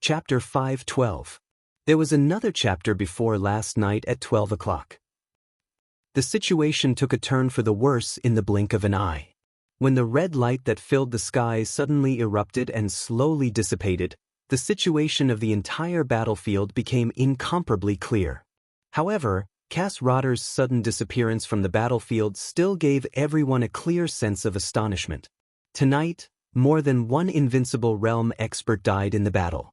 Chapter 5:12. There was another chapter before last night at 12 o'clock. The situation took a turn for the worse in the blink of an eye. When the red light that filled the sky suddenly erupted and slowly dissipated, the situation of the entire battlefield became incomparably clear. However, Cass Rotter's sudden disappearance from the battlefield still gave everyone a clear sense of astonishment. Tonight, more than one invincible realm expert died in the battle.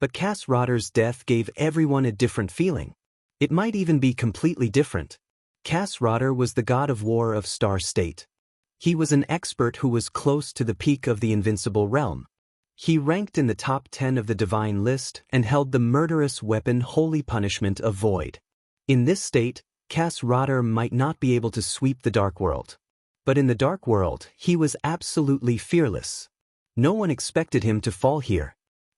But Cass Rotter's death gave everyone a different feeling. It might even be completely different. Cass Rotter was the god of war of Star State. He was an expert who was close to the peak of the invincible realm. He ranked in the top 10 of the divine list and held the murderous weapon Holy Punishment of Void. In this state, Cass Rotter might not be able to sweep the Dark World. But in the Dark World, he was absolutely fearless. No one expected him to fall here.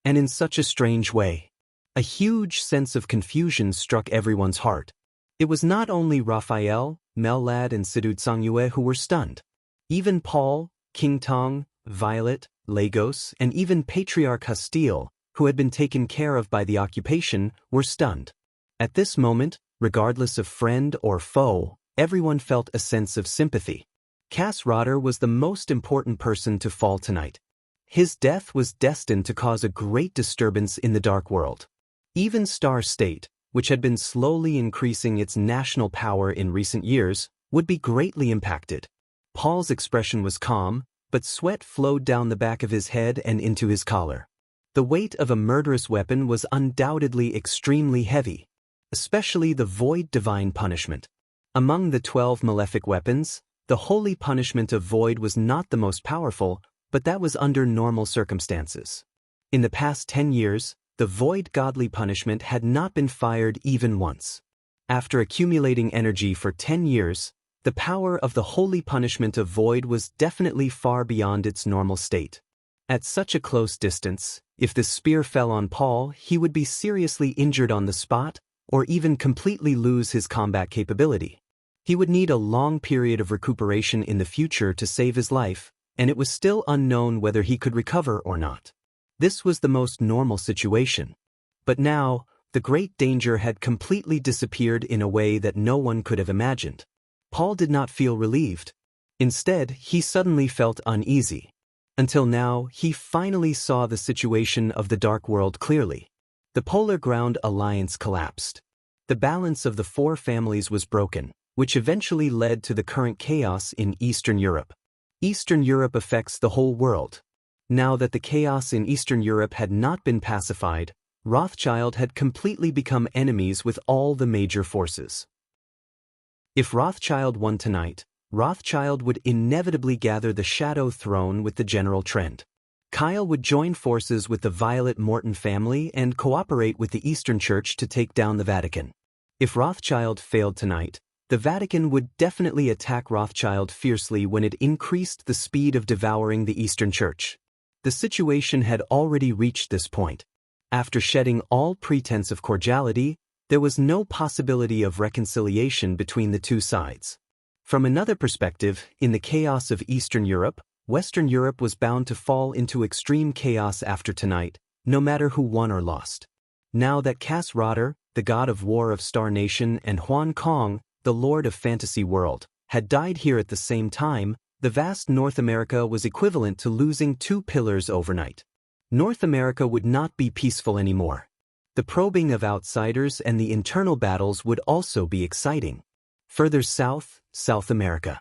And in such a strange way. A huge sense of confusion struck everyone's heart. It was not only Raphael, Mellad and Sidhu Tsangyue who were stunned. Even Paul, King Tong, Violet, Lagos, and even Patriarch Hastile, who had been taken care of by the occupation, were stunned. At this moment, regardless of friend or foe, everyone felt a sense of sympathy. Cass Rotter was the most important person to fall tonight. His death was destined to cause a great disturbance in the Dark World. Even Star State, which had been slowly increasing its national power in recent years, would be greatly impacted. Paul's expression was calm, but sweat flowed down the back of his head and into his collar. The weight of a murderous weapon was undoubtedly extremely heavy, especially the Void Divine Punishment. Among the 12 malefic weapons, the Holy Punishment of Void was not the most powerful, but that was under normal circumstances. In the past 10 years, the Void Godly Punishment had not been fired even once. After accumulating energy for 10 years, the power of the Holy Punishment of Void was definitely far beyond its normal state. At such a close distance, if the spear fell on Paul, he would be seriously injured on the spot, or even completely lose his combat capability. He would need a long period of recuperation in the future to save his life, and it was still unknown whether he could recover or not. This was the most normal situation. But now, the great danger had completely disappeared in a way that no one could have imagined. Paul did not feel relieved. Instead, he suddenly felt uneasy. Until now, he finally saw the situation of the Dark World clearly. The Polar Ground Alliance collapsed. The balance of the four families was broken, which eventually led to the current chaos in Eastern Europe. Eastern Europe affects the whole world. Now that the chaos in Eastern Europe had not been pacified, Rothschild had completely become enemies with all the major forces. If Rothschild won tonight, Rothschild would inevitably gather the Shadow Throne with the general trend. Kyle would join forces with the Violet Morton family and cooperate with the Eastern Church to take down the Vatican. If Rothschild failed tonight, the Vatican would definitely attack Rothschild fiercely when it increased the speed of devouring the Eastern Church. The situation had already reached this point. After shedding all pretense of cordiality, there was no possibility of reconciliation between the two sides. From another perspective, in the chaos of Eastern Europe, Western Europe was bound to fall into extreme chaos after tonight, no matter who won or lost. Now that Cass Rotter, the god of war of Star Nation, and Huan Kong, the lord of Fantasy World, had died here at the same time, the vast North America was equivalent to losing two pillars overnight. North America would not be peaceful anymore. The probing of outsiders and the internal battles would also be exciting. Further south, South America.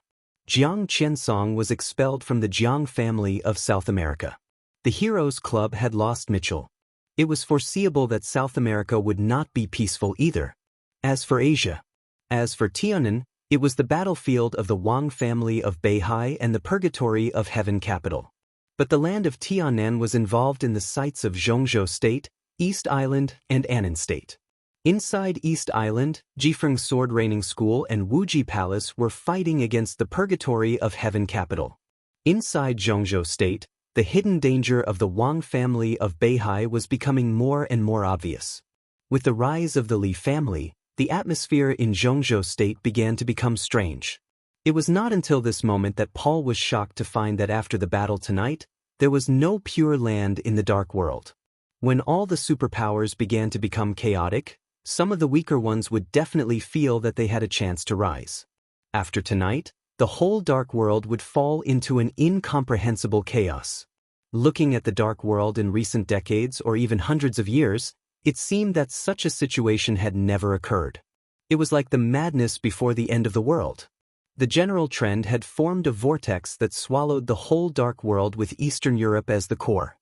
Jiang Qiansong was expelled from the Jiang family of South America. The Heroes Club had lost Mitchell. It was foreseeable that South America would not be peaceful either. As for Tiannan, it was the battlefield of the Wang family of Beihai and the purgatory of Heaven capital. But the land of Tiannan was involved in the sites of Zhongzhou State, East Island, and Annan State. Inside East Island, Jifeng Sword Raining School and Wuji Palace were fighting against the purgatory of Heaven capital. Inside Zhongzhou State, the hidden danger of the Wang family of Beihai was becoming more and more obvious. With the rise of the Li family, the atmosphere in Zhongzhou State began to become strange. It was not until this moment that Paul was shocked to find that after the battle tonight, there was no pure land in the Dark World. When all the superpowers began to become chaotic, some of the weaker ones would definitely feel that they had a chance to rise. After tonight, the whole dark world would fall into an incomprehensible chaos. Looking at the dark world in recent decades or even hundreds of years, it seemed that such a situation had never occurred. It was like the madness before the end of the world. The general trend had formed a vortex that swallowed the whole dark world with Eastern Europe as the core.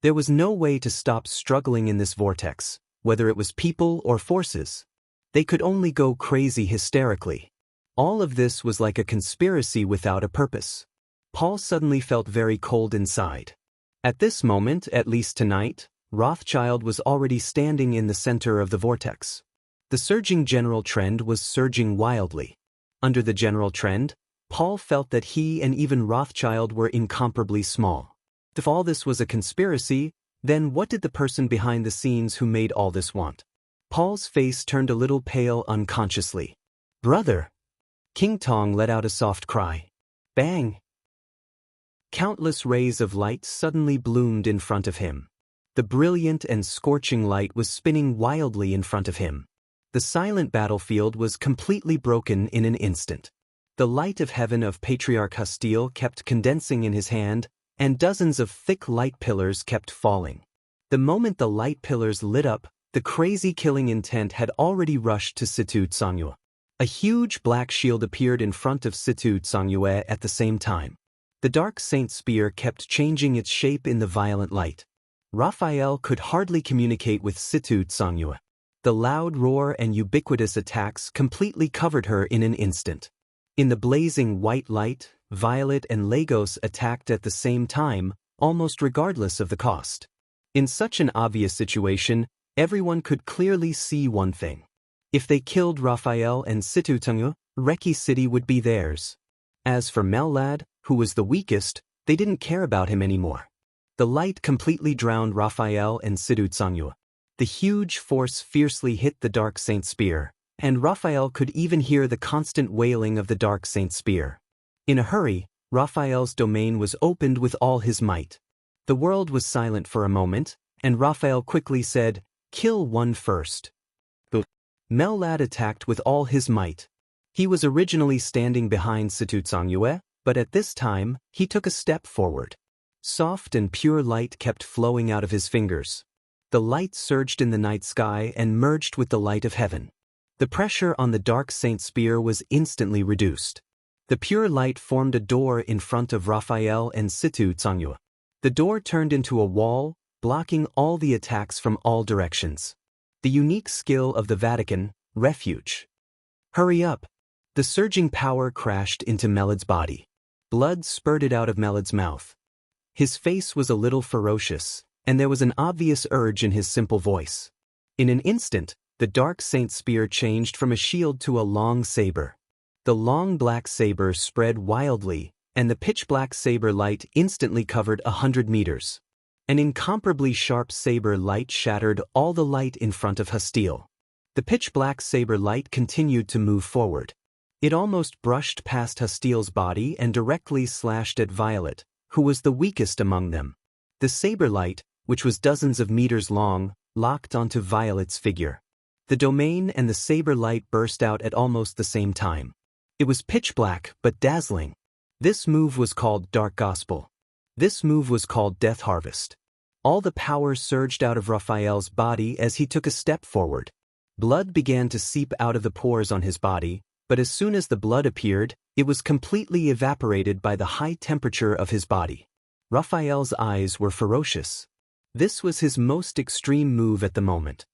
There was no way to stop struggling in this vortex, whether it was people or forces. They could only go crazy hysterically. All of this was like a conspiracy without a purpose. Paul suddenly felt very cold inside. At this moment, at least tonight, Rothschild was already standing in the center of the vortex. The surging general trend was surging wildly. Under the general trend, Paul felt that he and even Rothschild were incomparably small. If all this was a conspiracy, then what did the person behind the scenes who made all this want? Paul's face turned a little pale unconsciously. "Brother!" King Tong let out a soft cry. Bang! Countless rays of light suddenly bloomed in front of him. The brilliant and scorching light was spinning wildly in front of him. The silent battlefield was completely broken in an instant. The light of heaven of Patriarch Hostile kept condensing in his hand, and dozens of thick light pillars kept falling. The moment the light pillars lit up, the crazy killing intent had already rushed to Situ Tsongyue. A huge black shield appeared in front of Situ Tsongyue at the same time. The dark saint spear kept changing its shape in the violent light. Raphael could hardly communicate with Situ Tsongyue. The loud roar and ubiquitous attacks completely covered her in an instant. In the blazing white light, Violet and Lagos attacked at the same time, almost regardless of the cost. In such an obvious situation, everyone could clearly see one thing. If they killed Raphael and Situ Tsongyue, Reki City would be theirs. As for Mellad, who was the weakest, they didn't care about him anymore. The light completely drowned Raphael and Situ Tsongyue. The huge force fiercely hit the Dark Saint Spear, and Raphael could even hear the constant wailing of the Dark Saint Spear. In a hurry, Raphael's domain was opened with all his might. The world was silent for a moment, and Raphael quickly said, "Kill one first." Mellad attacked with all his might. He was originally standing behind Situ Tsongyue, but at this time, he took a step forward. Soft and pure light kept flowing out of his fingers. The light surged in the night sky and merged with the light of heaven. The pressure on the Dark Saint Spear was instantly reduced. The pure light formed a door in front of Raphael and Situ Tsongyue. The door turned into a wall, blocking all the attacks from all directions. The unique skill of the Vatican, refuge. "Hurry up!" The surging power crashed into Melad's body. Blood spurted out of Melad's mouth. His face was a little ferocious, and there was an obvious urge in his simple voice. In an instant, the Dark Saint Spear changed from a shield to a long saber. The long black saber spread wildly, and the pitch-black saber light instantly covered 100 meters. An incomparably sharp saber light shattered all the light in front of Hostile. The pitch-black saber light continued to move forward. It almost brushed past Hostile's body and directly slashed at Violet, who was the weakest among them. The saber light, which was dozens of meters long, locked onto Violet's figure. The domain and the saber light burst out at almost the same time. It was pitch-black but dazzling. This move was called Dark Gospel. This move was called Death Harvest. All the power surged out of Raphael's body as he took a step forward. Blood began to seep out of the pores on his body, but as soon as the blood appeared, it was completely evaporated by the high temperature of his body. Raphael's eyes were ferocious. This was his most extreme move at the moment.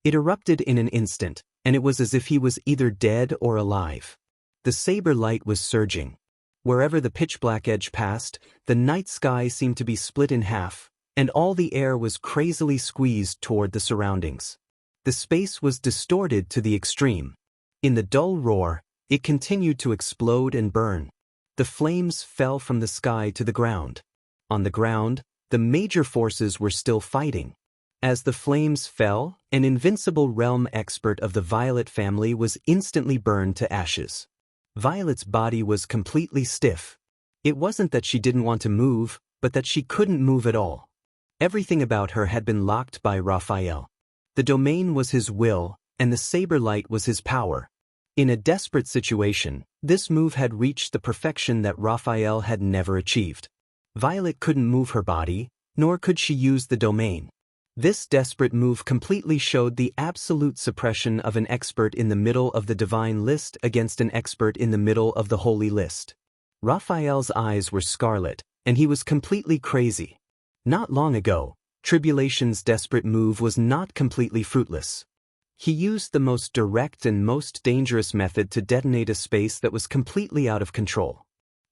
It erupted in an instant, and it was as if he was either dead or alive. The saber light was surging. Wherever the pitch-black edge passed, the night sky seemed to be split in half, and all the air was crazily squeezed toward the surroundings. The space was distorted to the extreme. In the dull roar, it continued to explode and burn. The flames fell from the sky to the ground. On the ground, the major forces were still fighting. As the flames fell, an invincible realm expert of the Violet family was instantly burned to ashes. Violet's body was completely stiff. It wasn't that she didn't want to move, but that she couldn't move at all. Everything about her had been locked by Raphael. The domain was his will, and the saber light was his power. In a desperate situation, this move had reached the perfection that Raphael had never achieved. Violet couldn't move her body, nor could she use the domain. This desperate move completely showed the absolute suppression of an expert in the middle of the divine list against an expert in the middle of the holy list. Raphael's eyes were scarlet, and he was completely crazy. Not long ago, Tribulation's desperate move was not completely fruitless. He used the most direct and most dangerous method to detonate a space that was completely out of control.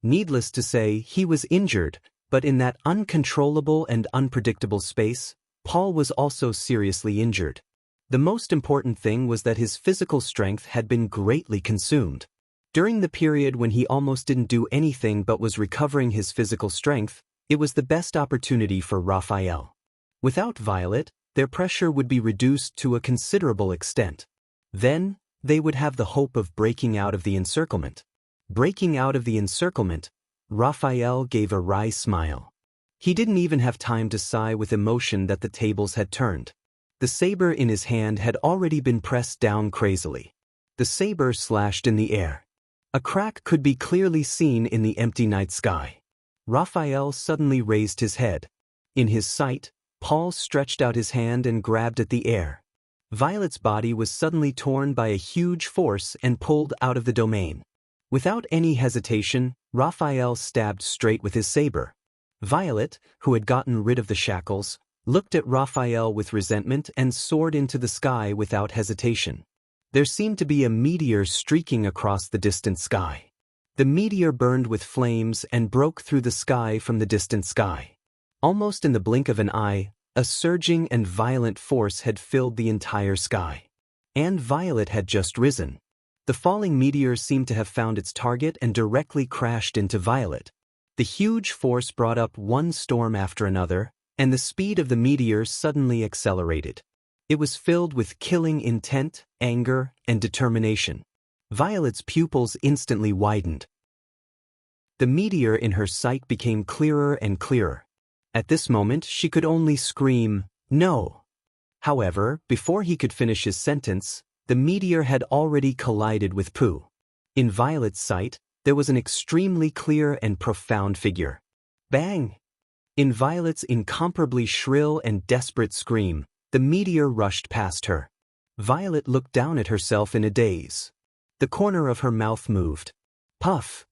Needless to say, he was injured, but in that uncontrollable and unpredictable space, Paul was also seriously injured. The most important thing was that his physical strength had been greatly consumed. During the period when he almost didn't do anything but was recovering his physical strength, it was the best opportunity for Raphael. Without Violet, their pressure would be reduced to a considerable extent. Then, they would have the hope of breaking out of the encirclement. Breaking out of the encirclement, Raphael gave a wry smile. He didn't even have time to sigh with emotion that the tables had turned. The saber in his hand had already been pressed down crazily. The saber slashed in the air. A crack could be clearly seen in the empty night sky. Raphael suddenly raised his head. In his sight, Paul stretched out his hand and grabbed at the air. Violet's body was suddenly torn by a huge force and pulled out of the domain. Without any hesitation, Raphael stabbed straight with his saber. Violet, who had gotten rid of the shackles, looked at Raphael with resentment and soared into the sky without hesitation. There seemed to be a meteor streaking across the distant sky. The meteor burned with flames and broke through the sky from the distant sky. Almost in the blink of an eye, a surging and violent force had filled the entire sky. And Violet had just risen. The falling meteor seemed to have found its target and directly crashed into Violet. The huge force brought up one storm after another, and the speed of the meteor suddenly accelerated. It was filled with killing intent, anger, and determination. Violet's pupils instantly widened. The meteor in her sight became clearer and clearer. At this moment, she could only scream, "No!" However, before he could finish his sentence, the meteor had already collided with Pooh. In Violet's sight, there was an extremely clear and profound figure. Bang! In Violet's incomparably shrill and desperate scream, the meteor rushed past her. Violet looked down at herself in a daze. The corner of her mouth moved. Puff!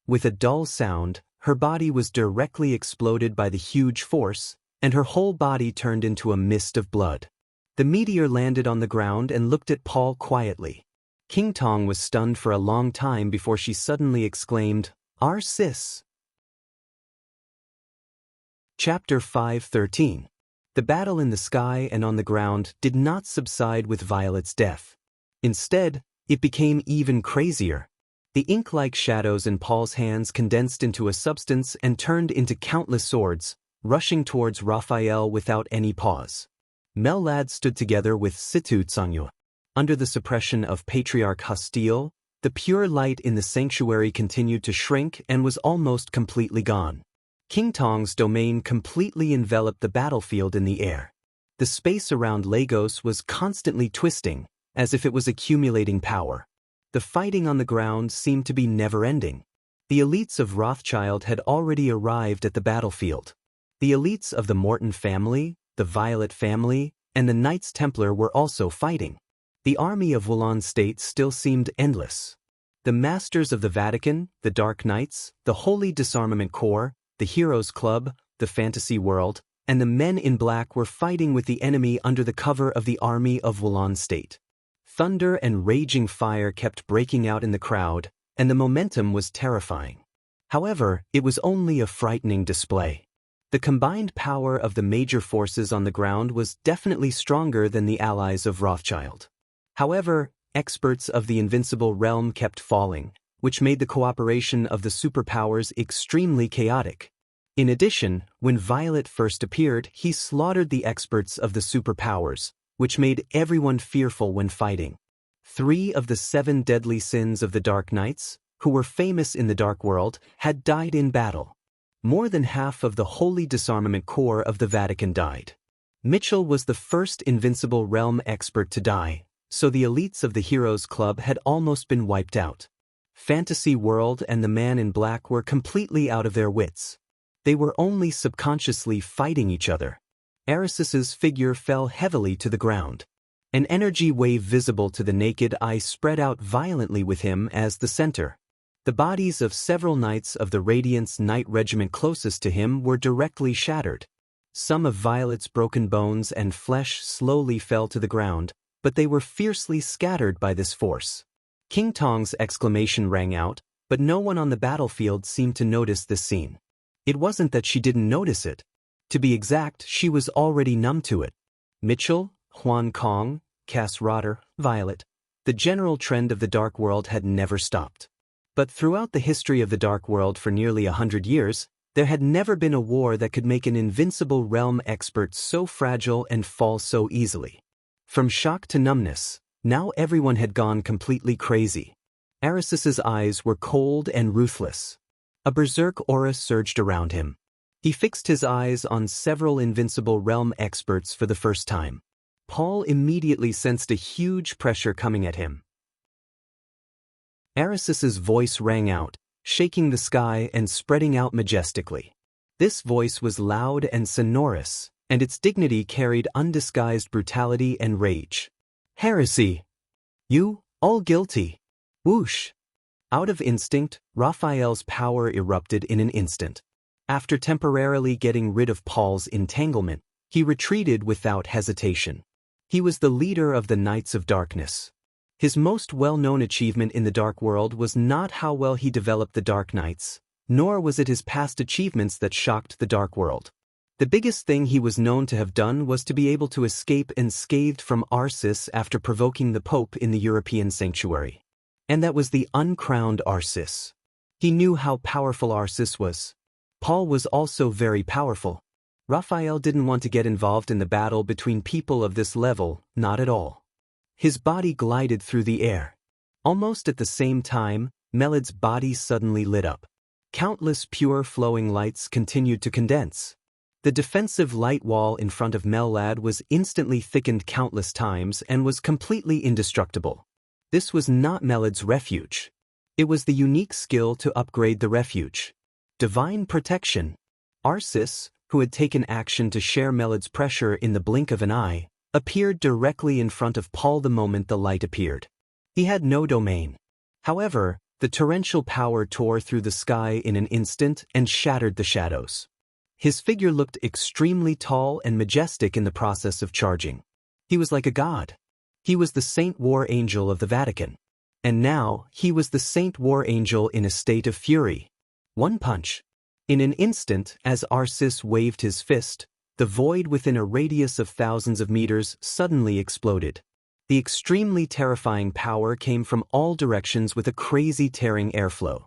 With a dull sound, her body was directly exploded by the huge force, and her whole body turned into a mist of blood. The meteor landed on the ground and looked at Paul quietly. King Tong was stunned for a long time before she suddenly exclaimed, "Our sis!" Chapter 5:13. The battle in the sky and on the ground did not subside with Violet's death. Instead, it became even crazier. The ink-like shadows in Paul's hands condensed into a substance and turned into countless swords, rushing towards Raphael without any pause. Mellad stood together with Situ Tsangyu. Under the suppression of Patriarch Hostile, the pure light in the sanctuary continued to shrink and was almost completely gone. King Tong's domain completely enveloped the battlefield in the air. The space around Lagos was constantly twisting, as if it was accumulating power. The fighting on the ground seemed to be never-ending. The elites of Rothschild had already arrived at the battlefield. The elites of the Morton family, the Violet family, and the Knights Templar were also fighting. The army of Wulan State still seemed endless. The Masters of the Vatican, the Dark Knights, the Holy Disarmament Corps, the Heroes Club, the Fantasy World, and the Men in Black were fighting with the enemy under the cover of the army of Wulan State. Thunder and raging fire kept breaking out in the crowd, and the momentum was terrifying. However, it was only a frightening display. The combined power of the major forces on the ground was definitely stronger than the allies of Rothschild. However, experts of the invincible realm kept falling, which made the cooperation of the superpowers extremely chaotic. In addition, when Violet first appeared, he slaughtered the experts of the superpowers, which made everyone fearful when fighting. 3 of the 7 deadly sins of the Dark Knights, who were famous in the Dark World, had died in battle. More than half of the Holy Disarmament Corps of the Vatican died. Mitchell was the first Invincible Realm expert to die, so the elites of the Heroes Club had almost been wiped out. Fantasy World and the Man in Black were completely out of their wits. They were only subconsciously fighting each other. Erisis's figure fell heavily to the ground. An energy wave visible to the naked eye spread out violently with him as the center. The bodies of several knights of the Radiance Knight Regiment closest to him were directly shattered. Some of Violet's broken bones and flesh slowly fell to the ground, but they were fiercely scattered by this force. King Tong's exclamation rang out, but no one on the battlefield seemed to notice this scene. It wasn't that she didn't notice it. To be exact, she was already numb to it. Mitchell, Huan Kong, Cass Rotter, Violet. The general trend of the Dark World had never stopped. But throughout the history of the Dark World for nearly 100 years, there had never been a war that could make an invincible realm expert so fragile and fall so easily. From shock to numbness, now everyone had gone completely crazy. Erisis's eyes were cold and ruthless. A berserk aura surged around him. He fixed his eyes on several invincible realm experts for the first time. Paul immediately sensed a huge pressure coming at him. Erisis's voice rang out, shaking the sky and spreading out majestically. This voice was loud and sonorous, and its dignity carried undisguised brutality and rage. Heresy! You, all guilty! Whoosh! Out of instinct, Raphael's power erupted in an instant. After temporarily getting rid of Paul's entanglement, he retreated without hesitation. He was the leader of the Knights of Darkness. His most well-known achievement in the Dark World was not how well he developed the Dark Knights, nor was it his past achievements that shocked the Dark World. The biggest thing he was known to have done was to be able to escape unscathed from Arsis after provoking the Pope in the European sanctuary. And that was the uncrowned Arsis. He knew how powerful Arsis was. Paul was also very powerful. Raphael didn't want to get involved in the battle between people of this level, not at all. His body glided through the air. Almost at the same time, Melad's body suddenly lit up. Countless pure flowing lights continued to condense. The defensive light wall in front of Melad was instantly thickened countless times and was completely indestructible. This was not Melad's refuge. It was the unique skill to upgrade the refuge. Divine protection. Arsis, who had taken action to share Melad's pressure in the blink of an eye, appeared directly in front of Paul the moment the light appeared. He had no domain. However, the torrential power tore through the sky in an instant and shattered the shadows. His figure looked extremely tall and majestic in the process of charging. He was like a god. He was the Saint War Angel of the Vatican. And now, he was the Saint War Angel in a state of fury. One punch. In an instant, as Arsis waved his fist, the void within a radius of thousands of meters suddenly exploded. The extremely terrifying power came from all directions with a crazy tearing airflow.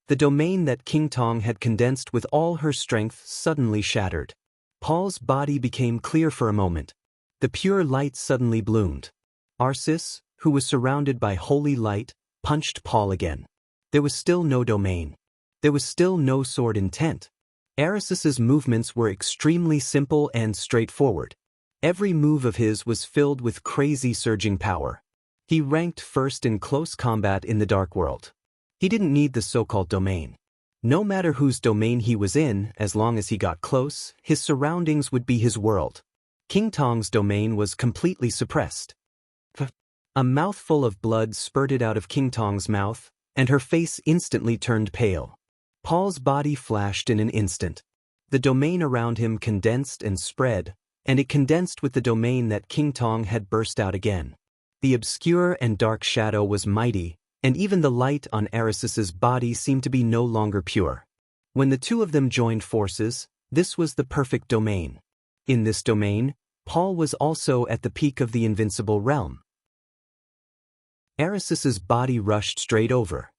The domain that King Tong had condensed with all her strength suddenly shattered. Paul's body became clear for a moment. The pure light suddenly bloomed. Arsis, who was surrounded by holy light, punched Paul again. There was still no domain. There was still no sword intent. Erisis's movements were extremely simple and straightforward. Every move of his was filled with crazy surging power. He ranked first in close combat in the Dark World. He didn't need the so-called domain. No matter whose domain he was in, as long as he got close, his surroundings would be his world. King Tong's domain was completely suppressed. A mouthful of blood spurted out of King Tong's mouth, and her face instantly turned pale. Paul's body flashed in an instant. The domain around him condensed and spread, and it condensed with the domain that King Tong had burst out again. The obscure and dark shadow was mighty, and even the light on Erisis's body seemed to be no longer pure. When the two of them joined forces, this was the perfect domain. In this domain, Paul was also at the peak of the invincible realm. Erisis's body rushed straight over.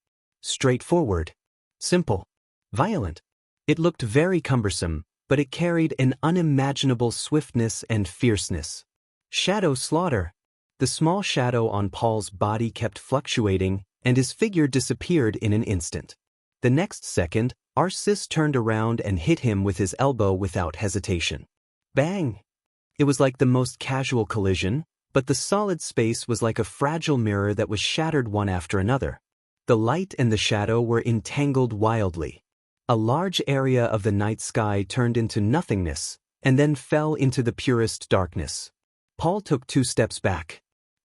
Straightforward. Simple. Violent. It looked very cumbersome, but it carried an unimaginable swiftness and fierceness. Shadow slaughter. The small shadow on Paul's body kept fluctuating, and his figure disappeared in an instant. The next second, Arsis turned around and hit him with his elbow without hesitation. Bang! It was like the most casual collision, but the solid space was like a fragile mirror that was shattered one after another. The light and the shadow were entangled wildly. A large area of the night sky turned into nothingness, and then fell into the purest darkness. Paul took 2 steps back.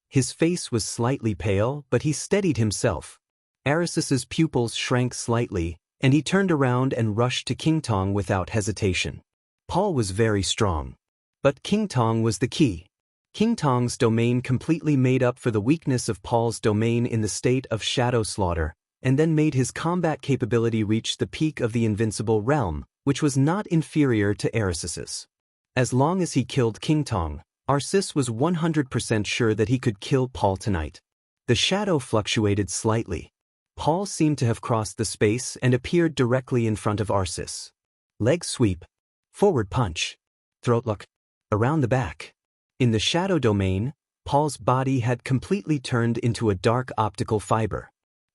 His face was slightly pale, but he steadied himself. Arisis's pupils shrank slightly, and he turned around and rushed to King Tong without hesitation. Paul was very strong. But King Tong was the key. King Tong's domain completely made up for the weakness of Paul's domain in the state of shadow slaughter, and then made his combat capability reach the peak of the invincible realm, which was not inferior to Arisis's. As long as he killed King Tong, Arsis was 100% sure that he could kill Paul tonight. The shadow fluctuated slightly. Paul seemed to have crossed the space and appeared directly in front of Arsis. Leg sweep. Forward punch. Throat lock. Around the back. In the shadow domain, Paul's body had completely turned into a dark optical fiber.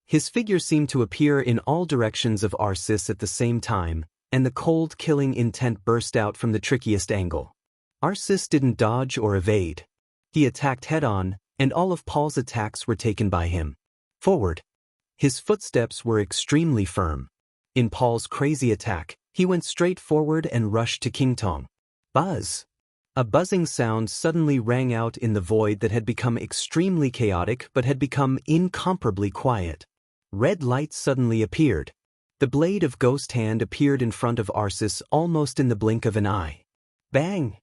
His figure seemed to appear in all directions of Arsis at the same time, and the cold killing intent burst out from the trickiest angle. Arsis didn't dodge or evade. He attacked head-on, and all of Paul's attacks were taken by him. Forward. His footsteps were extremely firm. In Paul's crazy attack, he went straight forward and rushed to King Tong. Buzz! A buzzing sound suddenly rang out in the void that had become extremely chaotic but had become incomparably quiet. Red light suddenly appeared. The blade of Ghost Hand appeared in front of Arsis almost in the blink of an eye. Bang!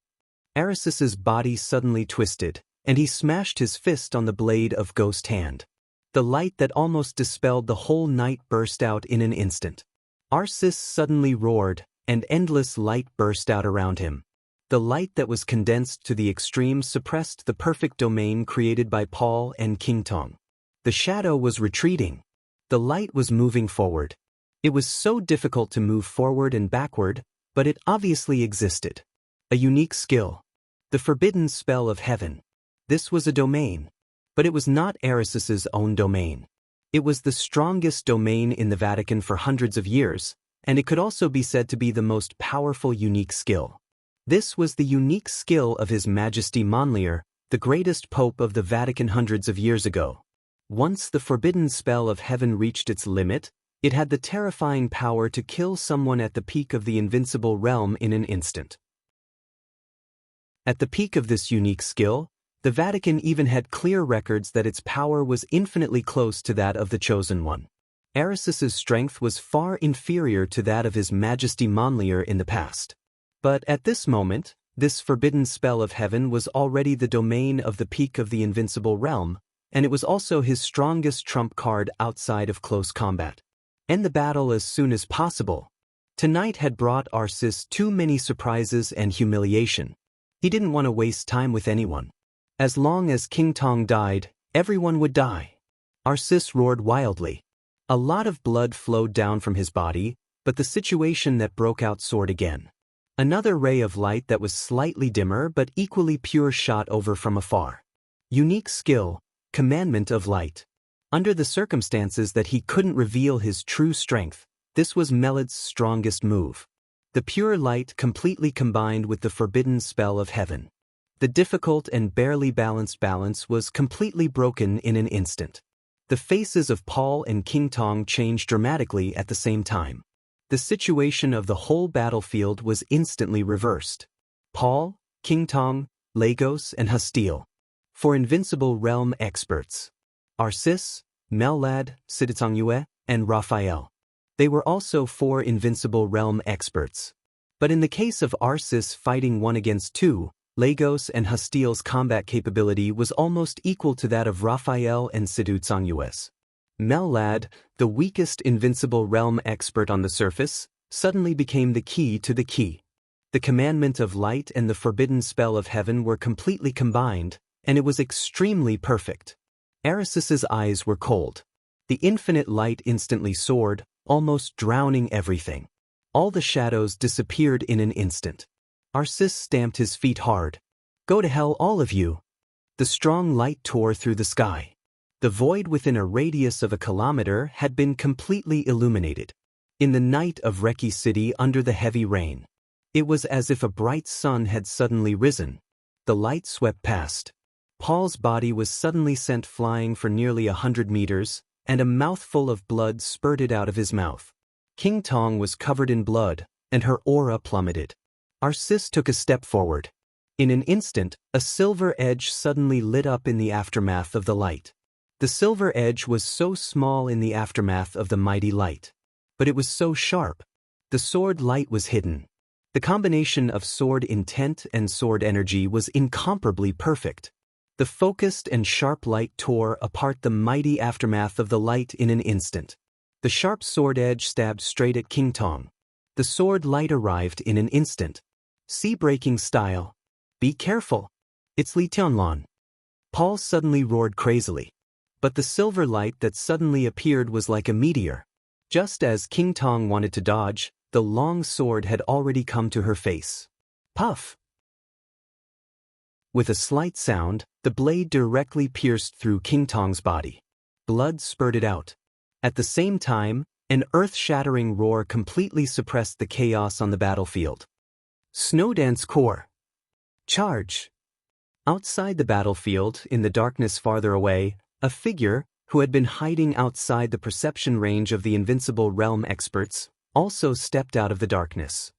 Arisis's body suddenly twisted, and he smashed his fist on the blade of Ghost Hand. The light that almost dispelled the whole night burst out in an instant. Arsis suddenly roared, and endless light burst out around him. The light that was condensed to the extreme suppressed the perfect domain created by Paul and King Tong. The shadow was retreating. The light was moving forward. It was so difficult to move forward and backward, but it obviously existed. A unique skill. The forbidden spell of heaven. This was a domain. But it was not Arisis's own domain. It was the strongest domain in the Vatican for hundreds of years, and it could also be said to be the most powerful unique skill. This was the unique skill of His Majesty Monlier, the greatest pope of the Vatican hundreds of years ago. Once the forbidden spell of heaven reached its limit, it had the terrifying power to kill someone at the peak of the invincible realm in an instant. At the peak of this unique skill, the Vatican even had clear records that its power was infinitely close to that of the Chosen One. Arisis's strength was far inferior to that of His Majesty Monlier in the past. But at this moment, this forbidden spell of heaven was already the domain of the peak of the invincible realm, and it was also his strongest trump card outside of close combat. End the battle as soon as possible. Tonight had brought Arsis too many surprises and humiliation. He didn't want to waste time with anyone. As long as King Tong died, everyone would die. Arsis roared wildly. A lot of blood flowed down from his body, but the situation that broke out soared again. Another ray of light that was slightly dimmer but equally pure shot over from afar. Unique skill, commandment of light. Under the circumstances that he couldn't reveal his true strength, this was Melad's strongest move. The pure light completely combined with the forbidden spell of heaven. The difficult and barely balanced balance was completely broken in an instant. The faces of Paul and King Tong changed dramatically at the same time. The situation of the whole battlefield was instantly reversed. Paul, King Tong, Lagos, and Hastile. For invincible realm experts. Arsis, Mellad, Siditsongyue, and Raphael. They were also 4 invincible realm experts. But in the case of Arsis fighting 1 against 2, Lagos and Hastile's combat capability was almost equal to that of Raphael and Siditsongyue's. Mellad, the weakest invincible realm expert on the surface, suddenly became the key to the key. The commandment of light and the forbidden spell of heaven were completely combined, and it was extremely perfect. Arisis's eyes were cold. The infinite light instantly soared, almost drowning everything. All the shadows disappeared in an instant. Arsis stamped his feet hard. Go to hell, all of you. The strong light tore through the sky. The void within a radius of a kilometer had been completely illuminated. In the night of Reki City under the heavy rain. It was as if a bright sun had suddenly risen. The light swept past. Paul's body was suddenly sent flying for nearly 100 meters, and a mouthful of blood spurted out of his mouth. King Tong was covered in blood, and her aura plummeted. Our sis took a step forward. In an instant, a silver edge suddenly lit up in the aftermath of the light. The silver edge was so small in the aftermath of the mighty light. But it was so sharp. The sword light was hidden. The combination of sword intent and sword energy was incomparably perfect. The focused and sharp light tore apart the mighty aftermath of the light in an instant. The sharp sword edge stabbed straight at King Tong. The sword light arrived in an instant. Sea-breaking style. Be careful. It's Li Tianlan. Paul suddenly roared crazily. But the silver light that suddenly appeared was like a meteor. Just as King Tong wanted to dodge, the long sword had already come to her face. Puff! With a slight sound, the blade directly pierced through King Tong's body. Blood spurted out. At the same time, an earth-shattering roar completely suppressed the chaos on the battlefield. Snowdance Core. Charge! Outside the battlefield, in the darkness farther away, a figure, who had been hiding outside the perception range of the invincible realm experts, also stepped out of the darkness.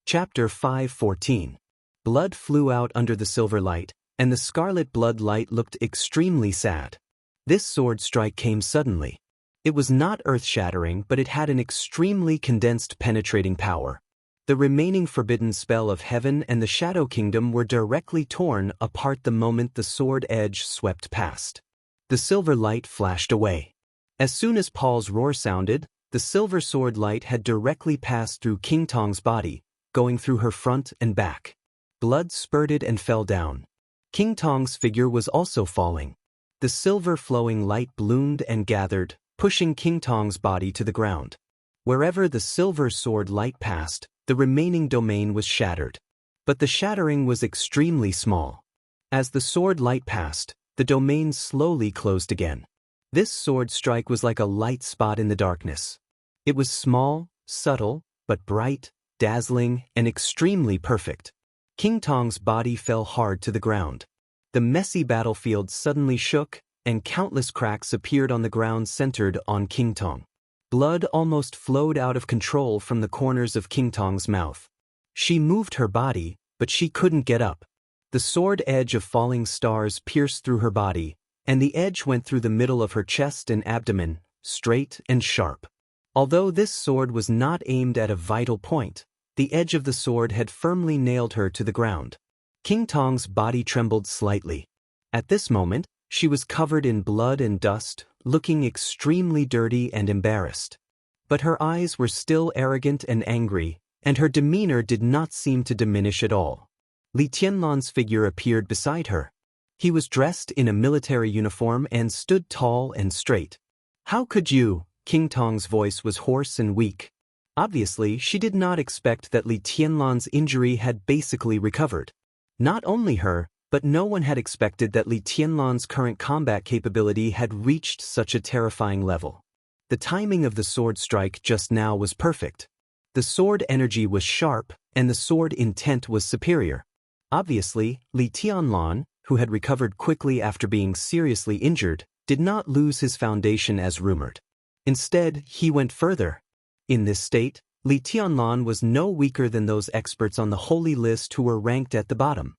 Chapter 5:14. Blood flew out under the silver light, and the scarlet blood light looked extremely sad. This sword strike came suddenly. It was not earth-shattering, but it had an extremely condensed penetrating power. The remaining forbidden spell of heaven and the Shadow Kingdom were directly torn apart the moment the sword edge swept past. The silver light flashed away. As soon as Paul's roar sounded, the silver sword light had directly passed through King Tong's body, going through her front and back. Blood spurted and fell down. King Tong's figure was also falling. The silver flowing light bloomed and gathered, pushing King Tong's body to the ground. Wherever the silver sword light passed, the remaining domain was shattered. But the shattering was extremely small. As the sword light passed, the domain slowly closed again. This sword strike was like a light spot in the darkness. It was small, subtle, but bright, dazzling, and extremely perfect. King Tong's body fell hard to the ground. The messy battlefield suddenly shook, and countless cracks appeared on the ground centered on King Tong. Blood almost flowed out of control from the corners of King Tong's mouth. She moved her body, but she couldn't get up. The sword edge of falling stars pierced through her body, and the edge went through the middle of her chest and abdomen, straight and sharp. Although this sword was not aimed at a vital point, the edge of the sword had firmly nailed her to the ground. King Tong's body trembled slightly. At this moment, she was covered in blood and dust, looking extremely dirty and embarrassed. But her eyes were still arrogant and angry, and her demeanor did not seem to diminish at all. Li Tianlan's figure appeared beside her. He was dressed in a military uniform and stood tall and straight. "How could you?" King Tong's voice was hoarse and weak. Obviously, she did not expect that Li Tianlan's injury had basically recovered. Not only her, but no one had expected that Li Tianlan's current combat capability had reached such a terrifying level. The timing of the sword strike just now was perfect. The sword energy was sharp, and the sword intent was superior. Obviously, Li Tianlan, who had recovered quickly after being seriously injured, did not lose his foundation as rumored. Instead, he went further. In this state, Li Tianlan was no weaker than those experts on the holy list who were ranked at the bottom.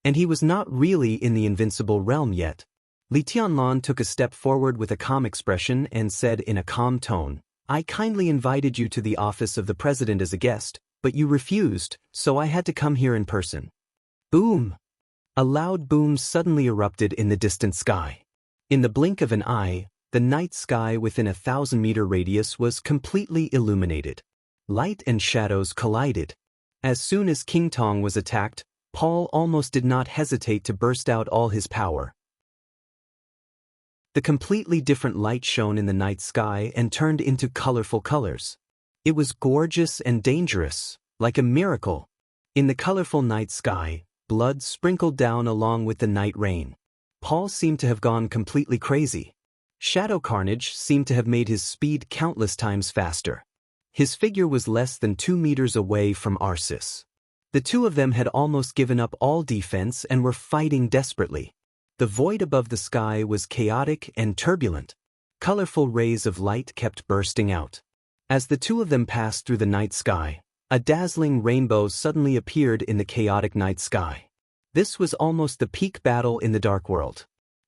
And he was not really in the invincible realm yet. Li Tianlan took a step forward with a calm expression and said in a calm tone, "I kindly invited you to the office of the president as a guest, but you refused, so I had to come here in person." Boom! A loud boom suddenly erupted in the distant sky. In the blink of an eye, the night sky within a 1,000-meter radius was completely illuminated. Light and shadows collided. As soon as King Tong was attacked, Paul almost did not hesitate to burst out all his power. The completely different light shone in the night sky and turned into colorful colors. It was gorgeous and dangerous, like a miracle. In the colorful night sky, blood sprinkled down along with the night rain. Paul seemed to have gone completely crazy. Shadow carnage seemed to have made his speed countless times faster. His figure was less than 2 meters away from Arsis. The two of them had almost given up all defense and were fighting desperately. The void above the sky was chaotic and turbulent. Colorful rays of light kept bursting out. As the two of them passed through the night sky, a dazzling rainbow suddenly appeared in the chaotic night sky. This was almost the peak battle in the dark world.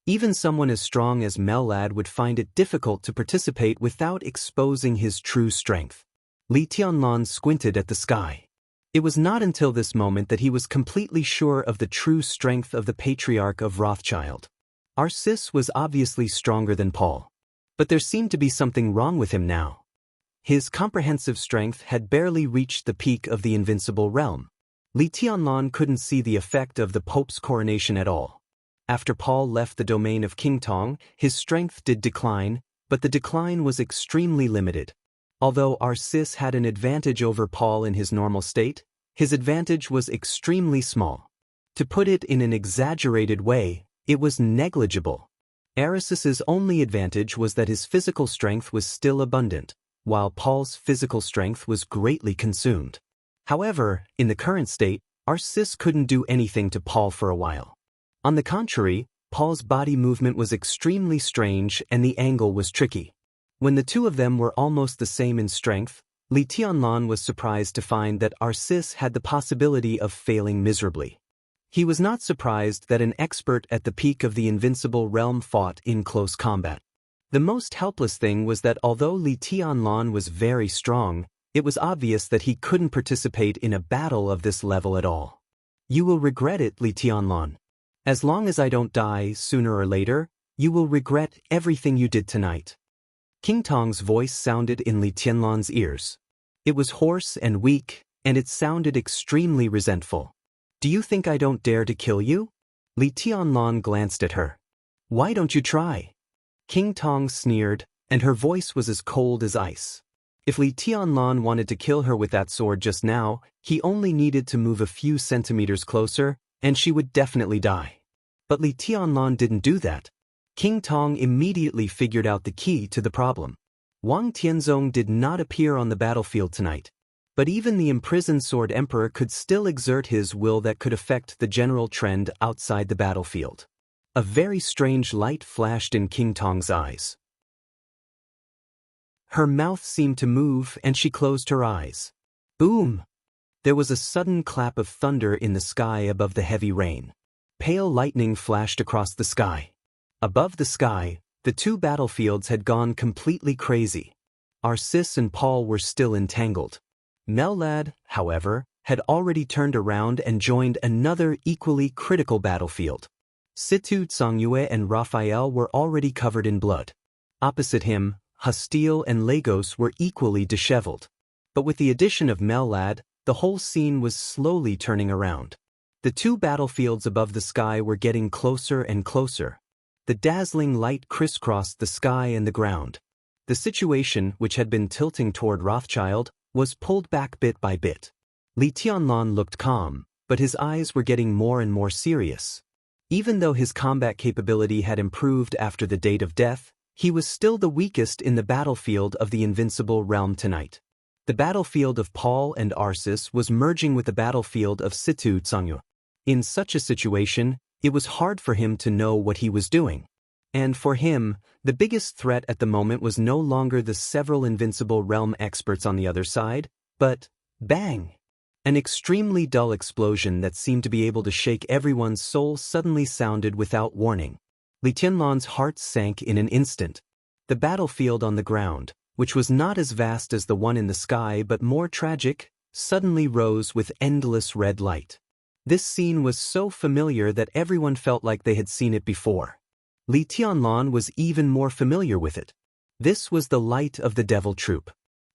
Even someone as strong as Mellad would find it difficult to participate without exposing his true strength. Li Tianlan squinted at the sky. It was not until this moment that he was completely sure of the true strength of the Patriarch of Rothschild. Arsis was obviously stronger than Paul. But there seemed to be something wrong with him now. His comprehensive strength had barely reached the peak of the invincible realm. Li Tianlan couldn't see the effect of the Pope's coronation at all. After Paul left the domain of King Tong, his strength did decline, but the decline was extremely limited. Although Arsis had an advantage over Paul in his normal state, his advantage was extremely small. To put it in an exaggerated way, it was negligible. Arisis's only advantage was that his physical strength was still abundant, while Paul's physical strength was greatly consumed. However, in the current state, Arsis couldn't do anything to Paul for a while. On the contrary, Paul's body movement was extremely strange and the angle was tricky. When the two of them were almost the same in strength, Li Tianlan was surprised to find that Arsis had the possibility of failing miserably. He was not surprised that an expert at the peak of the invincible realm fought in close combat. The most helpless thing was that although Li Tianlan was very strong, it was obvious that he couldn't participate in a battle of this level at all. You will regret it, Li Tianlan. As long as I don't die sooner or later, you will regret everything you did tonight. King Tong's voice sounded in Li Tianlan's ears. It was hoarse and weak, and it sounded extremely resentful. Do you think I don't dare to kill you? Li Tianlan glanced at her. Why don't you try? King Tong sneered, and her voice was as cold as ice. If Li Tianlan wanted to kill her with that sword just now, he only needed to move a few centimeters closer, and she would definitely die. But Li Tianlan didn't do that. King Tong immediately figured out the key to the problem. Wang Tianzong did not appear on the battlefield tonight. But even the imprisoned Sword Emperor could still exert his will that could affect the general trend outside the battlefield. A very strange light flashed in King Tong's eyes. Her mouth seemed to move and she closed her eyes. Boom! There was a sudden clap of thunder in the sky above the heavy rain. Pale lightning flashed across the sky. Above the sky, the two battlefields had gone completely crazy. Arsis and Paul were still entangled. Mellad, however, had already turned around and joined another equally critical battlefield. Situ Tsongyue and Raphael were already covered in blood. Opposite him, Hastile and Lagos were equally disheveled. But with the addition of Mellad, the whole scene was slowly turning around. The two battlefields above the sky were getting closer and closer. The dazzling light crisscrossed the sky and the ground. The situation, which had been tilting toward Rothschild, was pulled back bit by bit. Li Tianlan looked calm, but his eyes were getting more and more serious. Even though his combat capability had improved after the date of death, he was still the weakest in the battlefield of the invincible realm tonight. The battlefield of Paul and Arsis was merging with the battlefield of Situ Tsongyue. In such a situation, it was hard for him to know what he was doing. And for him, the biggest threat at the moment was no longer the several invincible realm experts on the other side, but bang! An extremely dull explosion that seemed to be able to shake everyone's soul suddenly sounded without warning. Li Tianlan's heart sank in an instant. The battlefield on the ground, which was not as vast as the one in the sky but more tragic, suddenly rose with endless red light. This scene was so familiar that everyone felt like they had seen it before. Li Tianlan was even more familiar with it. This was the light of the devil troop.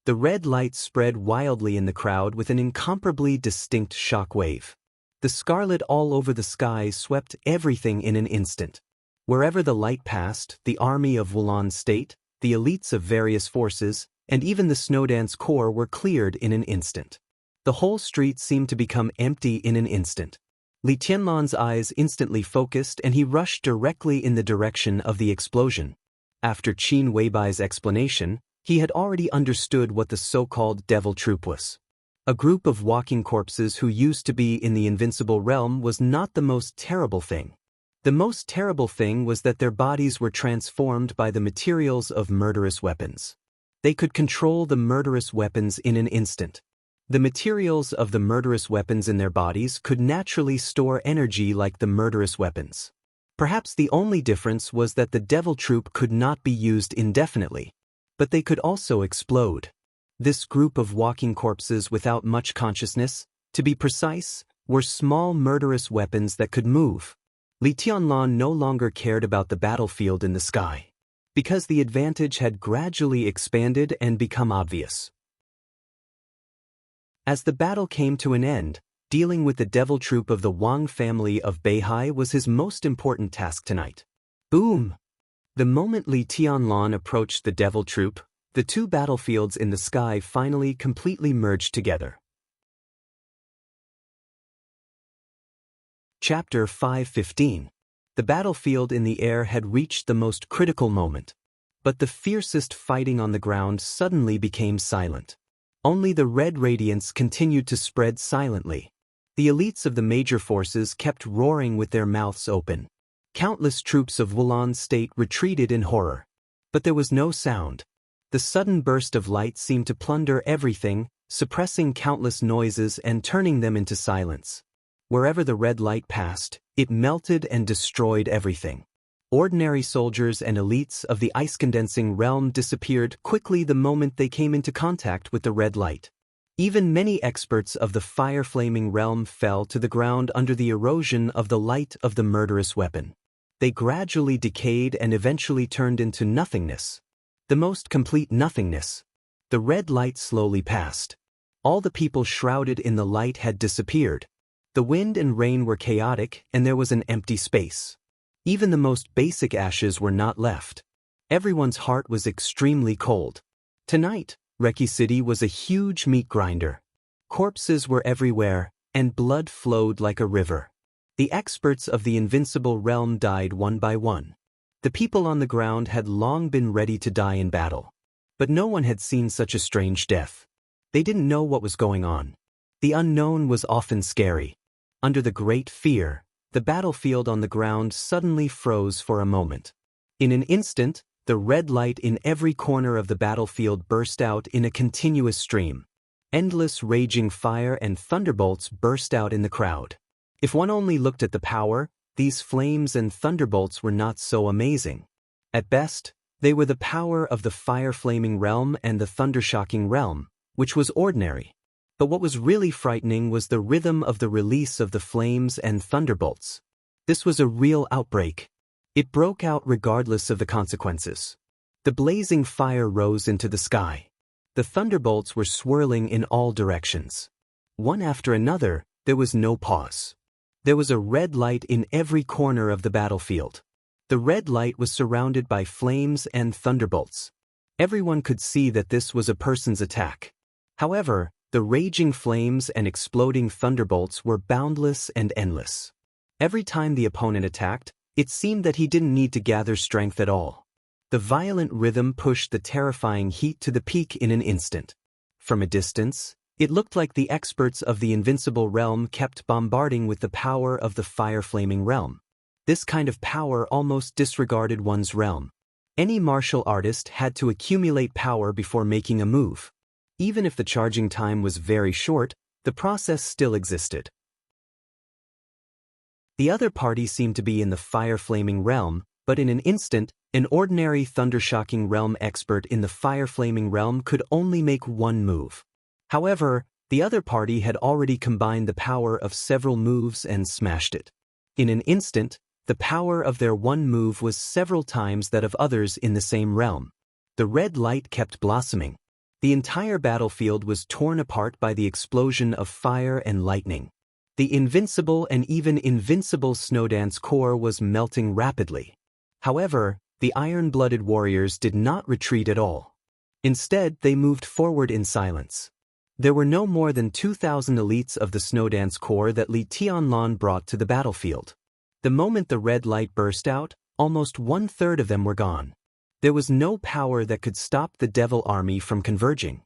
The red light spread wildly in the crowd with an incomparably distinct shock wave. The scarlet all over the sky swept everything in an instant. Wherever the light passed, the army of Wulan State, the elites of various forces, and even the Snowdance Corps were cleared in an instant. The whole street seemed to become empty in an instant. Li Tianlan's eyes instantly focused and he rushed directly in the direction of the explosion. After Qin Weibai's explanation, he had already understood what the so-called devil troop was. A group of walking corpses who used to be in the invincible realm was not the most terrible thing. The most terrible thing was that their bodies were transformed by the materials of murderous weapons. They could control the murderous weapons in an instant. The materials of the murderous weapons in their bodies could naturally store energy like the murderous weapons. Perhaps the only difference was that the devil troop could not be used indefinitely, but they could also explode. This group of walking corpses without much consciousness, to be precise, were small murderous weapons that could move. Li Tianlan no longer cared about the battlefield in the sky, because the advantage had gradually expanded and become obvious. As the battle came to an end, dealing with the devil troop of the Wang family of Beihai was his most important task tonight. Boom! The moment Li Tianlan approached the devil troop, the two battlefields in the sky finally completely merged together. Chapter 5:15. The battlefield in the air had reached the most critical moment, but the fiercest fighting on the ground suddenly became silent. Only the red radiance continued to spread silently. The elites of the major forces kept roaring with their mouths open. Countless troops of Wulan's state retreated in horror. But there was no sound. The sudden burst of light seemed to plunder everything, suppressing countless noises and turning them into silence. Wherever the red light passed, it melted and destroyed everything. Ordinary soldiers and elites of the ice-condensing realm disappeared quickly the moment they came into contact with the red light. Even many experts of the fire-flaming realm fell to the ground under the erosion of the light of the murderous weapon. They gradually decayed and eventually turned into nothingness. The most complete nothingness. The red light slowly passed. All the people shrouded in the light had disappeared. The wind and rain were chaotic, and there was an empty space. Even the most basic ashes were not left. Everyone's heart was extremely cold. Tonight, Reki City was a huge meat grinder. Corpses were everywhere, and blood flowed like a river. The experts of the invincible realm died one by one. The people on the ground had long been ready to die in battle. But no one had seen such a strange death. They didn't know what was going on. The unknown was often scary. Under the great fear, the battlefield on the ground suddenly froze for a moment. In an instant, the red light in every corner of the battlefield burst out in a continuous stream. Endless raging fire and thunderbolts burst out in the crowd. If one only looked at the power, these flames and thunderbolts were not so amazing. At best, they were the power of the fire-flaming realm and the thunder-shocking realm, which was ordinary. But what was really frightening was the rhythm of the release of the flames and thunderbolts. This was a real outbreak. It broke out regardless of the consequences. The blazing fire rose into the sky. The thunderbolts were swirling in all directions. One after another, there was no pause. There was a red light in every corner of the battlefield. The red light was surrounded by flames and thunderbolts. Everyone could see that this was a person's attack. However, the raging flames and exploding thunderbolts were boundless and endless. Every time the opponent attacked, it seemed that he didn't need to gather strength at all. The violent rhythm pushed the terrifying heat to the peak in an instant. From a distance, it looked like the experts of the invincible realm kept bombarding with the power of the fire-flaming realm. This kind of power almost disregarded one's realm. Any martial artist had to accumulate power before making a move. Even if the charging time was very short, the process still existed. The other party seemed to be in the fire-flaming realm, but in an instant, an ordinary thunder-shocking realm expert in the fire-flaming realm could only make one move. However, the other party had already combined the power of several moves and smashed it. In an instant, the power of their one move was several times that of others in the same realm. The red light kept blossoming. The entire battlefield was torn apart by the explosion of fire and lightning. The invincible and even invincible Snowdance Corps was melting rapidly. However, the iron-blooded warriors did not retreat at all. Instead, they moved forward in silence. There were no more than 2,000 elites of the Snowdance Corps that Li Tianlan brought to the battlefield. The moment the red light burst out, almost one-third of them were gone. There was no power that could stop the devil army from converging.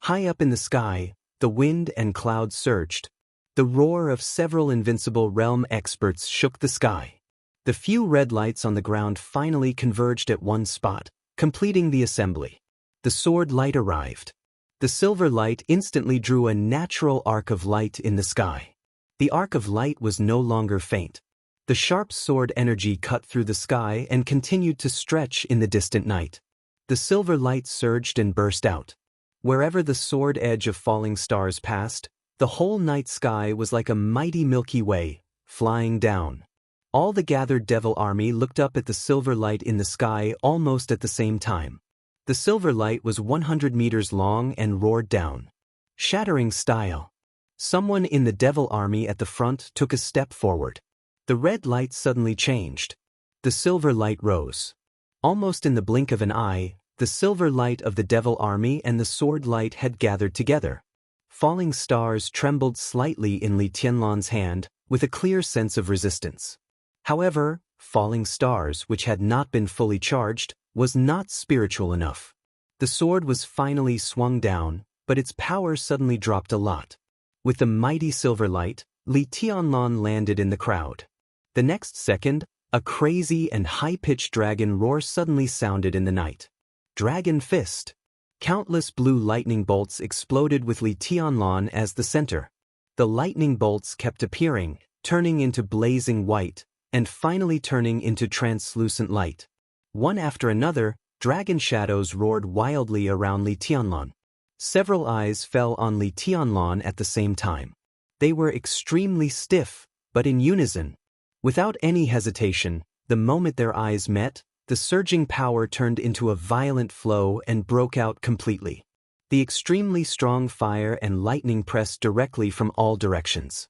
High up in the sky, the wind and clouds surged. The roar of several invincible realm experts shook the sky. The few red lights on the ground finally converged at one spot, completing the assembly. The sword light arrived. The silver light instantly drew a natural arc of light in the sky. The arc of light was no longer faint. The sharp sword energy cut through the sky and continued to stretch in the distant night. The silver light surged and burst out. Wherever the sword edge of falling stars passed, the whole night sky was like a mighty Milky Way, flying down. All the gathered devil army looked up at the silver light in the sky almost at the same time. The silver light was 100 meters long and roared down. Shattering style. Someone in the devil army at the front took a step forward. The red light suddenly changed. The silver light rose. Almost in the blink of an eye, the silver light of the devil army and the sword light had gathered together. Falling stars trembled slightly in Li Tianlan's hand, with a clear sense of resistance. However, falling stars, which had not been fully charged, was not spiritual enough. The sword was finally swung down, but its power suddenly dropped a lot. With the mighty silver light, Li Tianlan landed in the crowd. The next second, a crazy and high-pitched dragon roar suddenly sounded in the night. Dragon Fist. Countless blue lightning bolts exploded with Li Tianlan as the center. The lightning bolts kept appearing, turning into blazing white, and finally turning into translucent light. One after another, dragon shadows roared wildly around Li Tianlan. Several eyes fell on Li Tianlan at the same time. They were extremely stiff, but in unison. Without any hesitation, the moment their eyes met, the surging power turned into a violent flow and broke out completely. The extremely strong fire and lightning pressed directly from all directions.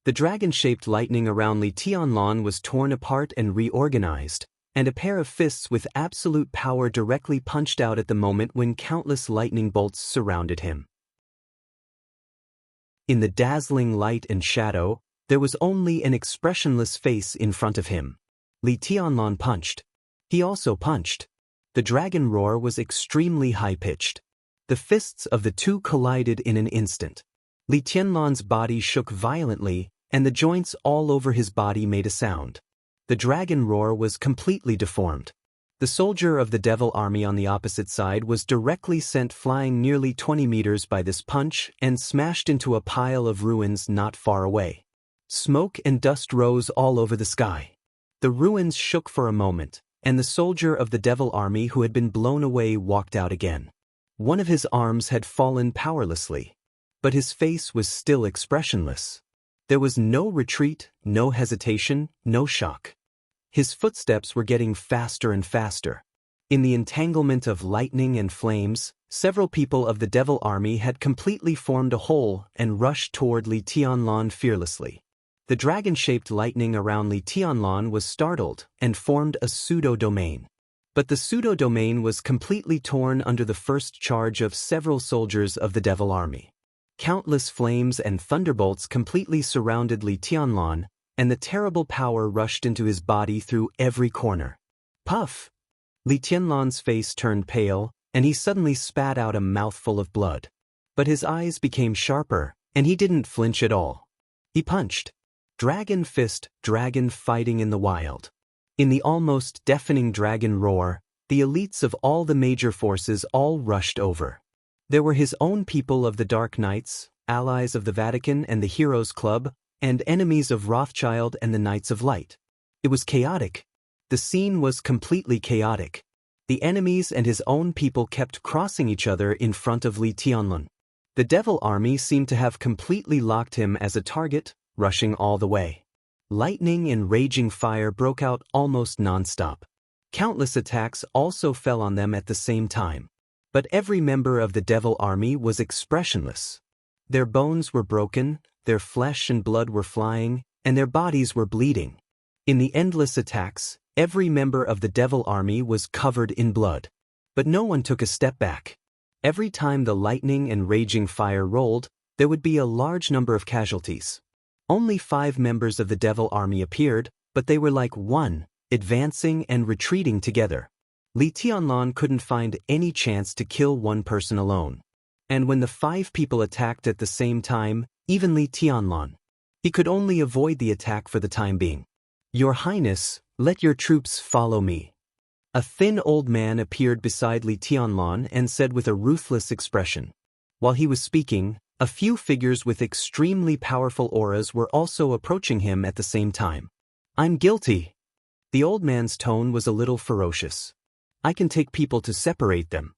The dragon-shaped lightning around Li Tianlan was torn apart and reorganized, and a pair of fists with absolute power directly punched out at the moment when countless lightning bolts surrounded him. In the dazzling light and shadow, there was only an expressionless face in front of him. Li Tianlan punched. He also punched. The dragon roar was extremely high-pitched. The fists of the two collided in an instant. Li Tianlan's body shook violently, and the joints all over his body made a sound. The dragon roar was completely deformed. The soldier of the devil army on the opposite side was directly sent flying nearly 20 meters by this punch and smashed into a pile of ruins not far away. Smoke and dust rose all over the sky. The ruins shook for a moment, and the soldier of the devil army who had been blown away walked out again. One of his arms had fallen powerlessly, but his face was still expressionless. There was no retreat, no hesitation, no shock. His footsteps were getting faster and faster. In the entanglement of lightning and flames, several people of the devil army had completely formed a hole and rushed toward Li Tianlan fearlessly. The dragon-shaped lightning around Li Tianlan was startled and formed a pseudo-domain. But the pseudo-domain was completely torn under the first charge of several soldiers of the devil army. Countless flames and thunderbolts completely surrounded Li Tianlan, and the terrible power rushed into his body through every corner. Puff! Li Tianlan's face turned pale, and he suddenly spat out a mouthful of blood. But his eyes became sharper, and he didn't flinch at all. He punched. Dragon fist, dragon fighting in the wild. In the almost deafening dragon roar, the elites of all the major forces all rushed over. There were his own people of the Dark Knights, allies of the Vatican and the Heroes Club, and enemies of Rothschild and the Knights of Light. It was chaotic. The scene was completely chaotic. The enemies and his own people kept crossing each other in front of Li Tianlan. The devil army seemed to have completely locked him as a target, rushing all the way. Lightning and raging fire broke out almost non-stop. Countless attacks also fell on them at the same time. But every member of the devil army was expressionless. Their bones were broken, their flesh and blood were flying, and their bodies were bleeding. In the endless attacks, every member of the devil army was covered in blood. But no one took a step back. Every time the lightning and raging fire rolled, there would be a large number of casualties. Only 5 members of the devil army appeared, but they were like one, advancing and retreating together. Li Tianlan couldn't find any chance to kill one person alone. And when the 5 people attacked at the same time, even Li Tianlan, he could only avoid the attack for the time being. "Your Highness, let your troops follow me." A thin old man appeared beside Li Tianlan and said with a ruthless expression. While he was speaking, a few figures with extremely powerful auras were also approaching him at the same time. "I'm guilty." The old man's tone was a little ferocious. "I can take people to separate them."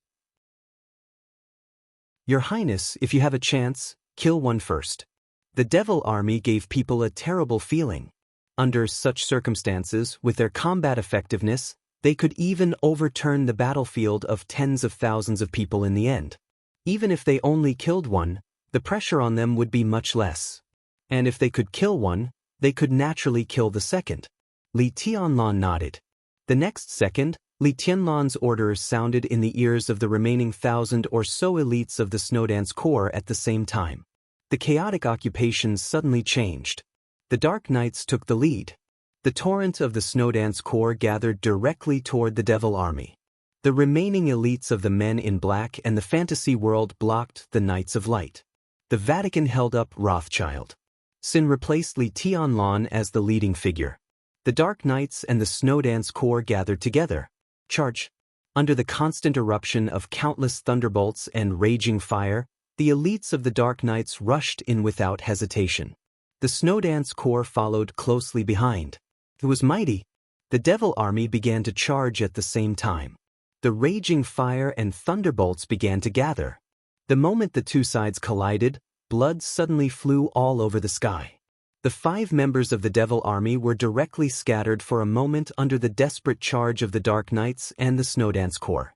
"Your Highness, if you have a chance, kill one first." The devil army gave people a terrible feeling. Under such circumstances, with their combat effectiveness, they could even overturn the battlefield of tens of thousands of people in the end. Even if they only killed one, the pressure on them would be much less. And if they could kill one, they could naturally kill the second. Li Tianlan nodded. The next second, Li Tianlan's orders sounded in the ears of the remaining 1,000 or so elites of the Snowdance Corps at the same time. The chaotic occupations suddenly changed. The Dark Knights took the lead. The torrent of the Snowdance Corps gathered directly toward the Devil Army. The remaining elites of the Men in Black and the fantasy world blocked the Knights of Light. The Vatican held up Rothschild. Sin replaced Li Tianlan as the leading figure. The Dark Knights and the Snowdance Corps gathered together. Charge! Under the constant eruption of countless thunderbolts and raging fire, the elites of the Dark Knights rushed in without hesitation. The Snowdance Corps followed closely behind. It was mighty. The Devil Army began to charge at the same time. The raging fire and thunderbolts began to gather. The moment the two sides collided, blood suddenly flew all over the sky. The 5 members of the Devil Army were directly scattered for a moment under the desperate charge of the Dark Knights and the Snowdance Corps.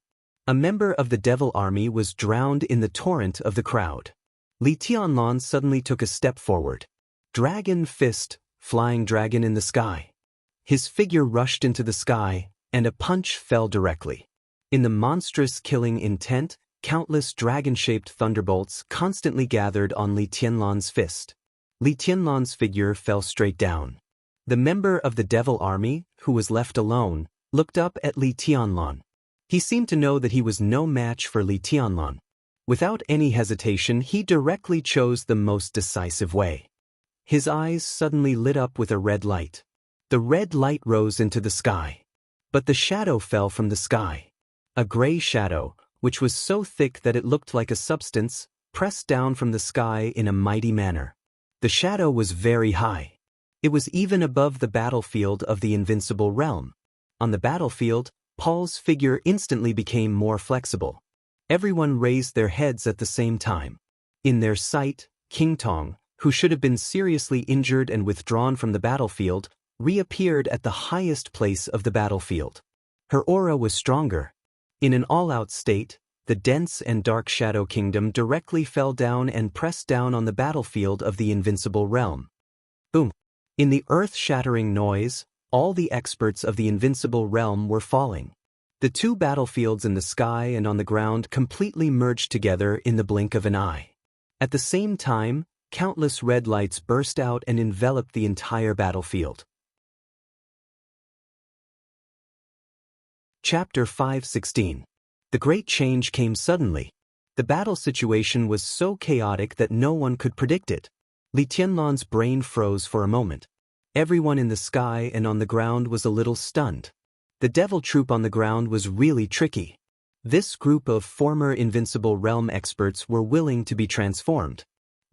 A member of the Devil Army was drowned in the torrent of the crowd. Li Tianlan suddenly took a step forward. Dragon fist, flying dragon in the sky. His figure rushed into the sky, and a punch fell directly. In the monstrous killing intent, countless dragon-shaped thunderbolts constantly gathered on Li Tianlan's fist. Li Tianlan's figure fell straight down. The member of the Devil Army, who was left alone, looked up at Li Tianlan. He seemed to know that he was no match for Li Tianlan. Without any hesitation, he directly chose the most decisive way. His eyes suddenly lit up with a red light. The red light rose into the sky. But the shadow fell from the sky. A gray shadow, which was so thick that it looked like a substance, pressed down from the sky in a mighty manner. The shadow was very high. It was even above the battlefield of the invincible realm. On the battlefield, Paul's figure instantly became more flexible. Everyone raised their heads at the same time. In their sight, King Tong, who should have been seriously injured and withdrawn from the battlefield, reappeared at the highest place of the battlefield. Her aura was stronger. In an all-out state, the dense and dark Shadow Kingdom directly fell down and pressed down on the battlefield of the invincible realm. Boom! In the earth-shattering noise, all the experts of the invincible realm were falling. The 2 battlefields in the sky and on the ground completely merged together in the blink of an eye. At the same time, countless red lights burst out and enveloped the entire battlefield. Chapter 5:16. The great change came suddenly. The battle situation was so chaotic that no one could predict it. Li Tianlan's brain froze for a moment. Everyone in the sky and on the ground was a little stunned. The devil troop on the ground was really tricky. This group of former invincible realm experts were willing to be transformed.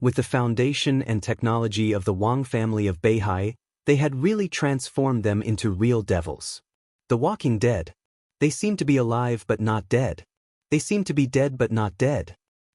With the foundation and technology of the Wang family of Beihai, they had really transformed them into real devils. The walking dead. They seemed to be alive but not dead. They seemed to be dead but not dead.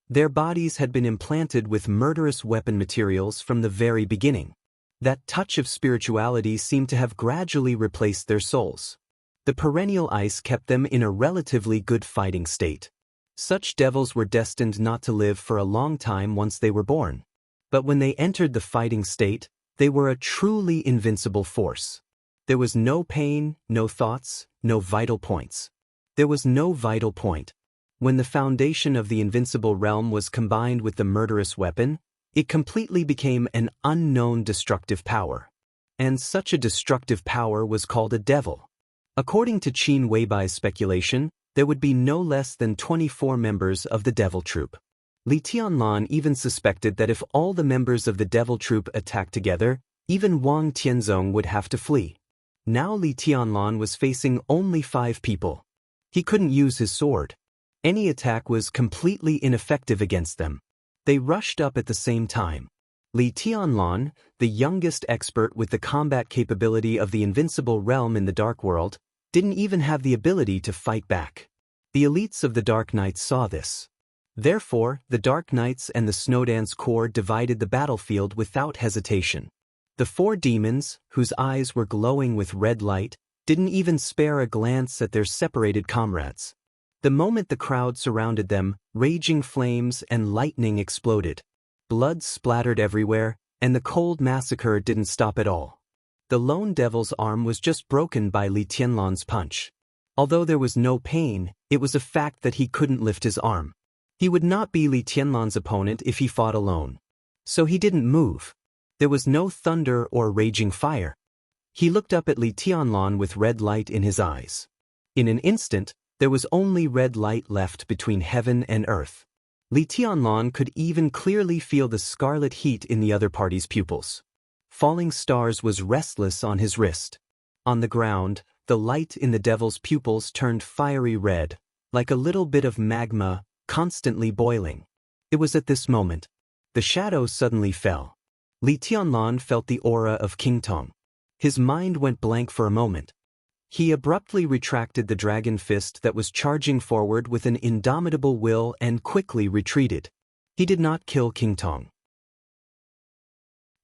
Their bodies had been implanted with murderous weapon materials from the very beginning. That touch of spirituality seemed to have gradually replaced their souls. The perennial ice kept them in a relatively good fighting state. Such devils were destined not to live for a long time once they were born. But when they entered the fighting state, they were a truly invincible force. There was no pain, no thoughts, no vital points. There was no vital point. When the foundation of the invincible realm was combined with the murderous weapon, it completely became an unknown destructive power. And such a destructive power was called a devil. According to Qin Weibai's speculation, there would be no less than 24 members of the Devil Troop. Li Tianlan even suspected that if all the members of the Devil Troop attacked together, even Wang Tianzong would have to flee. Now Li Tianlan was facing only 5 people. He couldn't use his sword. Any attack was completely ineffective against them. They rushed up at the same time. Li Tianlan, the youngest expert with the combat capability of the invincible realm in the Dark World, didn't even have the ability to fight back. The elites of the Dark Knights saw this. Therefore, the Dark Knights and the Snowdance Corps divided the battlefield without hesitation. The 4 demons, whose eyes were glowing with red light, didn't even spare a glance at their separated comrades. The moment the crowd surrounded them, raging flames and lightning exploded. Blood splattered everywhere, and the cold massacre didn't stop at all. The lone devil's arm was just broken by Li Tianlan's punch. Although there was no pain, it was a fact that he couldn't lift his arm. He would not be Li Tianlan's opponent if he fought alone. So he didn't move. There was no thunder or raging fire. He looked up at Li Tianlan with red light in his eyes. In an instant, there was only red light left between heaven and earth. Li Tianlan could even clearly feel the scarlet heat in the other party's pupils. Falling stars was restless on his wrist. On the ground, the light in the devil's pupils turned fiery red, like a little bit of magma, constantly boiling. It was at this moment. The shadow suddenly fell. Li Tianlan felt the aura of King Tong. His mind went blank for a moment. He abruptly retracted the dragon fist that was charging forward with an indomitable will and quickly retreated. He did not kill King Tong.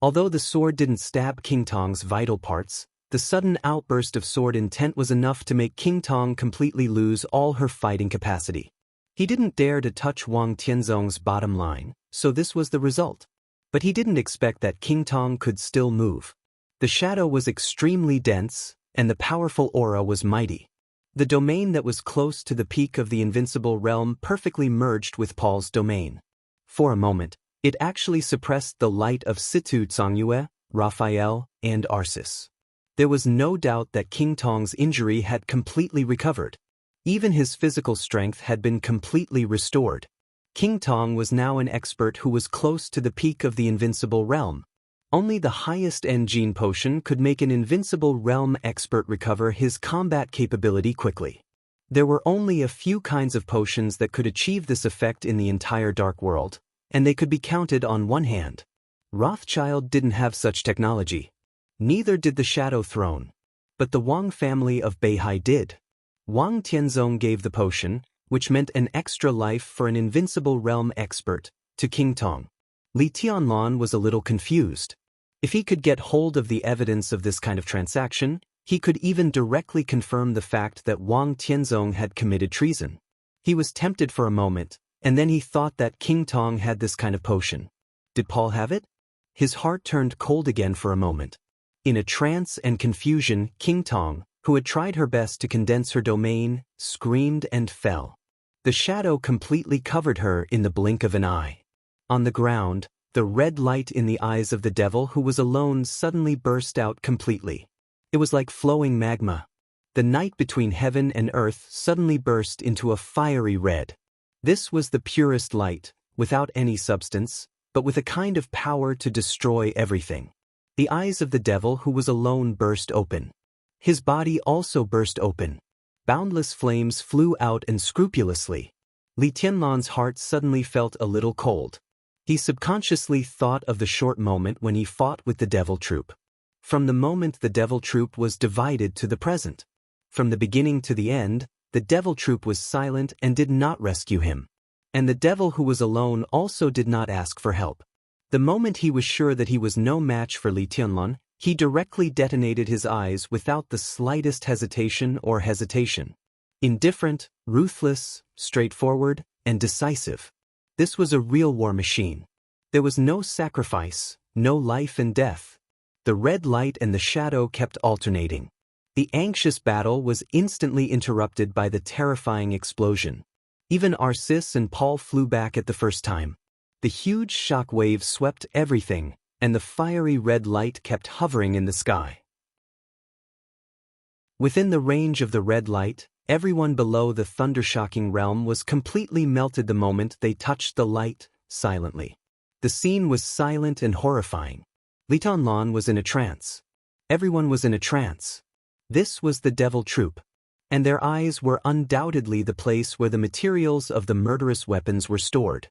Although the sword didn't stab King Tong's vital parts, the sudden outburst of sword intent was enough to make King Tong completely lose all her fighting capacity. He didn't dare to touch Wang Tianzong's bottom line, so this was the result. But he didn't expect that King Tong could still move. The shadow was extremely dense, and the powerful aura was mighty. The domain that was close to the peak of the invincible realm perfectly merged with Paul's domain. For a moment, it actually suppressed the light of Situ Zhongyue, Raphael, and Arsis. There was no doubt that King Tong's injury had completely recovered. Even his physical strength had been completely restored. King Tong was now an expert who was close to the peak of the invincible realm. Only the highest engine potion could make an invincible realm expert recover his combat capability quickly. There were only a few kinds of potions that could achieve this effect in the entire Dark World, and they could be counted on one hand. Rothschild didn't have such technology. Neither did the Shadow Throne. But the Wang family of Beihai did. Wang Tianzong gave the potion, which meant an extra life for an invincible realm expert, to King Tong. Li Tianlan was a little confused. If he could get hold of the evidence of this kind of transaction, he could even directly confirm the fact that Wang Tianzong had committed treason. He was tempted for a moment, and then he thought that King Tong had this kind of potion. Did Paul have it? His heart turned cold again for a moment. In a trance and confusion, King Tong, who had tried her best to condense her domain, screamed and fell. The shadow completely covered her in the blink of an eye. On the ground, the red light in the eyes of the devil who was alone suddenly burst out completely. It was like flowing magma. The night between heaven and earth suddenly burst into a fiery red. This was the purest light, without any substance, but with a kind of power to destroy everything. The eyes of the devil who was alone burst open. His body also burst open. Boundless flames flew out unscrupulously. Li Tianlan's heart suddenly felt a little cold. He subconsciously thought of the short moment when he fought with the Devil Troop. From the moment the Devil Troop was divided to the present. From the beginning to the end, the Devil Troop was silent and did not rescue him. And the devil who was alone also did not ask for help. The moment he was sure that he was no match for Li Tianlan, he directly detonated his eyes without the slightest hesitation or hesitation. Indifferent, ruthless, straightforward, and decisive. This was a real war machine. There was no sacrifice, no life and death. The red light and the shadow kept alternating. The anxious battle was instantly interrupted by the terrifying explosion. Even Arsis and Paul flew back at the first time. The huge shock wave swept everything, and the fiery red light kept hovering in the sky. Within the range of the red light, everyone below the thundershocking realm was completely melted the moment they touched the light, silently. The scene was silent and horrifying. Li Tianlan was in a trance. Everyone was in a trance. This was the devil troop. And their eyes were undoubtedly the place where the materials of the murderous weapons were stored.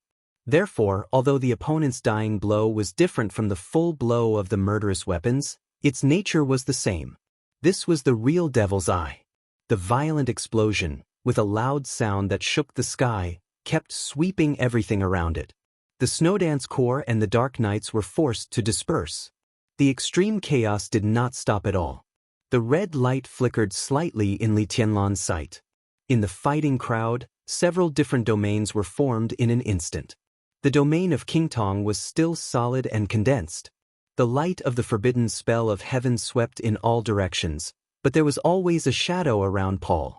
Therefore, although the opponent's dying blow was different from the full blow of the murderous weapons, its nature was the same. This was the real devil's eye. The violent explosion, with a loud sound that shook the sky, kept sweeping everything around it. The Snowdance Corps and the Dark Knights were forced to disperse. The extreme chaos did not stop at all. The red light flickered slightly in Li Tianlan's sight. In the fighting crowd, several different domains were formed in an instant. The domain of King Tong was still solid and condensed. The light of the forbidden spell of heaven swept in all directions, but there was always a shadow around Paul.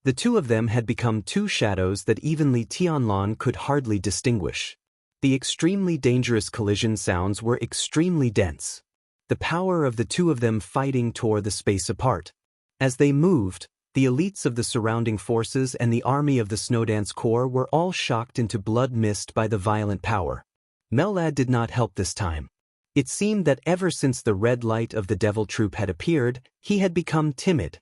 The two of them had become two shadows that even Li Tianlan could hardly distinguish. The extremely dangerous collision sounds were extremely dense. The power of the two of them fighting tore the space apart. As they moved, the elites of the surrounding forces and the army of the Snowdance Corps were all shocked into blood mist by the violent power. Mellad did not help this time. It seemed that ever since the red light of the devil troop had appeared, he had become timid.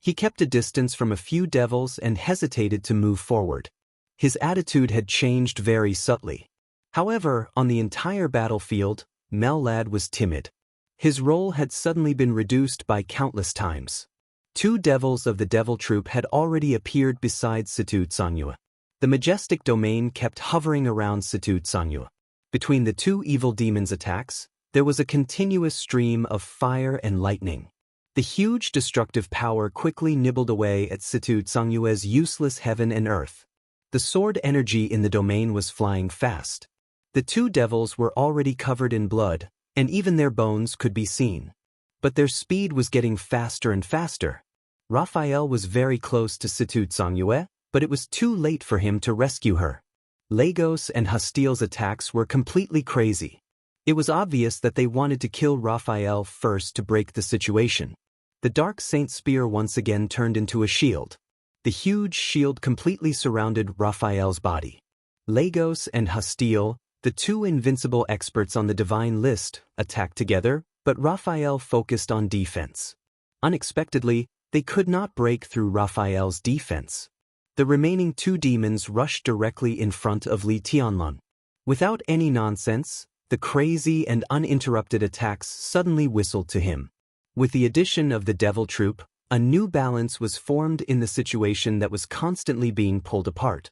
He kept a distance from a few devils and hesitated to move forward. His attitude had changed very subtly. However, on the entire battlefield, Mellad was timid. His role had suddenly been reduced by countless times. Two devils of the devil troop had already appeared beside Situ Xianxia. The majestic domain kept hovering around Situ Xianxia. Between the two evil demons' attacks, there was a continuous stream of fire and lightning. The huge destructive power quickly nibbled away at Situ Xianxia's useless heaven and earth. The sword energy in the domain was flying fast. The two devils were already covered in blood, and even their bones could be seen. But their speed was getting faster and faster. Raphael was very close to Situ Xianxia, but it was too late for him to rescue her. Lagos and Hostile's attacks were completely crazy. It was obvious that they wanted to kill Raphael first to break the situation. The Dark Saint's spear once again turned into a shield. The huge shield completely surrounded Raphael's body. Lagos and Hostile, the two invincible experts on the divine list, attacked together, but Raphael focused on defense. Unexpectedly, they could not break through Raphael's defense. The remaining two demons rushed directly in front of Li Tianlan. Without any nonsense, the crazy and uninterrupted attacks suddenly whistled to him. With the addition of the devil troop, a new balance was formed in the situation that was constantly being pulled apart.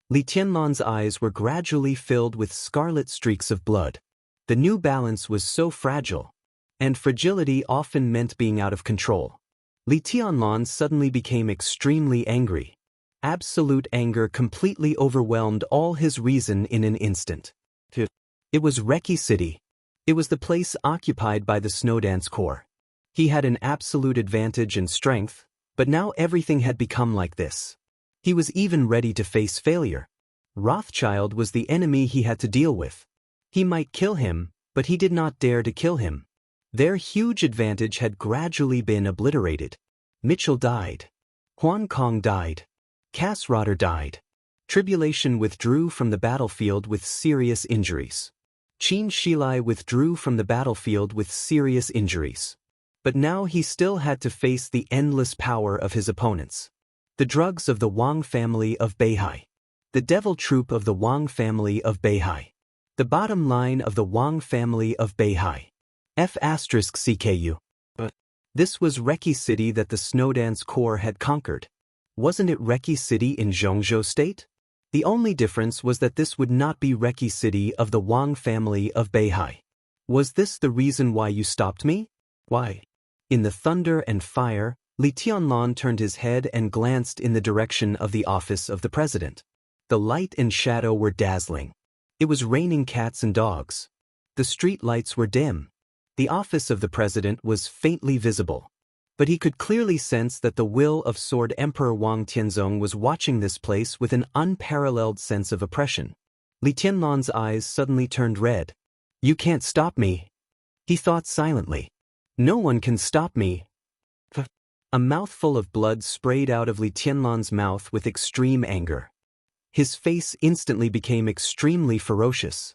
Li Tianlan's eyes were gradually filled with scarlet streaks of blood. The new balance was so fragile, and fragility often meant being out of control. Li Tianlan suddenly became extremely angry. Absolute anger completely overwhelmed all his reason in an instant. It was Reki City. It was the place occupied by the Snowdance Corps. He had an absolute advantage in strength, but now everything had become like this. He was even ready to face failure. Rothschild was the enemy he had to deal with. He might kill him, but he did not dare to kill him. Their huge advantage had gradually been obliterated. Mitchell died. Huan Kong died. Cass Rotter died. Tribulation withdrew from the battlefield with serious injuries. Qin Shilai withdrew from the battlefield with serious injuries. But now he still had to face the endless power of his opponents. The drugs of the Wang family of Beihai. The devil troop of the Wang family of Beihai. The bottom line of the Wang family of Beihai. F***CKU. But this was Reki City that the Snowdance Corps had conquered. Wasn't it Reki City in Zhongzhou State? The only difference was that this would not be Reki City of the Wang family of Beihai. Was this the reason why you stopped me? Why? In the thunder and fire, Li Tianlan turned his head and glanced in the direction of the office of the president. The light and shadow were dazzling. It was raining cats and dogs. The street lights were dim. The office of the president was faintly visible. But he could clearly sense that the will of Sword Emperor Wang Tianzong was watching this place with an unparalleled sense of oppression. Li Tianlan's eyes suddenly turned red. You can't stop me. He thought silently. No one can stop me. A mouthful of blood sprayed out of Li Tianlan's mouth with extreme anger. His face instantly became extremely ferocious.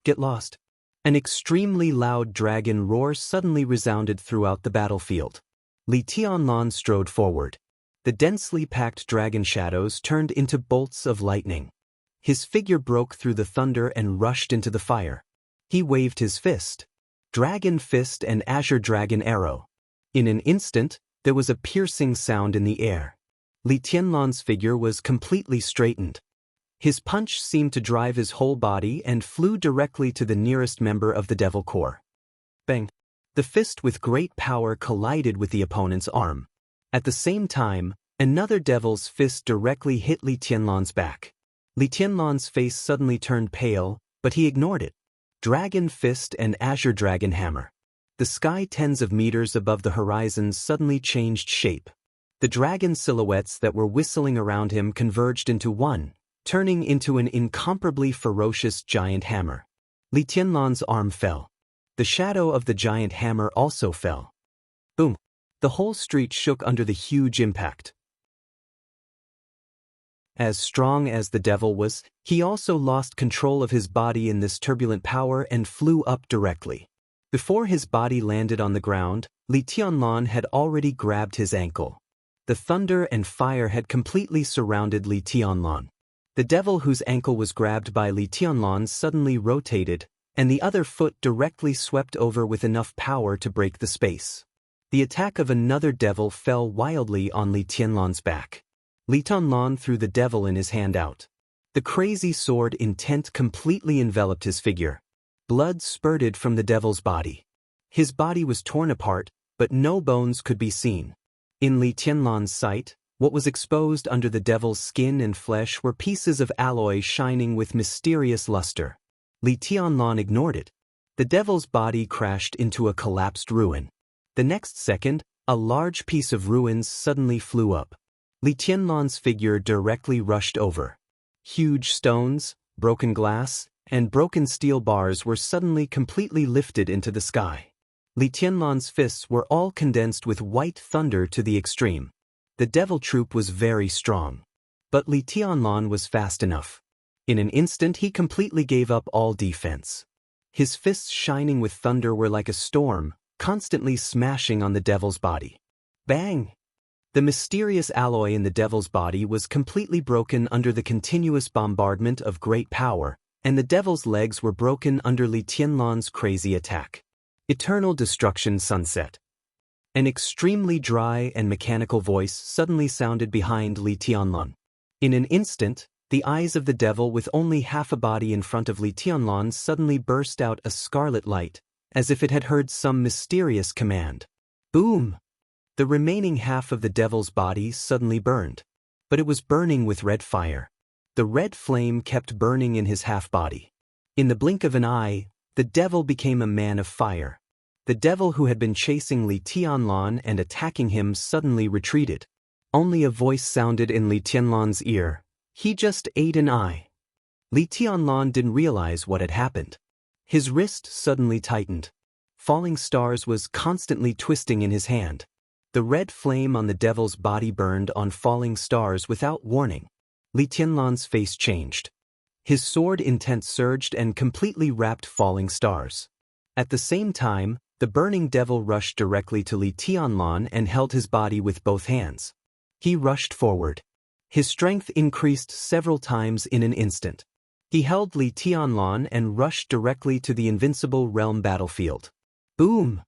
Get lost. An extremely loud dragon roar suddenly resounded throughout the battlefield. Li Tianlan strode forward. The densely packed dragon shadows turned into bolts of lightning. His figure broke through the thunder and rushed into the fire. He waved his fist. Dragon fist and azure dragon arrow. In an instant, there was a piercing sound in the air. Li Tianlan's figure was completely straightened. His punch seemed to drive his whole body and flew directly to the nearest member of the Devil Corps. Bang! The fist with great power collided with the opponent's arm. At the same time, another devil's fist directly hit Li Tianlan's back. Li Tianlan's face suddenly turned pale, but he ignored it. Dragon fist and azure dragon hammer. The sky tens of meters above the horizon suddenly changed shape. The dragon silhouettes that were whistling around him converged into one, turning into an incomparably ferocious giant hammer. Li Tianlan's arm fell. The shadow of the giant hammer also fell. Boom! The whole street shook under the huge impact. As strong as the devil was, he also lost control of his body in this turbulent power and flew up directly. Before his body landed on the ground, Li Tianlan had already grabbed his ankle. The thunder and fire had completely surrounded Li Tianlan. The devil whose ankle was grabbed by Li Tianlan suddenly rotated, and the other foot directly swept over with enough power to break the space. The attack of another devil fell wildly on Li Tianlan's back. Li Tianlan threw the devil in his hand out. The crazy sword intent completely enveloped his figure. Blood spurted from the devil's body. His body was torn apart, but no bones could be seen. In Li Tianlan's sight, what was exposed under the devil's skin and flesh were pieces of alloy shining with mysterious luster. Li Tianlan ignored it. The devil's body crashed into a collapsed ruin. The next second, a large piece of ruins suddenly flew up. Li Tianlan's figure directly rushed over. Huge stones, broken glass, and broken steel bars were suddenly completely lifted into the sky. Li Tianlan's fists were all condensed with white thunder to the extreme. The devil troop was very strong. But Li Tianlan was fast enough. In an instant he completely gave up all defense. His fists shining with thunder were like a storm, constantly smashing on the devil's body. Bang! The mysterious alloy in the devil's body was completely broken under the continuous bombardment of great power, and the devil's legs were broken under Li Tianlan's crazy attack. Eternal destruction sunset. An extremely dry and mechanical voice suddenly sounded behind Li Tianlan. In an instant, the eyes of the devil with only half a body in front of Li Tianlan suddenly burst out a scarlet light, as if it had heard some mysterious command. Boom! The remaining half of the devil's body suddenly burned. But it was burning with red fire. The red flame kept burning in his half-body. In the blink of an eye, the devil became a man of fire. The devil who had been chasing Li Tianlan and attacking him suddenly retreated. Only a voice sounded in Li Tianlan's ear. He just ate an eye. Li Tianlan didn't realize what had happened. His wrist suddenly tightened. Falling stars was constantly twisting in his hand. The red flame on the devil's body burned on falling stars without warning. Li Tianlan's face changed. His sword intent surged and completely wrapped falling stars. At the same time, the burning devil rushed directly to Li Tianlan and held his body with both hands. He rushed forward. His strength increased several times in an instant. He held Li Tianlan and rushed directly to the invincible realm battlefield. Boom!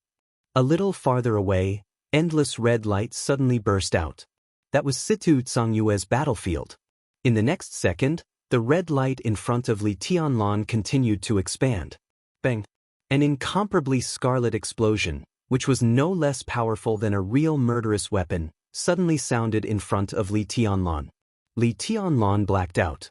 A little farther away, endless red light suddenly burst out. That was Situ Canghue's battlefield. In the next second, the red light in front of Li Tianlan continued to expand. Bang! An incomparably scarlet explosion, which was no less powerful than a real murderous weapon, suddenly sounded in front of Li Tianlan. Li Tianlan blacked out.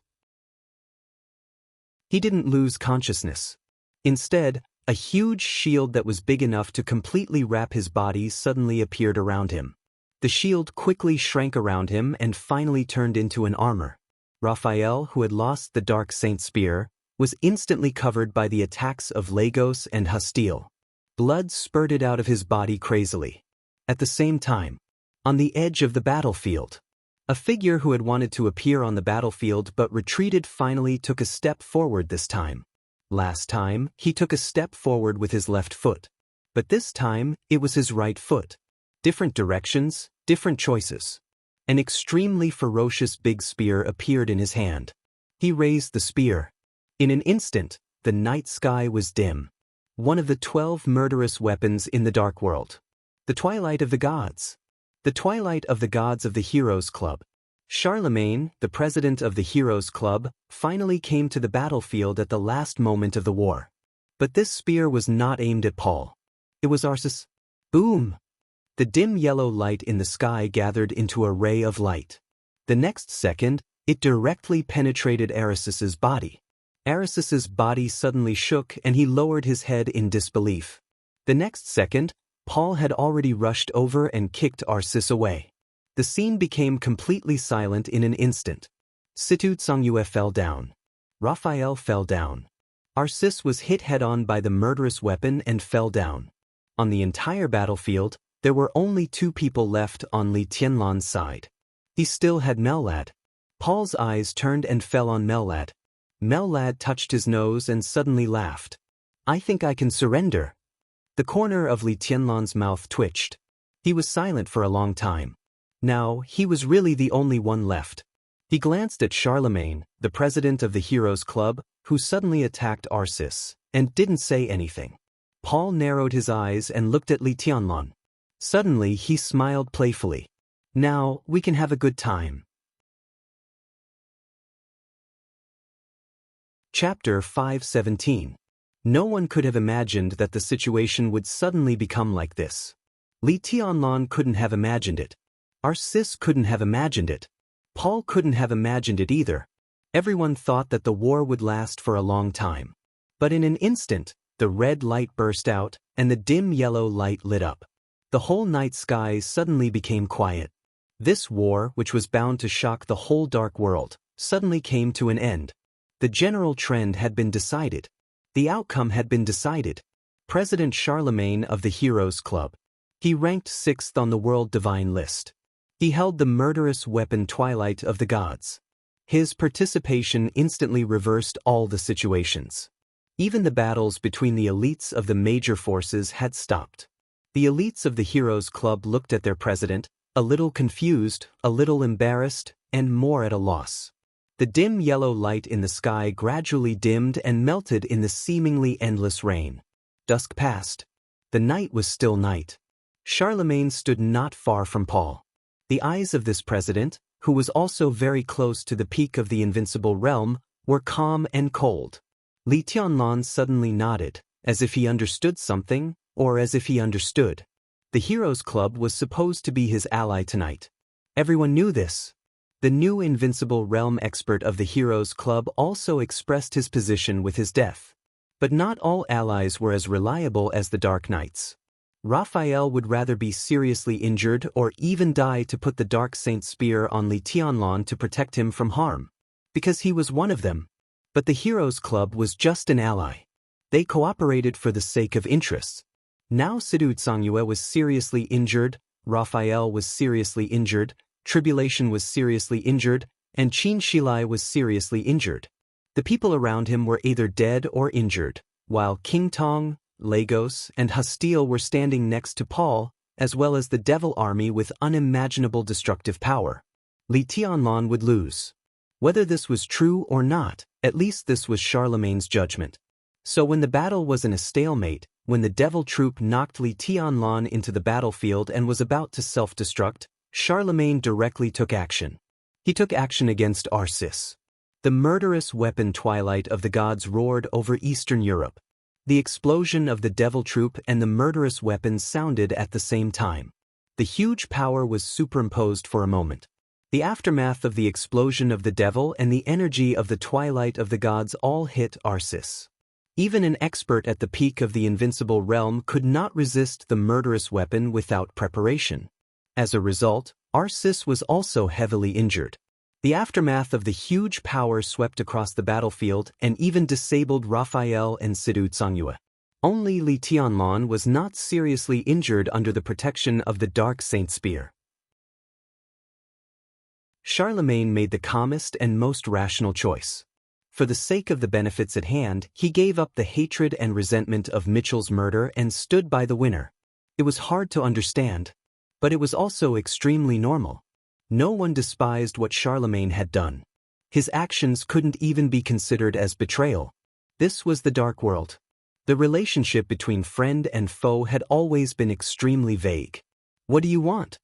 He didn't lose consciousness. Instead, a huge shield that was big enough to completely wrap his body suddenly appeared around him. The shield quickly shrank around him and finally turned into an armor. Raphael, who had lost the Dark Saint spear, was instantly covered by the attacks of Lagos and Hastile. Blood spurted out of his body crazily. At the same time, on the edge of the battlefield, a figure who had wanted to appear on the battlefield but retreated finally took a step forward this time. Last time, he took a step forward with his left foot. But this time, it was his right foot. Different directions, different choices. An extremely ferocious big spear appeared in his hand. He raised the spear. In an instant, the night sky was dim. One of the 12 murderous weapons in the dark world. The twilight of the gods. The twilight of the gods of the Heroes Club. Charlemagne, the president of the Heroes Club, finally came to the battlefield at the last moment of the war. But this spear was not aimed at Paul. It was Arceus. Boom! The dim yellow light in the sky gathered into a ray of light. The next second, it directly penetrated Arceus's body. Arceus's body suddenly shook and he lowered his head in disbelief. The next second, Paul had already rushed over and kicked Arceus away. The scene became completely silent in an instant. Xianxia fell down. Raphael fell down. Arceus was hit head-on by the murderous weapon and fell down. On the entire battlefield, there were only 2 people left on Li Tianlan's side. He still had Mellad. Paul's eyes turned and fell on Mellad. Mellad touched his nose and suddenly laughed. I think I can surrender. The corner of Li Tianlan's mouth twitched. He was silent for a long time. Now, he was really the only one left. He glanced at Charlemagne, the president of the Heroes Club, who suddenly attacked Arceus, and didn't say anything. Paul narrowed his eyes and looked at Li Tianlan. Suddenly, he smiled playfully. Now, we can have a good time. Chapter 517. No one could have imagined that the situation would suddenly become like this. Li Tianlan couldn't have imagined it. Arceus couldn't have imagined it. Paul couldn't have imagined it either. Everyone thought that the war would last for a long time. But in an instant, the red light burst out, and the dim yellow light lit up. The whole night sky suddenly became quiet. This war, which was bound to shock the whole dark world, suddenly came to an end. The general trend had been decided. The outcome had been decided. President Charlemagne of the Heroes Club. He ranked 6th on the World Divine list. He held the murderous weapon Twilight of the Gods. His participation instantly reversed all the situations. Even the battles between the elites of the major forces had stopped. The elites of the Heroes Club looked at their president, a little confused, a little embarrassed, and more at a loss. The dim yellow light in the sky gradually dimmed and melted in the seemingly endless rain. Dusk passed. The night was still night. Charlemagne stood not far from Paul. The eyes of this president, who was also very close to the peak of the invincible realm, were calm and cold. Li Tianlan suddenly nodded, as if he understood something, or as if he understood. The Heroes Club was supposed to be his ally tonight. Everyone knew this. The new invincible realm expert of the Heroes Club also expressed his position with his death. But not all allies were as reliable as the Dark Knights. Raphael would rather be seriously injured or even die to put the Dark Saint's spear on Li Tianlan to protect him from harm. Because he was one of them. But the Heroes Club was just an ally. They cooperated for the sake of interests. Now Xianxia was seriously injured, Raphael was seriously injured, Tribulation was seriously injured, and Xianxia was seriously injured. The people around him were either dead or injured, while King Tong, Lagos, and Hastile were standing next to Paul, as well as the devil army with unimaginable destructive power. Li Tianlan would lose. Whether this was true or not, at least this was Charlemagne's judgment. So when the battle was in a stalemate, when the devil troop knocked Li Tianlan into the battlefield and was about to self-destruct, Charlemagne directly took action. He took action against Arceus. The murderous weapon Twilight of the Gods roared over Eastern Europe. The explosion of the devil troop and the murderous weapons sounded at the same time. The huge power was superimposed for a moment. The aftermath of the explosion of the devil and the energy of the Twilight of the Gods all hit Arceus. Even an expert at the peak of the invincible realm could not resist the murderous weapon without preparation. As a result, Arceus was also heavily injured. The aftermath of the huge power swept across the battlefield and even disabled Raphael and Xianxia. Only Li Tianlan was not seriously injured under the protection of the Dark Saint Spear. Charlemagne made the calmest and most rational choice. For the sake of the benefits at hand, he gave up the hatred and resentment of Mitchell's murder and stood by the winner. It was hard to understand, but it was also extremely normal. No one despised what Charlemagne had done. His actions couldn't even be considered as betrayal. This was the dark world. The relationship between friend and foe had always been extremely vague. "What do you want?"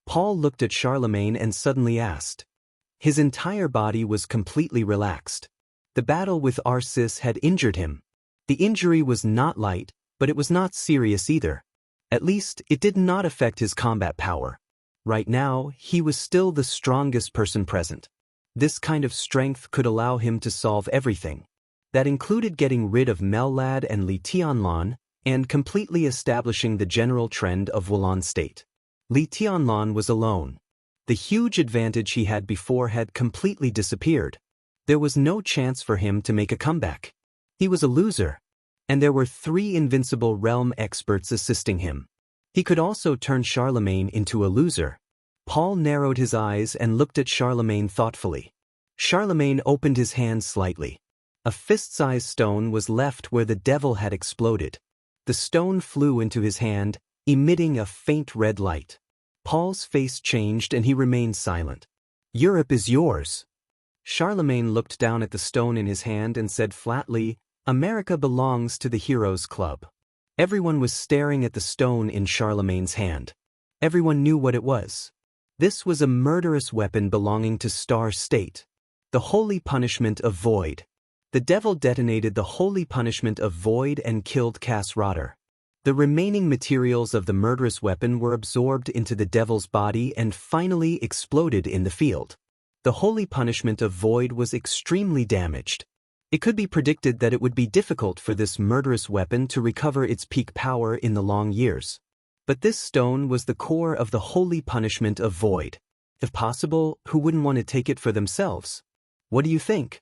Paul looked at Charlemagne and suddenly asked. His entire body was completely relaxed. The battle with Arcis had injured him. The injury was not light, but it was not serious either. At least, it did not affect his combat power. Right now, he was still the strongest person present. This kind of strength could allow him to solve everything. That included getting rid of Mellad and Li Tianlan, and completely establishing the general trend of Wulan state. Li Tianlan was alone. The huge advantage he had before had completely disappeared. There was no chance for him to make a comeback. He was a loser. And there were 3 invincible realm experts assisting him. He could also turn Charlemagne into a loser. Paul narrowed his eyes and looked at Charlemagne thoughtfully. Charlemagne opened his hand slightly. A fist-sized stone was left where the devil had exploded. The stone flew into his hand, emitting a faint red light. Paul's face changed and he remained silent. "Europe is yours." Charlemagne looked down at the stone in his hand and said flatly, "America belongs to the Heroes Club." Everyone was staring at the stone in Charlemagne's hand. Everyone knew what it was. This was a murderous weapon belonging to Star State. The holy punishment of Void. The devil detonated the holy punishment of Void and killed Cass Rotter. The remaining materials of the murderous weapon were absorbed into the devil's body and finally exploded in the field. The holy punishment of Void was extremely damaged. It could be predicted that it would be difficult for this murderous weapon to recover its peak power in the long years. But this stone was the core of the holy punishment of Void. If possible, who wouldn't want to take it for themselves? What do you think?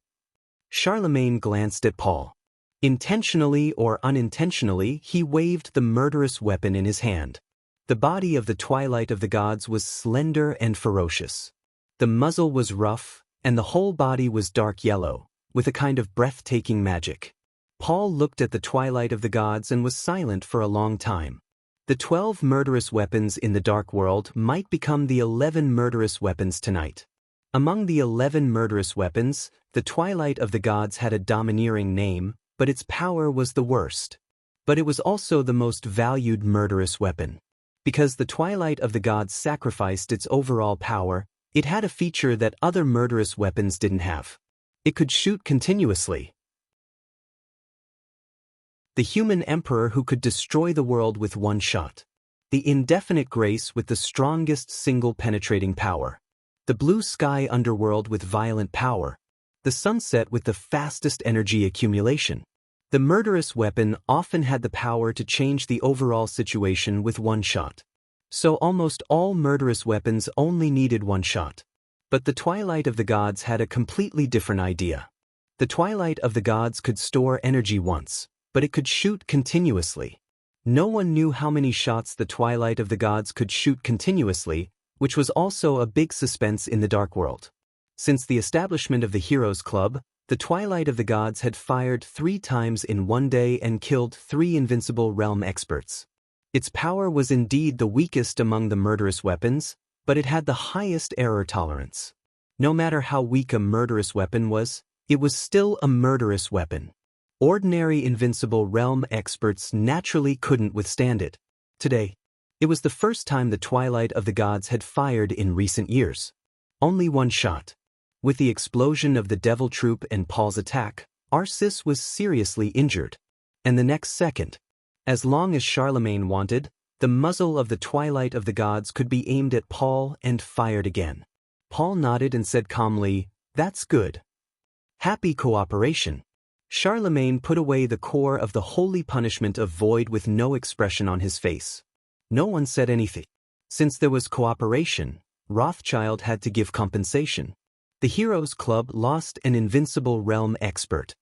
Charlemagne glanced at Paul. Intentionally or unintentionally, he waved the murderous weapon in his hand. The body of the Twilight of the Gods was slender and ferocious. The muzzle was rough, and the whole body was dark yellow, with a kind of breathtaking magic. Paul looked at the Twilight of the Gods and was silent for a long time. The 12 murderous weapons in the Dark World might become the 11 murderous weapons tonight. Among the 11 murderous weapons, the Twilight of the Gods had a domineering name, but its power was the worst. But it was also the most valued murderous weapon. Because the Twilight of the Gods sacrificed its overall power, it had a feature that other murderous weapons didn't have. It could shoot continuously. The human emperor who could destroy the world with one shot. The indefinite grace with the strongest single penetrating power. The blue sky underworld with violent power. The sunset with the fastest energy accumulation. The murderous weapon often had the power to change the overall situation with one shot. So almost all murderous weapons only needed one shot. But the Twilight of the Gods had a completely different idea. The Twilight of the Gods could store energy once, but it could shoot continuously. No one knew how many shots the Twilight of the Gods could shoot continuously, which was also a big suspense in the Dark World. Since the establishment of the Heroes Club, the Twilight of the Gods had fired 3 times in one day and killed 3 invincible realm experts. Its power was indeed the weakest among the murderous weapons, but it had the highest error tolerance. No matter how weak a murderous weapon was, it was still a murderous weapon. Ordinary invincible realm experts naturally couldn't withstand it. Today, it was the first time the Twilight of the Gods had fired in recent years. Only one shot. With the explosion of the Devil Troop and Paul's attack, Arcis was seriously injured. And the next second, as long as Charlemagne wanted, the muzzle of the Twilight of the Gods could be aimed at Paul and fired again. Paul nodded and said calmly, "That's good. Happy cooperation." Charlemagne put away the core of the holy punishment of Void with no expression on his face. No one said anything. Since there was cooperation, Rothschild had to give compensation. The Heroes Club lost an invincible realm expert.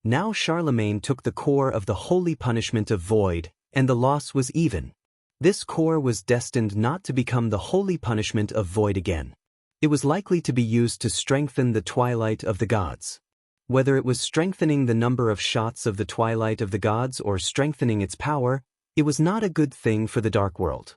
Now Charlemagne took the core of the holy punishment of void, and the loss was even. This core was destined not to become the holy punishment of void again. It was likely to be used to strengthen the twilight of the gods. Whether it was strengthening the number of shots of the twilight of the gods or strengthening its power, it was not a good thing for the dark world.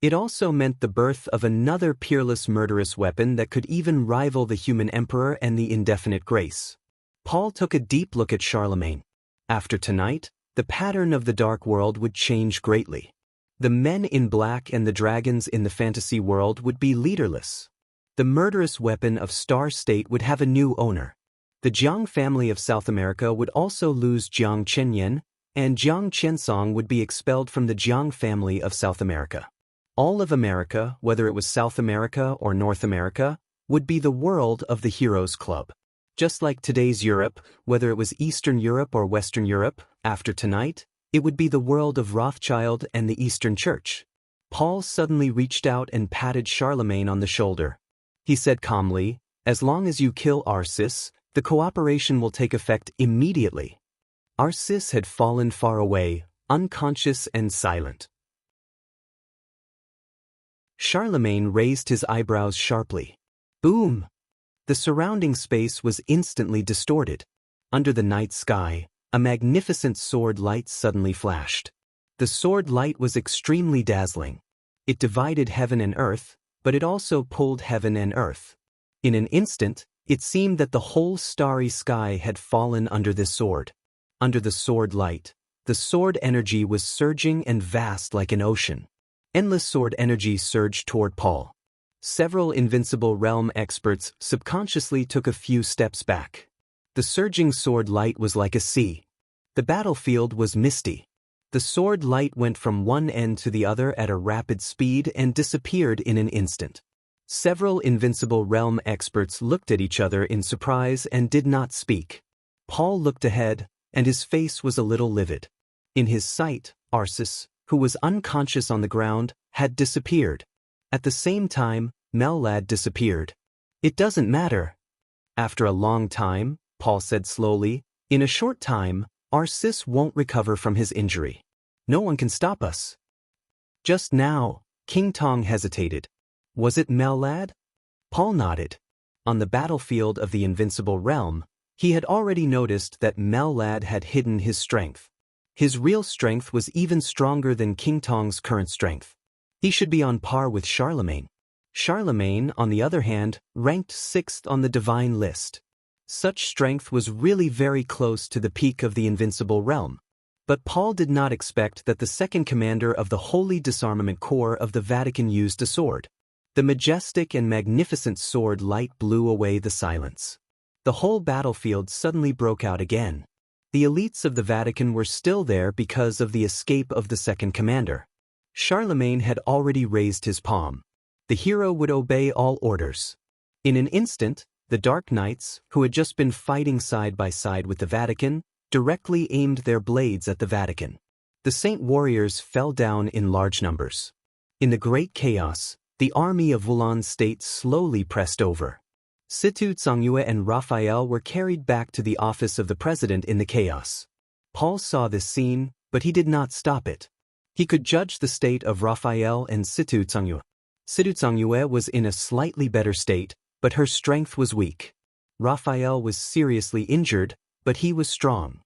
It also meant the birth of another peerless murderous weapon that could even rival the human emperor and the indefinite grace. Paul took a deep look at Charlemagne. After tonight, the pattern of the dark world would change greatly. The men in black and the dragons in the fantasy world would be leaderless. The murderous weapon of Star State would have a new owner. The Jiang family of South America would also lose Jiang Chenyan, and Jiang Qiansong would be expelled from the Jiang family of South America. All of America, whether it was South America or North America, would be the world of the Heroes Club. Just like today's Europe, whether it was Eastern Europe or Western Europe, after tonight, it would be the world of Rothschild and the Eastern Church. Paul suddenly reached out and patted Charlemagne on the shoulder. He said calmly, "As long as you kill Arcis, the cooperation will take effect immediately." Arcis had fallen far away, unconscious and silent. Charlemagne raised his eyebrows sharply. Boom! The surrounding space was instantly distorted. Under the night sky, a magnificent sword light suddenly flashed. The sword light was extremely dazzling. It divided heaven and earth, but it also pulled heaven and earth. In an instant, it seemed that the whole starry sky had fallen under this sword. Under the sword light, the sword energy was surging and vast like an ocean. Endless sword energy surged toward Paul. Several Invincible Realm experts subconsciously took a few steps back. The surging sword light was like a sea. The battlefield was misty. The sword light went from one end to the other at a rapid speed and disappeared in an instant. Several Invincible Realm experts looked at each other in surprise and did not speak. Paul looked ahead, and his face was a little livid. In his sight, Arcis, who was unconscious on the ground, had disappeared. At the same time, Mellad disappeared. It doesn't matter. After a long time, Paul said slowly, in a short time, Arcis won't recover from his injury. No one can stop us. Just now, King Tong hesitated. Was it Mellad? Paul nodded. On the battlefield of the Invincible Realm, he had already noticed that Mellad had hidden his strength. His real strength was even stronger than King Tong's current strength. He should be on par with Charlemagne. Charlemagne, on the other hand, ranked 6th on the divine list. Such strength was really very close to the peak of the Invincible Realm. But Paul did not expect that the second commander of the Holy Disarmament Corps of the Vatican used a sword. The majestic and magnificent sword light blew away the silence. The whole battlefield suddenly broke out again. The elites of the Vatican were still there because of the escape of the second commander. Charlemagne had already raised his palm. The hero would obey all orders. In an instant, the Dark Knights, who had just been fighting side by side with the Vatican, directly aimed their blades at the Vatican. The Saint warriors fell down in large numbers. In the great chaos, the army of Wulan State slowly pressed over. Situ Zhongyue and Raphael were carried back to the office of the president in the chaos. Paul saw this scene, but he did not stop it. He could judge the state of Raphael and Situ Zhongyue. Situ Zhongyue was in a slightly better state, but her strength was weak. Raphael was seriously injured, but he was strong.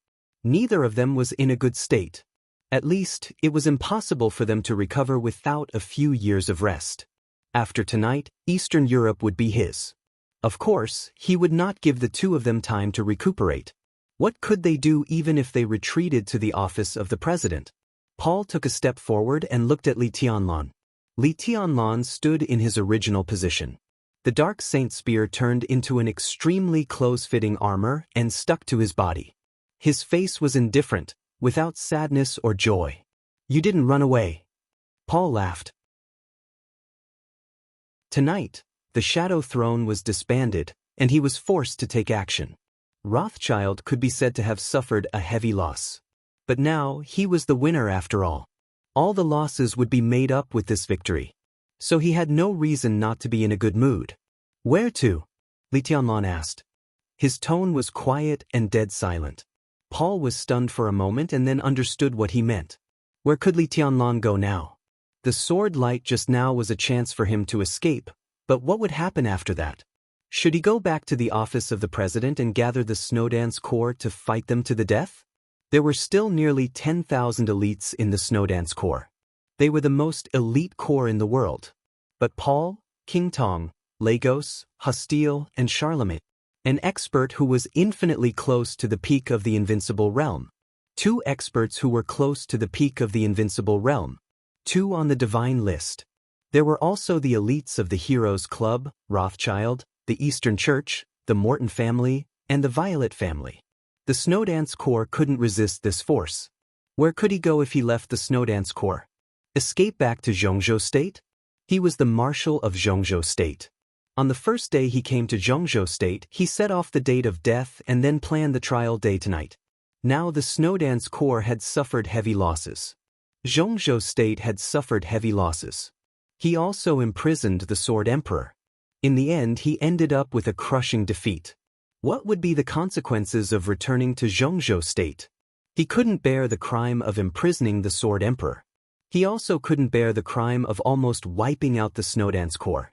Neither of them was in a good state. At least, it was impossible for them to recover without a few years of rest. After tonight, Eastern Europe would be his. Of course, he would not give the two of them time to recuperate. What could they do even if they retreated to the office of the president? Paul took a step forward and looked at Li Tianlan. Li Tianlan stood in his original position. The Dark Saint spear turned into an extremely close-fitting armor and stuck to his body. His face was indifferent, without sadness or joy. "You didn't run away." Paul laughed. Tonight, the Shadow Throne was disbanded, and he was forced to take action. Rothschild could be said to have suffered a heavy loss. But now, he was the winner after all. All the losses would be made up with this victory. So he had no reason not to be in a good mood. "Where to?" Li Tianlan asked. His tone was quiet and dead silent. Paul was stunned for a moment and then understood what he meant. Where could Li Tianlan go now? The sword light just now was a chance for him to escape, but what would happen after that? Should he go back to the office of the president and gather the Snowdance Corps to fight them to the death? There were still nearly 10,000 elites in the Snowdance Corps. They were the most elite corps in the world. But Paul, King Tong, Lagos, Hostile, and Charlemagne, an expert who was infinitely close to the peak of the invincible realm. 2 experts who were close to the peak of the invincible realm. 2 on the divine list. There were also the elites of the Heroes Club, Rothschild, the Eastern Church, the Morton family, and the Violet family. The Snowdance Corps couldn't resist this force. Where could he go if he left the Snowdance Corps? Escape back to Zhongzhou State? He was the Marshal of Zhongzhou State. On the first day he came to Zhongzhou State, he set off the date of death and then planned the trial day tonight. Now the Snowdance Corps had suffered heavy losses. Zhongzhou State had suffered heavy losses. He also imprisoned the Sword Emperor. In the end he ended up with a crushing defeat. What would be the consequences of returning to Zhongzhou State? He couldn't bear the crime of imprisoning the Sword Emperor. He also couldn't bear the crime of almost wiping out the Snowdance Corps.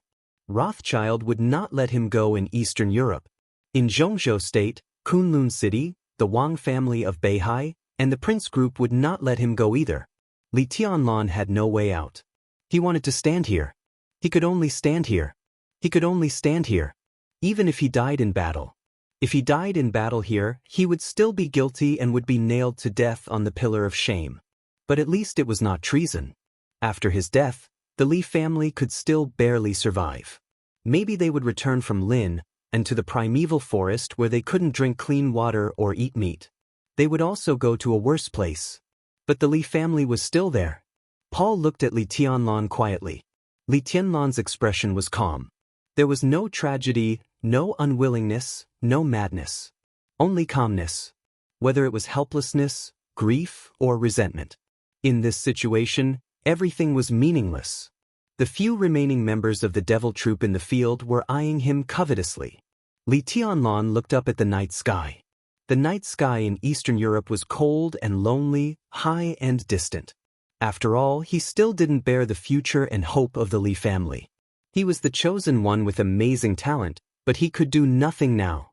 Rothschild would not let him go in Eastern Europe. In Zhongzhou State, Kunlun City, the Wang family of Beihai, and the Prince Group would not let him go either. Li Tianlan had no way out. He wanted to stand here. He could only stand here. He could only stand here. Even if he died in battle. If he died in battle here, he would still be guilty and would be nailed to death on the pillar of shame. But at least it was not treason. After his death, the Li family could still barely survive. Maybe they would return from Lin, and to the primeval forest where they couldn't drink clean water or eat meat. They would also go to a worse place. But the Li family was still there. Paul looked at Li Tianlan quietly. Li Tianlan's expression was calm. There was no tragedy, no unwillingness, no madness. Only calmness. Whether it was helplessness, grief, or resentment. In this situation, everything was meaningless. The few remaining members of the devil troop in the field were eyeing him covetously. Li Tianlan looked up at the night sky. The night sky in Eastern Europe was cold and lonely, high and distant. After all, he still didn't bear the future and hope of the Li family. He was the chosen one with amazing talent, but he could do nothing now.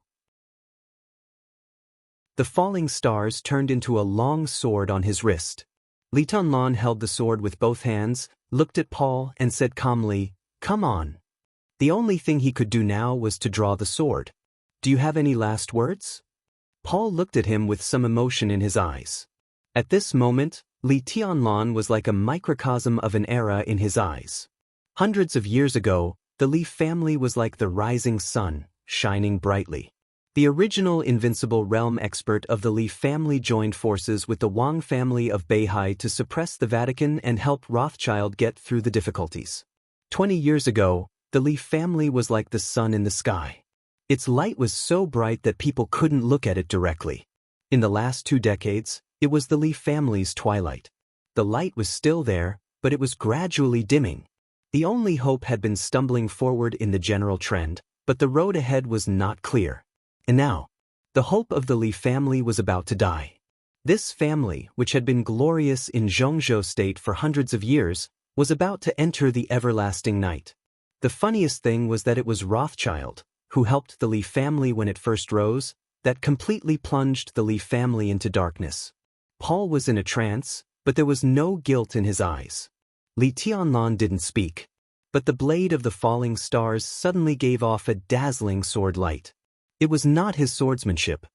The falling stars turned into a long sword on his wrist. Li Tianlan held the sword with both hands, looked at Paul, and said calmly, "Come on." The only thing he could do now was to draw the sword. "Do you have any last words?" Paul looked at him with some emotion in his eyes. At this moment, Li Tianlan was like a microcosm of an era in his eyes. Hundreds of years ago, the Li family was like the rising sun, shining brightly. The original invincible realm expert of the Li family joined forces with the Wang family of Beihai to suppress the Vatican and help Rothschild get through the difficulties. 20 years ago, the Li family was like the sun in the sky. Its light was so bright that people couldn't look at it directly. In the last 2 decades, it was the Li family's twilight. The light was still there, but it was gradually dimming. The only hope had been stumbling forward in the general trend, but the road ahead was not clear. And now, the hope of the Li family was about to die. This family, which had been glorious in Zhongzhou State for hundreds of years, was about to enter the everlasting night. The funniest thing was that it was Rothschild, who helped the Li family when it first rose, that completely plunged the Li family into darkness. Paul was in a trance, but there was no guilt in his eyes. Li Tianlan didn't speak, but the blade of the falling stars suddenly gave off a dazzling sword light. It was not his swordsmanship.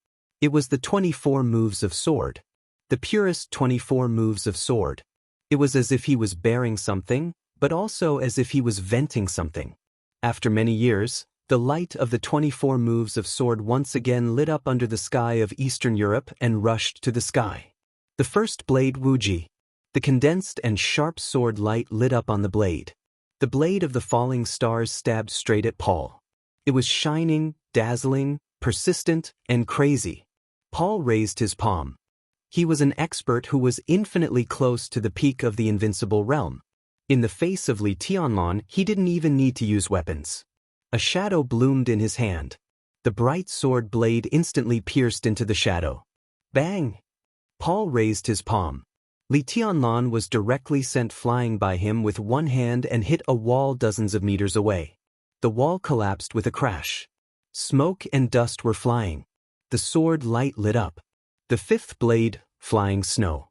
It was the 24 moves of sword. The purest 24 moves of sword. It was as if he was bearing something, but also as if he was venting something. After many years, the light of the 24 moves of sword once again lit up under the sky of Eastern Europe and rushed to the sky. The first blade Wuji. The condensed and sharp sword light lit up on the blade. The blade of the falling stars stabbed straight at Paul. It was shining, dazzling, persistent, and crazy. Paul raised his palm. He was an expert who was infinitely close to the peak of the invincible realm. In the face of Li Tianlan, he didn't even need to use weapons. A shadow bloomed in his hand. The bright sword blade instantly pierced into the shadow. Bang! Paul raised his palm. Li Tianlan was directly sent flying by him with one hand and hit a wall dozens of meters away. The wall collapsed with a crash. Smoke and dust were flying. The sword light lit up. The fifth blade, flying snow.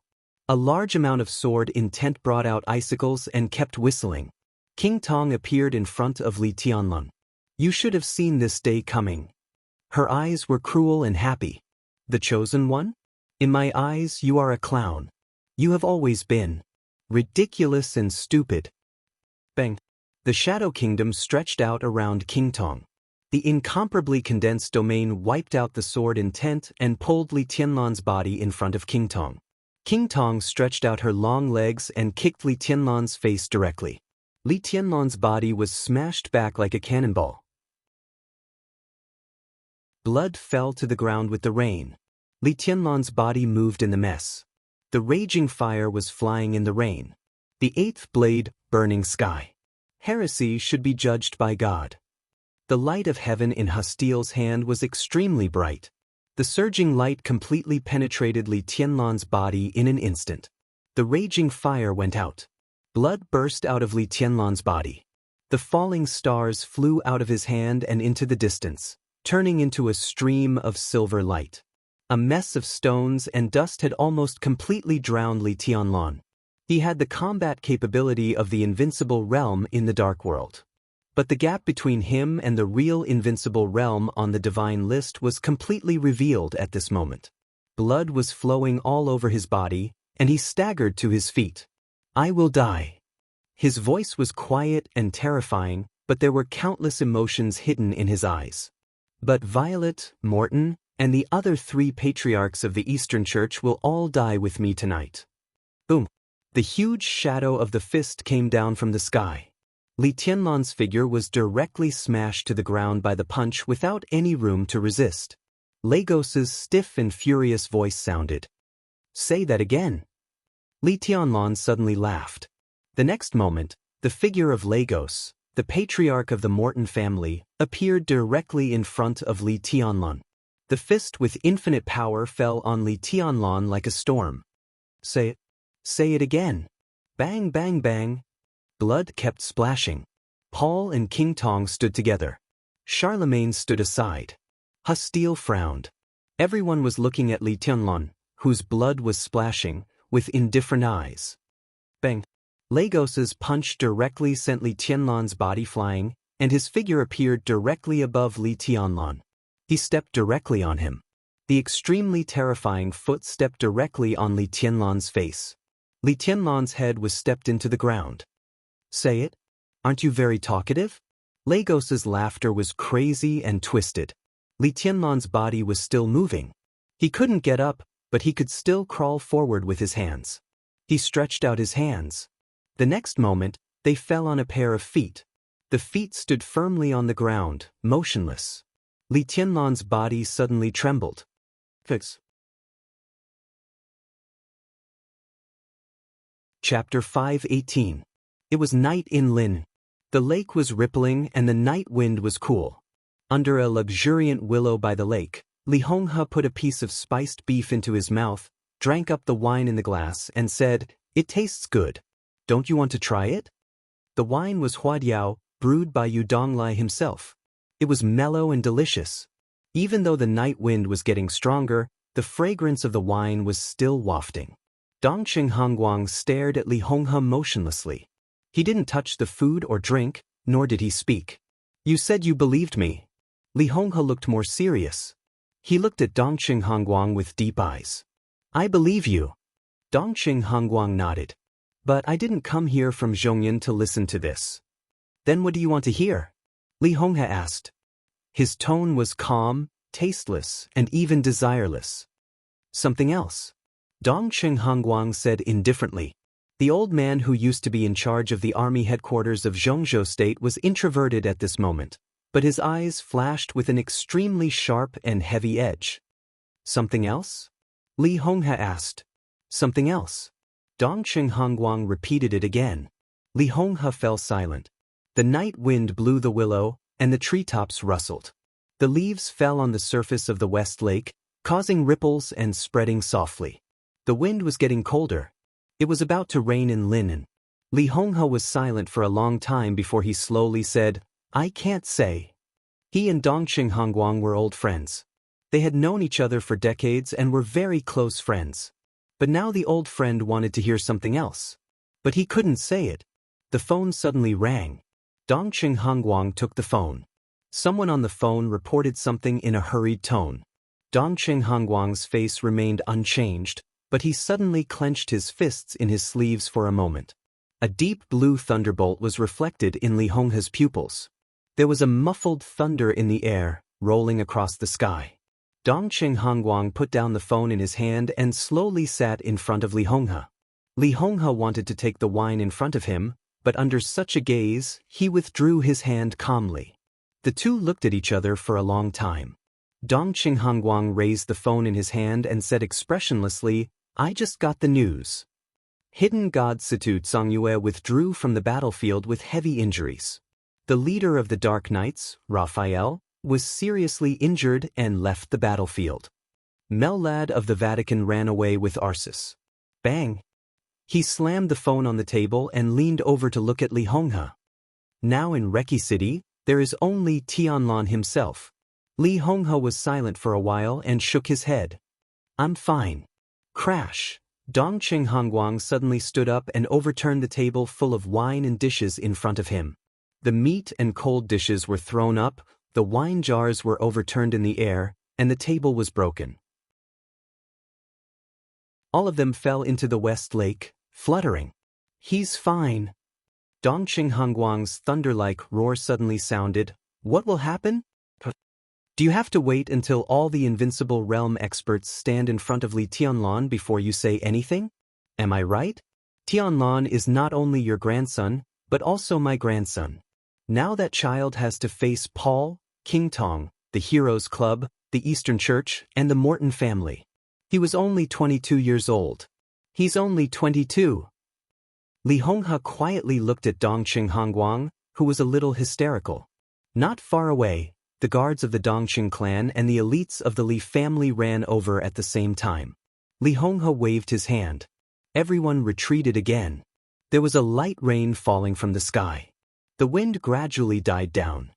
A large amount of sword intent brought out icicles and kept whistling. King Tong appeared in front of Li Tianlan. You should have seen this day coming. Her eyes were cruel and happy. The chosen one? In my eyes you are a clown. You have always been. Ridiculous and stupid. Bang. The Shadow Kingdom stretched out around King Tong. The incomparably condensed domain wiped out the sword intent and pulled Li Tianlan's body in front of King Tong. King Tong stretched out her long legs and kicked Li Tianlan's face directly. Li Tianlan's body was smashed back like a cannonball. Blood fell to the ground with the rain. Li Tianlan's body moved in the mess. The raging fire was flying in the rain. The eighth blade, burning sky. Heresy should be judged by God. The light of heaven in Hastiel's hand was extremely bright. The surging light completely penetrated Li Tianlan's body in an instant. The raging fire went out. Blood burst out of Li Tianlan's body. The falling stars flew out of his hand and into the distance, turning into a stream of silver light. A mess of stones and dust had almost completely drowned Li Tianlan. He had the combat capability of the invincible realm in the Dark World. But the gap between him and the real invincible realm on the divine list was completely revealed at this moment. Blood was flowing all over his body, and he staggered to his feet. I will die. His voice was quiet and terrifying, but there were countless emotions hidden in his eyes. But Violet, Morton, and the other 3 patriarchs of the Eastern Church will all die with me tonight. Boom! The huge shadow of the fist came down from the sky. Li Tianlan's figure was directly smashed to the ground by the punch without any room to resist. Lagos's stiff and furious voice sounded. Say that again. Li Tianlan suddenly laughed. The next moment, the figure of Lagos, the patriarch of the Morton family, appeared directly in front of Li Tianlan. The fist with infinite power fell on Li Tianlan like a storm. Say it. Say it again. Bang, bang, bang. Blood kept splashing. Paul and King Tong stood together. Charlemagne stood aside. Hastiel frowned. Everyone was looking at Li Tianlan, whose blood was splashing, with indifferent eyes. Bang. Lagos's punch directly sent Li Tianlan's body flying, and his figure appeared directly above Li Tianlan. He stepped directly on him. The extremely terrifying foot stepped directly on Li Tianlan's face. Li Tianlan's head was stepped into the ground. Say it? Aren't you very talkative? Lagos's laughter was crazy and twisted. Li Tianlan's body was still moving. He couldn't get up, but he could still crawl forward with his hands. He stretched out his hands. The next moment, they fell on a pair of feet. The feet stood firmly on the ground, motionless. Li Tianlan's body suddenly trembled. Fix. Chapter 5:18. It was night in Lin. The lake was rippling and the night wind was cool. Under a luxuriant willow by the lake, Li Honghe put a piece of spiced beef into his mouth, drank up the wine in the glass, and said, "It tastes good. Don't you want to try it?" The wine was Huadiao, brewed by Yu Donglai himself. It was mellow and delicious. Even though the night wind was getting stronger, the fragrance of the wine was still wafting. Dongqing Hongguang stared at Li Honghe motionlessly. He didn't touch the food or drink, nor did he speak. You said you believed me. Li Honghe looked more serious. He looked at Dongqing Hongguang with deep eyes. I believe you. Dongqing Hongguang nodded. But I didn't come here from Zhongyan to listen to this. Then what do you want to hear? Li Honghe asked. His tone was calm, tasteless, and even desireless. Something else. Dongqing Hongguang said indifferently. The old man who used to be in charge of the army headquarters of Zhongzhou State was introverted at this moment, but his eyes flashed with an extremely sharp and heavy edge. Something else? Li Honghe asked. Something else. Dongqing Hongguang repeated it again. Li Honghe fell silent. The night wind blew the willow, and the treetops rustled. The leaves fell on the surface of the West Lake, causing ripples and spreading softly. The wind was getting colder. It was about to rain in Linen. Li Honghe was silent for a long time before he slowly said, "I can't say." He and Dongqing Hongguang were old friends. They had known each other for decades and were very close friends. But now the old friend wanted to hear something else. But he couldn't say it. The phone suddenly rang. Dongqing Hongguang took the phone. Someone on the phone reported something in a hurried tone. Dongqing Hongguang's face remained unchanged, but he suddenly clenched his fists in his sleeves for a moment. A deep blue thunderbolt was reflected in Li Honghe's pupils. There was a muffled thunder in the air, rolling across the sky. Dongqing Hongguang put down the phone in his hand and slowly sat in front of Li Honghe. Li Honghe wanted to take the wine in front of him, but under such a gaze, he withdrew his hand calmly. The two looked at each other for a long time. Dongqing Hongguang raised the phone in his hand and said expressionlessly, "I just got the news." Hidden God Situ Songyue withdrew from the battlefield with heavy injuries. The leader of the Dark Knights, Raphael, was seriously injured and left the battlefield. Mellad of the Vatican ran away with Arsis. Bang! He slammed the phone on the table and leaned over to look at Li Honghe. Now in Reki City, there is only Tianlan himself. Li Honghe was silent for a while and shook his head. "I'm fine." Crash! Dongqing Hongguang suddenly stood up and overturned the table full of wine and dishes in front of him. The meat and cold dishes were thrown up, the wine jars were overturned in the air, and the table was broken. All of them fell into the West Lake, fluttering. "He's fine." Dongqing Hongguang's thunder-like roar suddenly sounded. "What will happen? Do you have to wait until all the Invincible Realm experts stand in front of Li Tianlan before you say anything? Am I right? Tianlan is not only your grandson, but also my grandson. Now that child has to face Paul, King Tong, the Heroes Club, the Eastern Church, and the Morton family. He was only 22 years old. He's only 22. Li Honghe quietly looked at Dongqing Hongguang, who was a little hysterical. Not far away, the guards of the Dongqing clan and the elites of the Li family ran over at the same time. Li Honghe waved his hand. Everyone retreated again. There was a light rain falling from the sky. The wind gradually died down.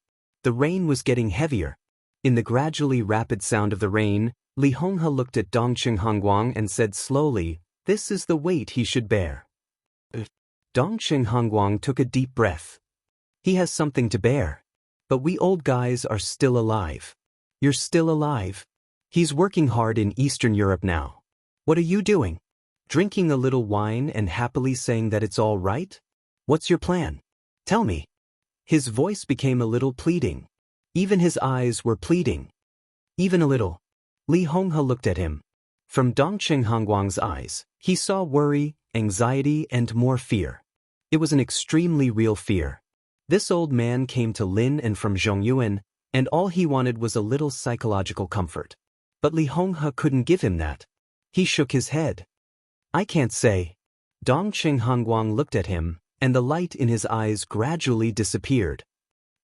The rain was getting heavier. In the gradually rapid sound of the rain, Li Honghe looked at Dongqing Hongguang and said slowly, "This is the weight he should bear." Dongqing Hongguang took a deep breath. "He has something to bear. But we old guys are still alive." "You're still alive? He's working hard in Eastern Europe now. What are you doing? Drinking a little wine and happily saying that it's all right? What's your plan? Tell me." His voice became a little pleading. Even his eyes were pleading. Even a little. Li Honghe looked at him. From Dongqing Hongguang's eyes, he saw worry, anxiety, and more fear. It was an extremely real fear. This old man came to Lin and from Zhongyuan, and all he wanted was a little psychological comfort. But Li Honghe couldn't give him that. He shook his head. "I can't say." Dongqing Hongguang looked at him, and the light in his eyes gradually disappeared.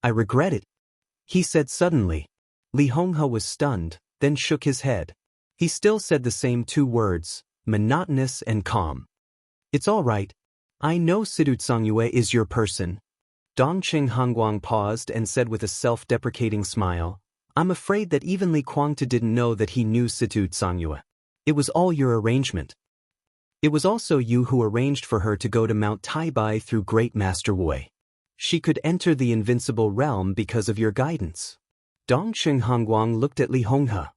"I regret it," he said suddenly. Li Honghe was stunned, then shook his head. He still said the same two words, monotonous and calm. "It's all right. I know Situ Songyue is your person." Dongqing Hongguang paused and said with a self-deprecating smile, "I'm afraid that even Li Guangtu didn't know that he knew Situ Songyue. It was all your arrangement. It was also you who arranged for her to go to Mount Taibai through Great Master Wei. She could enter the Invincible Realm because of your guidance." Dongqing Hongguang looked at Li Honghe.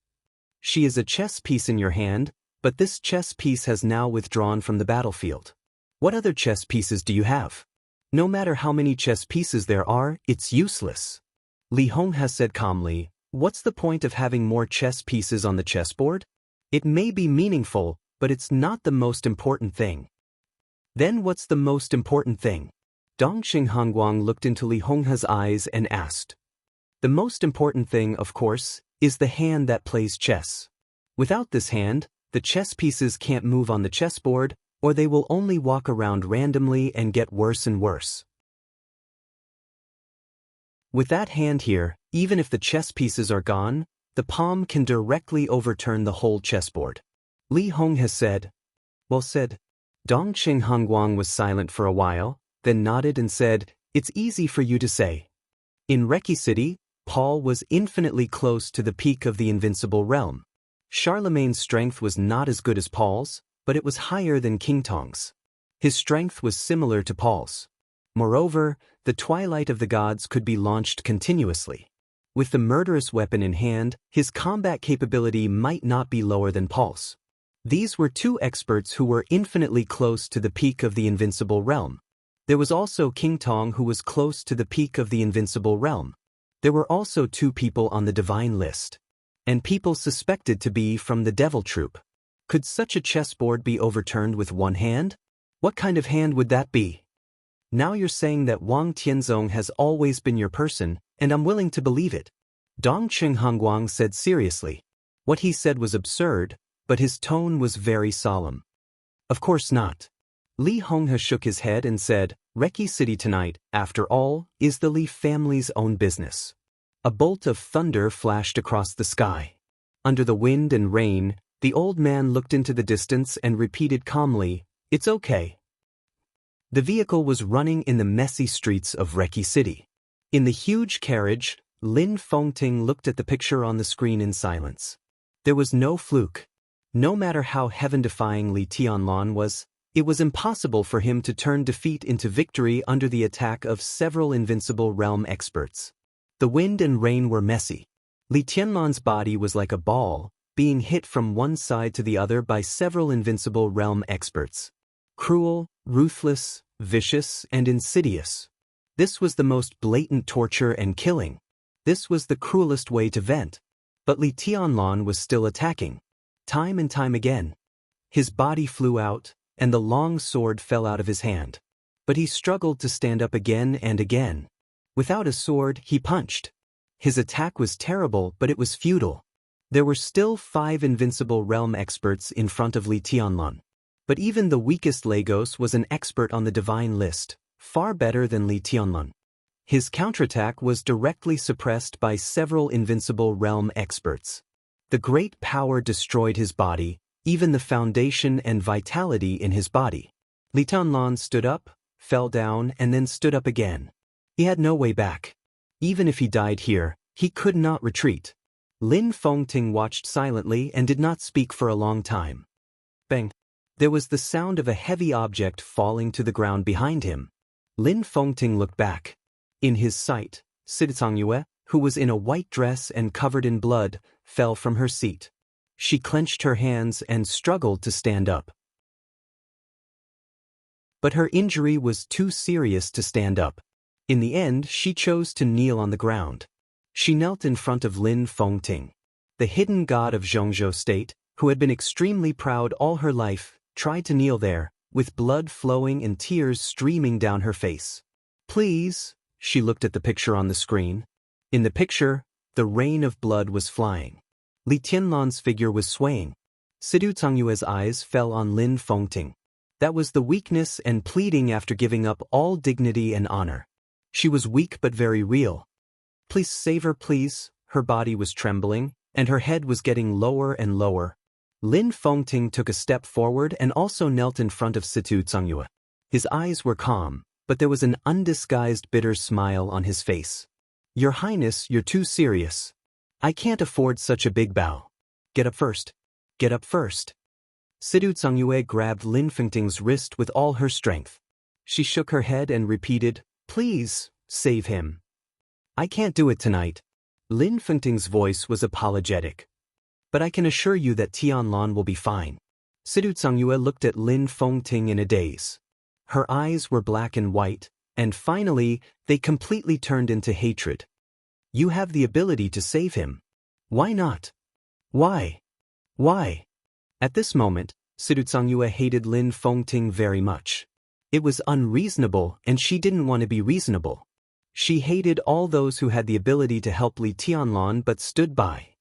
"She is a chess piece in your hand, but this chess piece has now withdrawn from the battlefield. What other chess pieces do you have? No matter how many chess pieces there are, it's useless." Li Honghe said calmly, "What's the point of having more chess pieces on the chessboard? It may be meaningful, but it's not the most important thing." "Then what's the most important thing?" Dongqing Hongguang looked into Li Honghe's eyes and asked. "The most important thing, of course, is the hand that plays chess. Without this hand, the chess pieces can't move on the chessboard, or they will only walk around randomly and get worse and worse. With that hand here, even if the chess pieces are gone, the palm can directly overturn the whole chessboard. Li Hong has said. Well said. Dongqing Hongguang was silent for a while, then nodded and said, "It's easy for you to say." In Reki City, Paul was infinitely close to the peak of the invincible realm. Charlemagne's strength was not as good as Paul's, but it was higher than King Tong's. His strength was similar to Paul's. Moreover, the twilight of the gods could be launched continuously. With the murderous weapon in hand, his combat capability might not be lower than Paul's. These were two experts who were infinitely close to the peak of the invincible realm. There was also King Tong, who was close to the peak of the invincible realm. There were also two people on the divine list. And people suspected to be from the devil troop. Could such a chessboard be overturned with one hand? What kind of hand would that be? Now you're saying that Wang Tianzong has always been your person, and I'm willing to believe it. Dongqing Hongguang said seriously. What he said was absurd, but his tone was very solemn. Of course not. Li Honghe shook his head and said, Reki City tonight, after all, is the Li family's own business. A bolt of thunder flashed across the sky. Under the wind and rain, the old man looked into the distance and repeated calmly, "It's okay." The vehicle was running in the messy streets of Reki City. In the huge carriage, Lin Fengting looked at the picture on the screen in silence. There was no fluke. No matter how heaven-defying Li Tianlan was, it was impossible for him to turn defeat into victory under the attack of several invincible realm experts. The wind and rain were messy. Li Tianlan's body was like a ball, being hit from one side to the other by several invincible realm experts. Cruel, ruthless, vicious, and insidious. This was the most blatant torture and killing. This was the cruelest way to vent. But Li Tianlan was still attacking. Time and time again. His body flew out, and the long sword fell out of his hand. But he struggled to stand up again and again. Without a sword, he punched. His attack was terrible, but it was futile. There were still 5 invincible realm experts in front of Li Tianlan. But even the weakest Lagos was an expert on the divine list, far better than Li Tianlan. His counterattack was directly suppressed by several invincible realm experts. The great power destroyed his body, even the foundation and vitality in his body. Li Tianlan stood up, fell down, and then stood up again. He had no way back. Even if he died here, he could not retreat. Lin Fengting watched silently and did not speak for a long time. Bang! There was the sound of a heavy object falling to the ground behind him. Lin Fengting looked back. In his sight, Xianxia, who was in a white dress and covered in blood, fell from her seat. She clenched her hands and struggled to stand up. But her injury was too serious to stand up. In the end, she chose to kneel on the ground. She knelt in front of Lin Fengting. The hidden god of Zhongzhou state, who had been extremely proud all her life, tried to kneel there, with blood flowing and tears streaming down her face. Please, she looked at the picture on the screen. In the picture, the rain of blood was flying. Li Tianlan's figure was swaying. Xianxia's eyes fell on Lin Fengting. That was the weakness and pleading after giving up all dignity and honor. She was weak but very real. Please save her, please. Her body was trembling, and her head was getting lower and lower. Lin Fengting took a step forward and also knelt in front of Xianxia. His eyes were calm, but there was an undisguised bitter smile on his face. Your Highness, you're too serious. I can't afford such a big bow. Get up first. Get up first. Xianxia grabbed Lin Fengting's wrist with all her strength. She shook her head and repeated, Please, save him. I can't do it tonight. Lin Fengting's voice was apologetic. But I can assure you that Tianlan will be fine. Xianxia looked at Lin Fengting in a daze. Her eyes were black and white, and finally, they completely turned into hatred. You have the ability to save him. Why not? Why? Why? At this moment, Xianxia hated Lin Fengting very much. It was unreasonable, and she didn't want to be reasonable. She hated all those who had the ability to help Li Tianlan but stood by.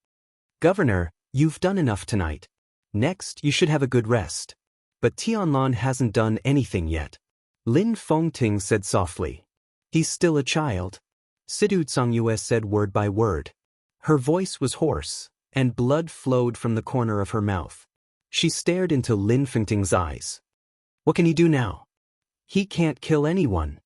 Governor, you've done enough tonight. Next, you should have a good rest. But Tianlan hasn't done anything yet. Lin Fengting said softly. He's still a child. Xianxia said word by word. Her voice was hoarse, and blood flowed from the corner of her mouth. She stared into Lin Fengting's eyes. What can he do now? He can't kill anyone.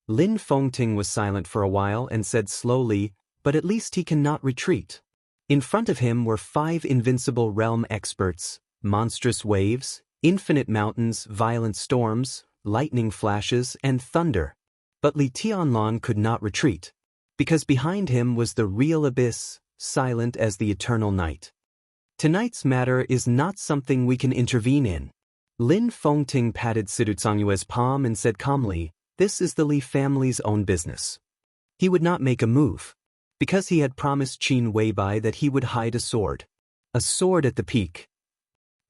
Lin Fengting was silent for a while and said slowly, but at least he cannot retreat. In front of him were 5 invincible realm experts, monstrous waves, infinite mountains, violent storms, lightning flashes, and thunder. But Li Tianlan could not retreat, because behind him was the real abyss, silent as the eternal night. Tonight's matter is not something we can intervene in. Lin Fengting patted Sidu Cangyue's palm and said calmly, "This is the Li family's own business." He would not make a move, because he had promised Qin Weibai that he would hide a sword. A sword at the peak.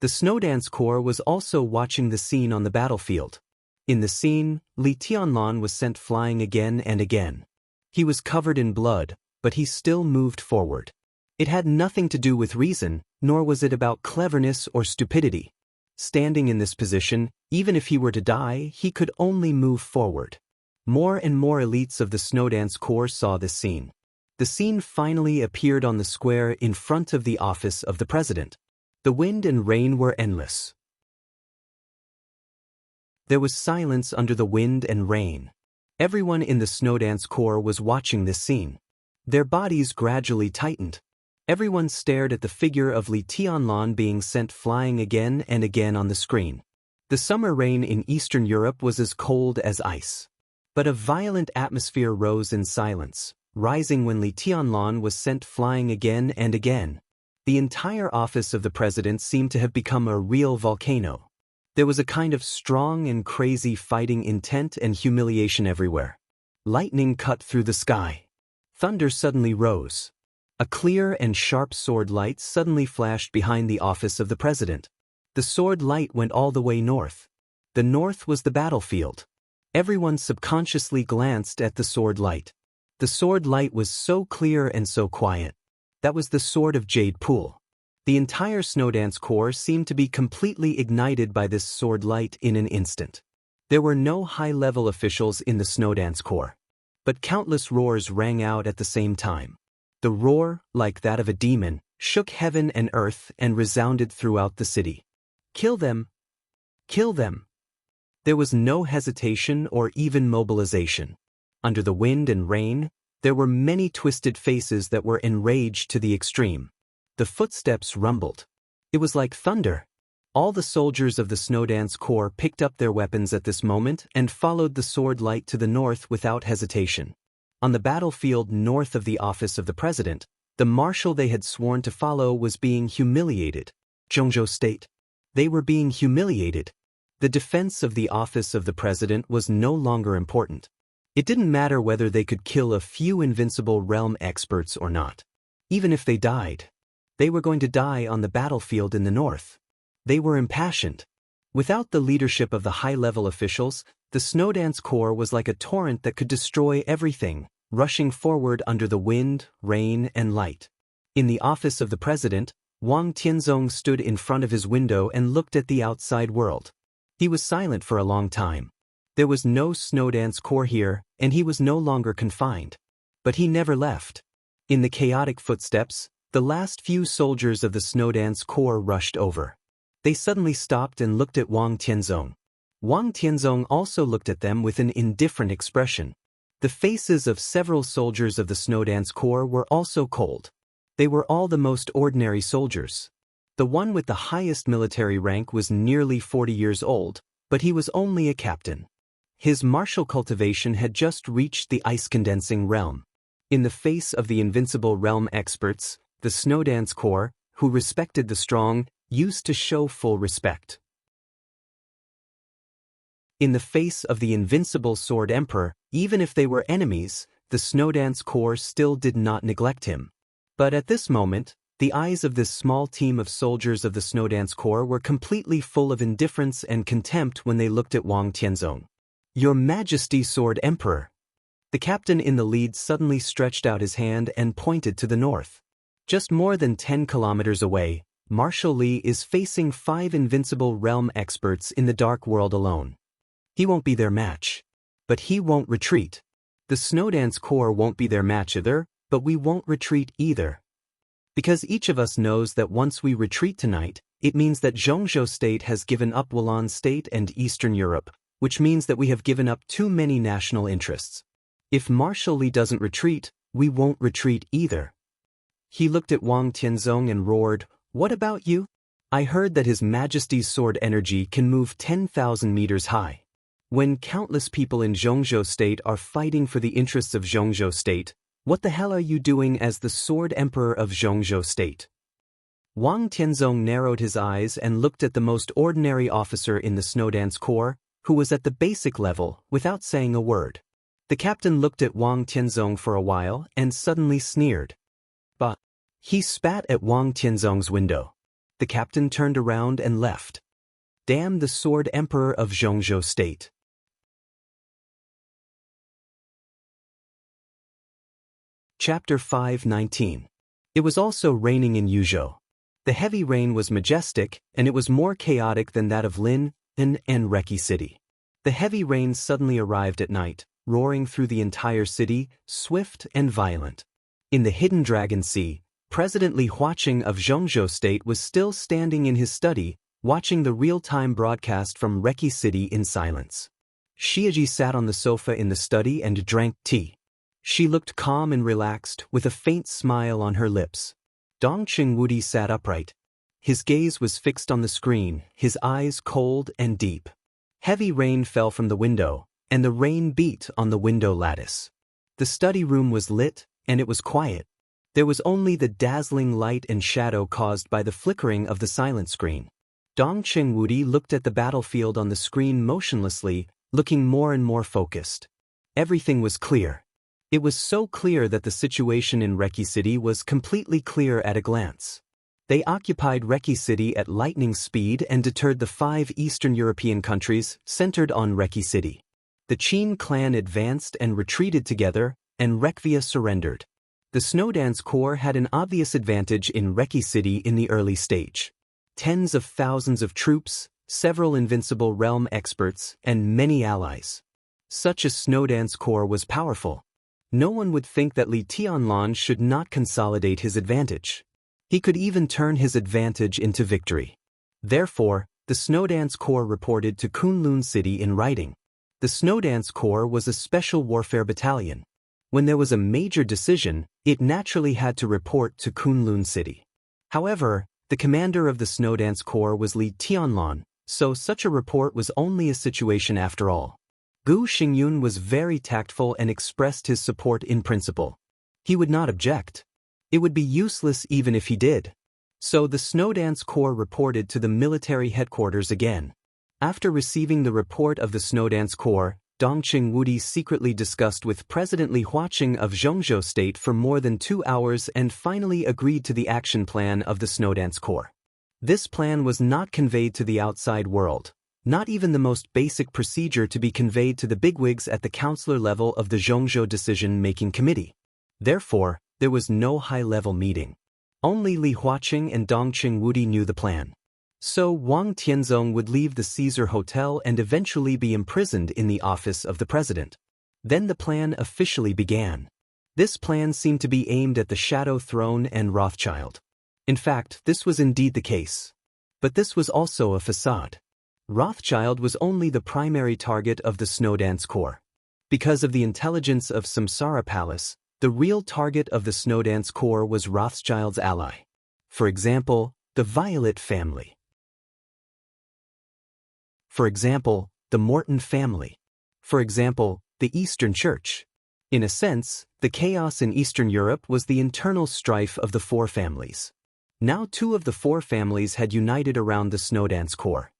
The Snowdance Corps was also watching the scene on the battlefield. In the scene, Li Tianlan was sent flying again and again. He was covered in blood, but he still moved forward. It had nothing to do with reason, nor was it about cleverness or stupidity. Standing in this position, even if he were to die, he could only move forward. More and more elites of the Snowdance Corps saw this scene. The scene finally appeared on the square in front of the office of the president. The wind and rain were endless. There was silence under the wind and rain. Everyone in the Snowdance Corps was watching this scene. Their bodies gradually tightened. Everyone stared at the figure of Li Tianlan being sent flying again and again on the screen. The summer rain in Eastern Europe was as cold as ice. But a violent atmosphere rose in silence, rising when Li Tianlan was sent flying again and again. The entire office of the president seemed to have become a real volcano. There was a kind of strong and crazy fighting intent and humiliation everywhere. Lightning cut through the sky. Thunder suddenly rose. A clear and sharp sword light suddenly flashed behind the office of the president. The sword light went all the way north. The north was the battlefield. Everyone subconsciously glanced at the sword light. The sword light was so clear and so quiet. That was the sword of Jade Pool. The entire Snowdance Corps seemed to be completely ignited by this sword light in an instant. There were no high-level officials in the Snowdance Corps. But countless roars rang out at the same time. The roar, like that of a demon, shook heaven and earth and resounded throughout the city. Kill them! Kill them! There was no hesitation or even mobilization. Under the wind and rain, there were many twisted faces that were enraged to the extreme. The footsteps rumbled. It was like thunder. All the soldiers of the Snowdance Corps picked up their weapons at this moment and followed the sword light to the north without hesitation. On the battlefield north of the office of the president, the marshal they had sworn to follow was being humiliated. Zhongzhou State. They were being humiliated. The defense of the office of the president was no longer important. It didn't matter whether they could kill a few invincible realm experts or not. Even if they died, they were going to die on the battlefield in the north. They were impassioned. Without the leadership of the high-level officials, the Snowdance Corps was like a torrent that could destroy everything, rushing forward under the wind, rain, and light. In the office of the president, Wang Tianzong stood in front of his window and looked at the outside world. He was silent for a long time. There was no Snowdance Corps here, and he was no longer confined. But he never left. In the chaotic footsteps, the last few soldiers of the Snowdance Corps rushed over. They suddenly stopped and looked at Wang Tianzong. Wang Tianzong also looked at them with an indifferent expression. The faces of several soldiers of the Snowdance Corps were also cold. They were all the most ordinary soldiers. The one with the highest military rank was nearly 40 years old, but he was only a captain. His martial cultivation had just reached the ice-condensing realm. In the face of the invincible realm experts, the Snowdance Corps, who respected the strong, used to show full respect. In the face of the invincible Sword Emperor, even if they were enemies, the Snowdance Corps still did not neglect him. But at this moment, the eyes of this small team of soldiers of the Snowdance Corps were completely full of indifference and contempt when they looked at Wang Tianzong. "Your Majesty, Sword Emperor!" The captain in the lead suddenly stretched out his hand and pointed to the north. Just more than 10 kilometers away, Marshal Li is facing 5 invincible realm experts in the dark world alone. He won't be their match. But he won't retreat. The Snowdance Corps won't be their match either, but we won't retreat either. Because each of us knows that once we retreat tonight, it means that Zhongzhou state has given up Wulan state and Eastern Europe, which means that we have given up too many national interests. If Marshal Li doesn't retreat, we won't retreat either. He looked at Wang Tianzong and roared, "What about you? I heard that His Majesty's sword energy can move 10,000 meters high. When countless people in Zhongzhou state are fighting for the interests of Zhongzhou state, what the hell are you doing as the sword emperor of Zhongzhou state?" Wang Tianzong narrowed his eyes and looked at the most ordinary officer in the Snowdance Corps, who was at the basic level, without saying a word. The captain looked at Wang Tianzong for a while and suddenly sneered. "Bah!" He spat at Wang Tianzong's window. The captain turned around and left. Damn the sword emperor of Zhongzhou state. Chapter 5:19. It was also raining in Yuzhou. The heavy rain was majestic, and it was more chaotic than that of Lin, and Reki City. The heavy rain suddenly arrived at night, roaring through the entire city, swift and violent. In the hidden Dragon Sea, President Li Huaqing of Zhongzhou state was still standing in his study, watching the real-time broadcast from Reki City in silence. Xiaji sat on the sofa in the study and drank tea. She looked calm and relaxed, with a faint smile on her lips. Dongqing Wudi sat upright. His gaze was fixed on the screen, his eyes cold and deep. Heavy rain fell from the window, and the rain beat on the window lattice. The study room was lit, and it was quiet. There was only the dazzling light and shadow caused by the flickering of the silent screen. Dongqing Wudi looked at the battlefield on the screen motionlessly, looking more and more focused. Everything was clear. It was so clear that the situation in Reki City was completely clear at a glance. They occupied Reki City at lightning speed and deterred the 5 Eastern European countries centered on Reki City. The Qin clan advanced and retreated together, and Rekvia surrendered. The Snowdance Corps had an obvious advantage in Reki City in the early stage. Tens of thousands of troops, several invincible realm experts, and many allies. Such a Snowdance Corps was powerful. No one would think that Li Tianlan should not consolidate his advantage. He could even turn his advantage into victory. Therefore, the Snowdance Corps reported to Kunlun City in writing. The Snowdance Corps was a special warfare battalion. When there was a major decision, it naturally had to report to Kunlun City. However, the commander of the Snowdance Corps was Li Tianlan, so such a report was only a situation after all. Gu Xingyun was very tactful and expressed his support in principle. He would not object. It would be useless even if he did. So the Snowdance Corps reported to the military headquarters again. After receiving the report of the Snowdance Corps, Dongqing Wudi secretly discussed with President Li Huaqing of Zhongzhou state for more than 2 hours and finally agreed to the action plan of the Snowdance Corps. This plan was not conveyed to the outside world. Not even the most basic procedure to be conveyed to the bigwigs at the councillor level of the Zhongzhou Decision-Making Committee. Therefore, there was no high-level meeting. Only Li Huaqing and Dongqing Wudi knew the plan. So Wang Tianzong would leave the Caesar Hotel and eventually be imprisoned in the office of the president. Then the plan officially began. This plan seemed to be aimed at the Shadow Throne and Rothschild. In fact, this was indeed the case. But this was also a facade. Rothschild was only the primary target of the Snowdance Corps. Because of the intelligence of Samsara Palace, the real target of the Snowdance Corps was Rothschild's ally. For example, the Violet family. For example, the Morton family. For example, the Eastern Church. In a sense, the chaos in Eastern Europe was the internal strife of the 4 families. Now 2 of the 4 families had united around the Snowdance Corps.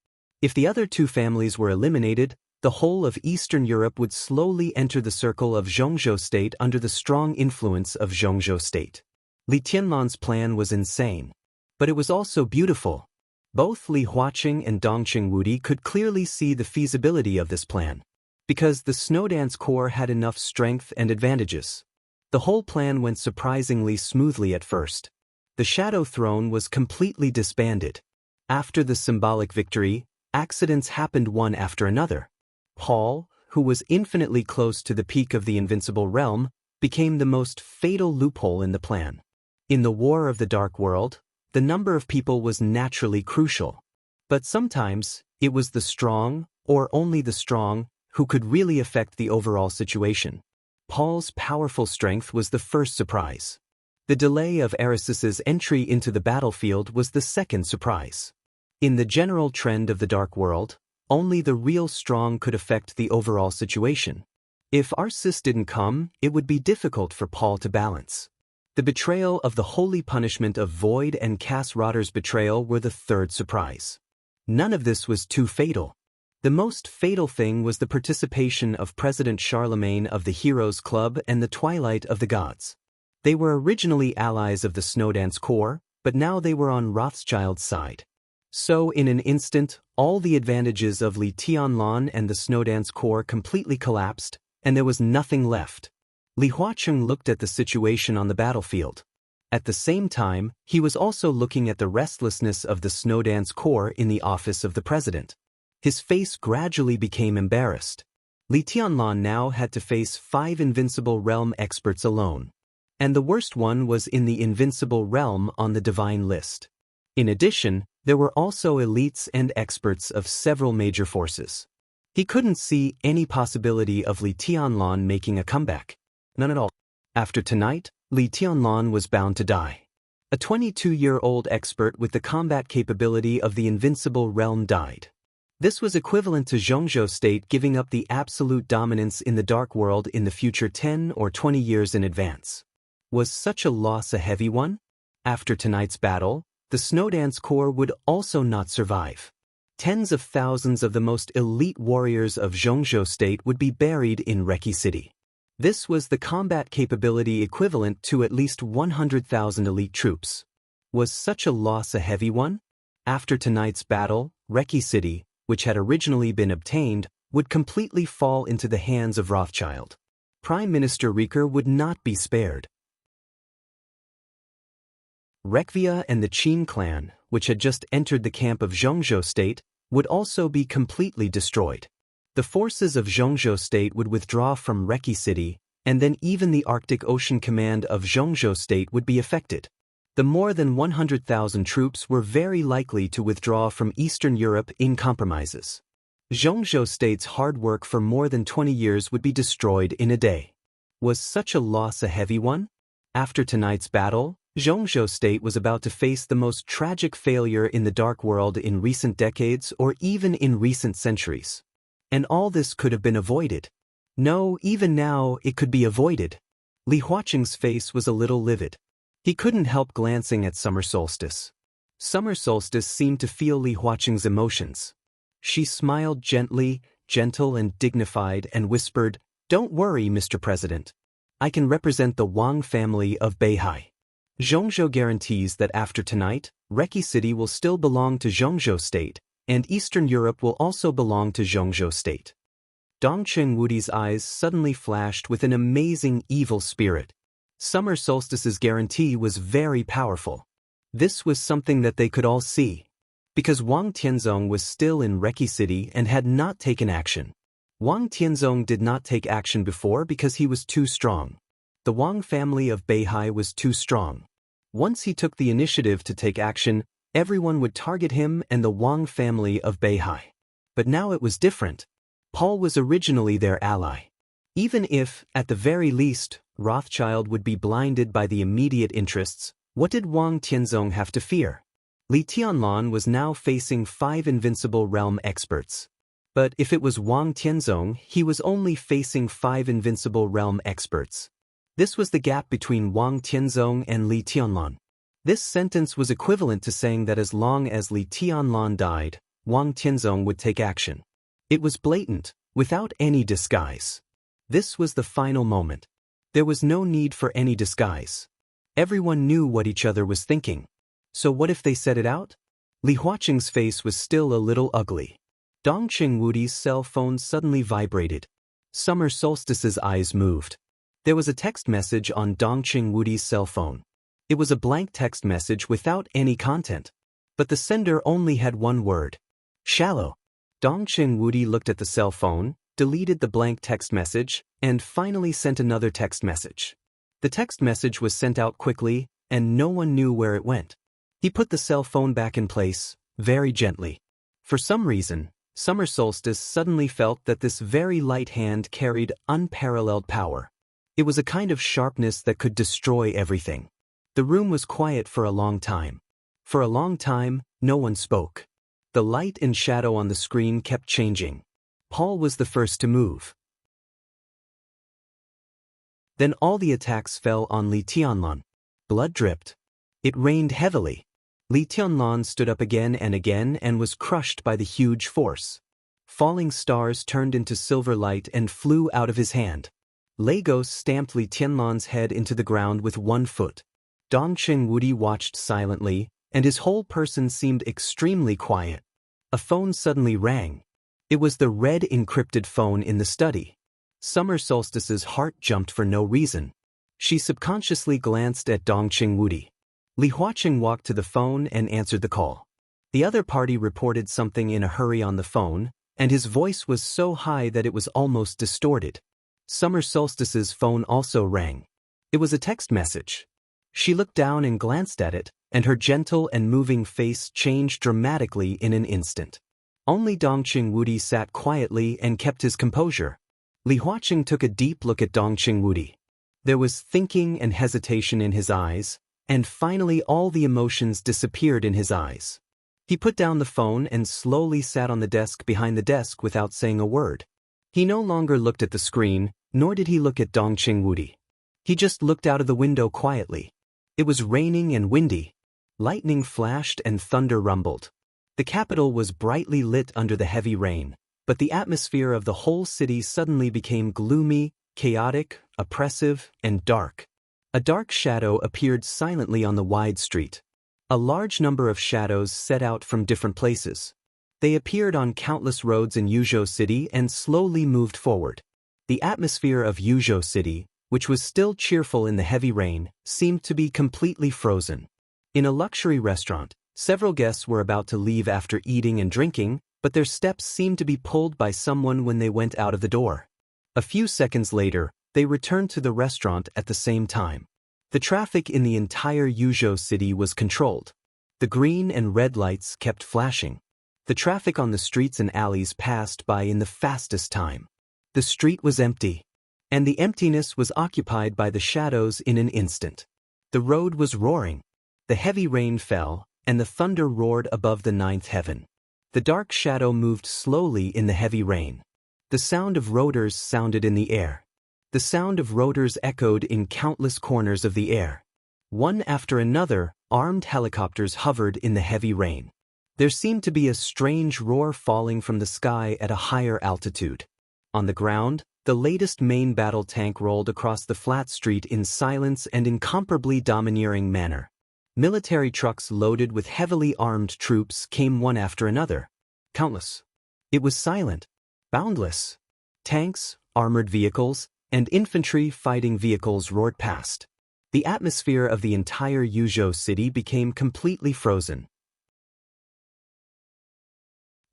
If the other 2 families were eliminated, the whole of Eastern Europe would slowly enter the circle of Zhongzhou state under the strong influence of Zhongzhou state. Li Tianlan's plan was insane. But it was also beautiful. Both Li Huaqing and Dongqing Wudi could clearly see the feasibility of this plan. Because the Snowdance Corps had enough strength and advantages. The whole plan went surprisingly smoothly at first. The Shadow Throne was completely disbanded. After the symbolic victory, accidents happened one after another. Paul, who was infinitely close to the peak of the invincible realm, became the most fatal loophole in the plan. In the War of the Dark World, the number of people was naturally crucial. But sometimes, it was the strong, or only the strong, who could really affect the overall situation. Paul's powerful strength was the first surprise. The delay of Aristus's entry into the battlefield was the second surprise. In the general trend of the Dark World, only the real strong could affect the overall situation. If Arsis didn't come, it would be difficult for Paul to balance. The betrayal of the holy punishment of Void and Cass Rotter's betrayal were the third surprise. None of this was too fatal. The most fatal thing was the participation of President Charlemagne of the Heroes Club and the Twilight of the Gods. They were originally allies of the Snowdance Corps, but now they were on Rothschild's side. So in an instant, all the advantages of Li Tianlan and the Snowdance Corps completely collapsed, and there was nothing left. Li Huacheng looked at the situation on the battlefield. At the same time, he was also looking at the restlessness of the Snowdance Corps in the office of the president. His face gradually became embarrassed. Li Tianlan now had to face 5 Invincible Realm experts alone. And the worst one was in the Invincible Realm on the Divine list. In addition, there were also elites and experts of several major forces. He couldn't see any possibility of Li Tianlan making a comeback. None at all. After tonight, Li Tianlan was bound to die. A 22-year-old expert with the combat capability of the Invincible Realm died. This was equivalent to Zhongzhou State giving up the absolute dominance in the Dark World in the future 10 or 20 years in advance. Was such a loss a heavy one? After tonight's battle, the Snowdance Corps would also not survive. Tens of thousands of the most elite warriors of Zhongzhou State would be buried in Reki City. This was the combat capability equivalent to at least 100,000 elite troops. Was such a loss a heavy one? After tonight's battle, Reki City, which had originally been obtained, would completely fall into the hands of Rothschild. Prime Minister Rieker would not be spared. Rekvia and the Qin clan, which had just entered the camp of Zhongzhou State, would also be completely destroyed. The forces of Zhongzhou State would withdraw from Reki City, and then even the Arctic Ocean Command of Zhongzhou State would be affected. The more than 100,000 troops were very likely to withdraw from Eastern Europe in compromises. Zhongzhou State's hard work for more than 20 years would be destroyed in a day. Was such a loss a heavy one? After tonight's battle, Zhongzhou State was about to face the most tragic failure in the Dark World in recent decades or even in recent centuries. And all this could have been avoided. No, even now, it could be avoided. Li Huacheng's face was a little livid. He couldn't help glancing at Summer Solstice. Summer Solstice seemed to feel Li Huacheng's emotions. She smiled gently, gentle and dignified, and whispered, "Don't worry, Mr. President. I can represent the Wang family of Beihai. Zhongzhou guarantees that after tonight, Reki City will still belong to Zhongzhou State, and Eastern Europe will also belong to Zhongzhou State." Dongcheng Wudi's eyes suddenly flashed with an amazing evil spirit. Summer Solstice's guarantee was very powerful. This was something that they could all see. Because Wang Tianzong was still in Reki City and had not taken action. Wang Tianzong did not take action before because he was too strong. The Wang family of Beihai was too strong. Once he took the initiative to take action, everyone would target him and the Wang family of Beihai. But now it was different. Paul was originally their ally. Even if, at the very least, Rothschild would be blinded by the immediate interests, what did Wang Tianzong have to fear? Li Tianlan was now facing 5 Invincible Realm experts. But if it was Wang Tianzong, he was only facing 5 Invincible Realm experts. This was the gap between Wang Tianzong and Li Tianlan. This sentence was equivalent to saying that as long as Li Tianlan died, Wang Tianzong would take action. It was blatant, without any disguise. This was the final moment. There was no need for any disguise. Everyone knew what each other was thinking. So what if they said it out? Li Huacheng's face was still a little ugly. Dongcheng Wudi's cell phone suddenly vibrated. Summer Solstice's eyes moved. There was a text message on Dongcheng Wudi's cell phone. It was a blank text message without any content. But the sender only had one word. Shallow. Dongcheng Wudi looked at the cell phone, deleted the blank text message, and finally sent another text message. The text message was sent out quickly, and no one knew where it went. He put the cell phone back in place, very gently. For some reason, Summer Solstice suddenly felt that this very light hand carried unparalleled power. It was a kind of sharpness that could destroy everything. The room was quiet for a long time. For a long time, no one spoke. The light and shadow on the screen kept changing. Paul was the first to move. Then all the attacks fell on Li Tianlan. Blood dripped. It rained heavily. Li Tianlan stood up again and was crushed by the huge force. Falling stars turned into silver light and flew out of his hand. Lagos stamped Li Tianlan's head into the ground with one foot. Dongqing Wudi watched silently, and his whole person seemed extremely quiet. A phone suddenly rang. It was the red encrypted phone in the study. Summer Solstice's heart jumped for no reason. She subconsciously glanced at Dongqing Wudi. Li Huaqing walked to the phone and answered the call. The other party reported something in a hurry on the phone, and his voice was so high that it was almost distorted. Summer Solstice's phone also rang. It was a text message. She looked down and glanced at it, and her gentle and moving face changed dramatically in an instant. Only Dongqing Wudi sat quietly and kept his composure. Li Huaqing took a deep look at Dongqing Wudi. There was thinking and hesitation in his eyes, and finally all the emotions disappeared in his eyes. He put down the phone and slowly sat on the desk behind the desk without saying a word. He no longer looked at the screen, nor did he look at Dongqing Wudi. He just looked out of the window quietly. It was raining and windy. Lightning flashed and thunder rumbled. The capital was brightly lit under the heavy rain, but the atmosphere of the whole city suddenly became gloomy, chaotic, oppressive, and dark. A dark shadow appeared silently on the wide street. A large number of shadows set out from different places. They appeared on countless roads in Yuzhou City and slowly moved forward. The atmosphere of Yuzhou City, which was still cheerful in the heavy rain, seemed to be completely frozen. In a luxury restaurant, several guests were about to leave after eating and drinking, but their steps seemed to be pulled by someone when they went out of the door. A few seconds later, they returned to the restaurant at the same time. The traffic in the entire Yuzhou City was controlled. The green and red lights kept flashing. The traffic on the streets and alleys passed by in the fastest time. The street was empty, and the emptiness was occupied by the shadows in an instant. The road was roaring. The heavy rain fell, and the thunder roared above the ninth heaven. The dark shadow moved slowly in the heavy rain. The sound of rotors sounded in the air. The sound of rotors echoed in countless corners of the air. One after another, armed helicopters hovered in the heavy rain. There seemed to be a strange roar falling from the sky at a higher altitude. On the ground, the latest main battle tank rolled across the flat street in silence and incomparably domineering manner. Military trucks loaded with heavily armed troops came one after another. Countless. It was silent, boundless. Tanks, armored vehicles, and infantry fighting vehicles roared past. The atmosphere of the entire Yuzhou City became completely frozen.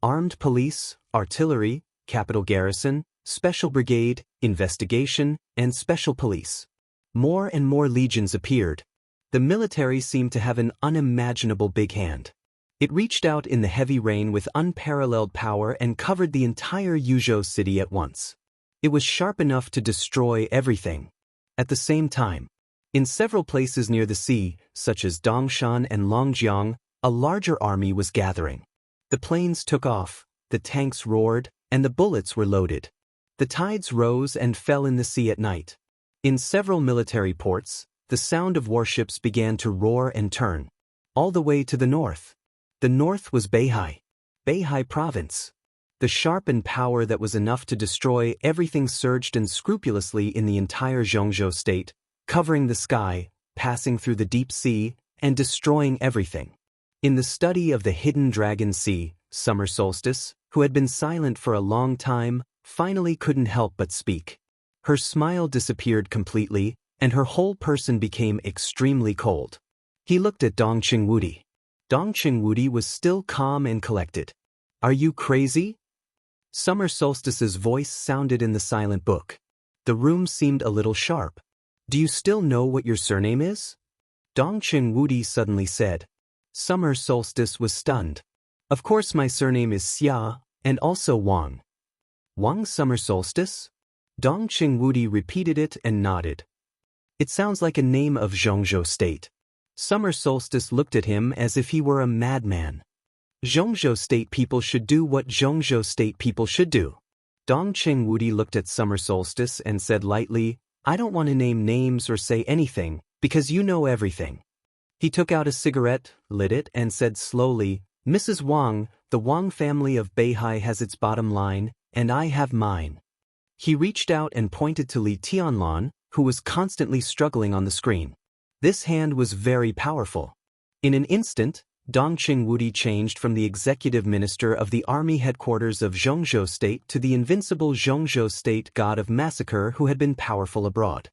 Armed police, artillery, capital garrison, special brigade, investigation, and special police. More and more legions appeared. The military seemed to have an unimaginable big hand. It reached out in the heavy rain with unparalleled power and covered the entire Yuzhou City at once. It was sharp enough to destroy everything. At the same time, in several places near the sea, such as Dongshan and Longjiang, a larger army was gathering. The planes took off, the tanks roared, and the bullets were loaded. The tides rose and fell in the sea at night. In several military ports, the sound of warships began to roar and turn. All the way to the north. The north was Beihai province. The sharpened power that was enough to destroy everything surged unscrupulously in the entire Zhongzhou state, covering the sky, passing through the deep sea, and destroying everything. In the study of the hidden dragon sea, Summer Solstice, who had been silent for a long time, finally couldn't help but speak. Her smile disappeared completely, and her whole person became extremely cold. He looked at Dongqing Wudi. Dongqing Wudi was still calm and collected. "Are you crazy?" Summer Solstice's voice sounded in the silent book. The room seemed a little sharp. "Do you still know what your surname is?" Dongqing Wudi suddenly said. Summer Solstice was stunned. Of course my surname is Xia, and also Wang. Wang Summer Solstice? Dongqing Wudi repeated it and nodded. It sounds like a name of Zhongzhou State. Summer Solstice looked at him as if he were a madman. Zhongzhou State people should do what Zhongzhou State people should do. Dongqing Wudi looked at Summer Solstice and said lightly, I don't want to name names or say anything, because you know everything. He took out a cigarette, lit it, and said slowly, Mrs. Wang, the Wang family of Beihai has its bottom line, and I have mine. He reached out and pointed to Li Tianlan, who was constantly struggling on the screen. This hand was very powerful. In an instant, Dongqing Wudi changed from the executive minister of the army headquarters of Zhongzhou State to the invincible Zhongzhou State god of massacre who had been powerful abroad.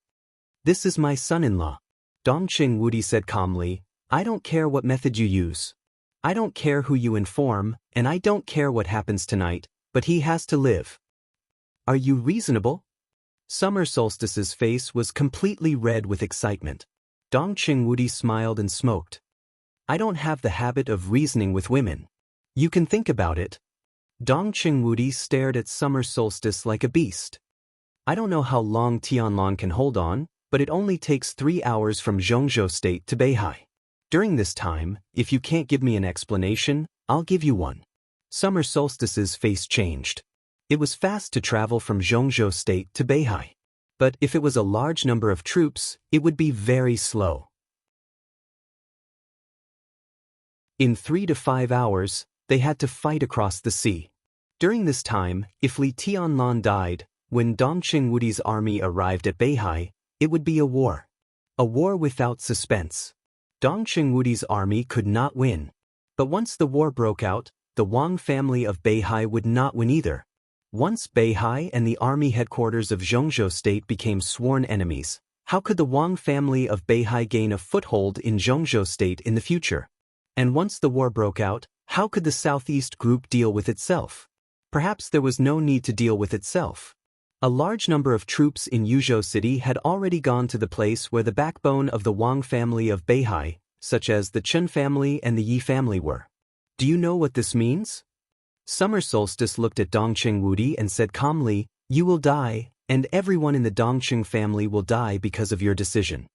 This is my son-in-law. Dongqing Wudi said calmly, I don't care what method you use. I don't care who you inform, and I don't care what happens tonight, but he has to live. Are you reasonable? Summer Solstice's face was completely red with excitement. Dongqing Wudi smiled and smoked. I don't have the habit of reasoning with women. You can think about it. Dongqing Wudi stared at Summer Solstice like a beast. I don't know how long Tianlan can hold on, but it only takes 3 hours from Zhongzhou State to Beihai. During this time, if you can't give me an explanation, I'll give you one. Summer Solstice's face changed. It was fast to travel from Zhongzhou State to Beihai. But if it was a large number of troops, it would be very slow. In 3 to 5 hours, they had to fight across the sea. During this time, if Li Tianlan died, when Dongqing Wudi's army arrived at Beihai, it would be a war. A war without suspense. Dongqing Wudi's army could not win. But once the war broke out, the Wang family of Beihai would not win either. Once Beihai and the army headquarters of Zhongzhou State became sworn enemies, how could the Wang family of Beihai gain a foothold in Zhongzhou State in the future? And once the war broke out, how could the Southeast group deal with itself? Perhaps there was no need to deal with itself. A large number of troops in Yuzhou City had already gone to the place where the backbone of the Wang family of Beihai, such as the Chen family and the Yi family were. Do you know what this means? Summer Solstice looked at Dongqing Wudi and said calmly, You will die, and everyone in the Dongqing family will die because of your decision.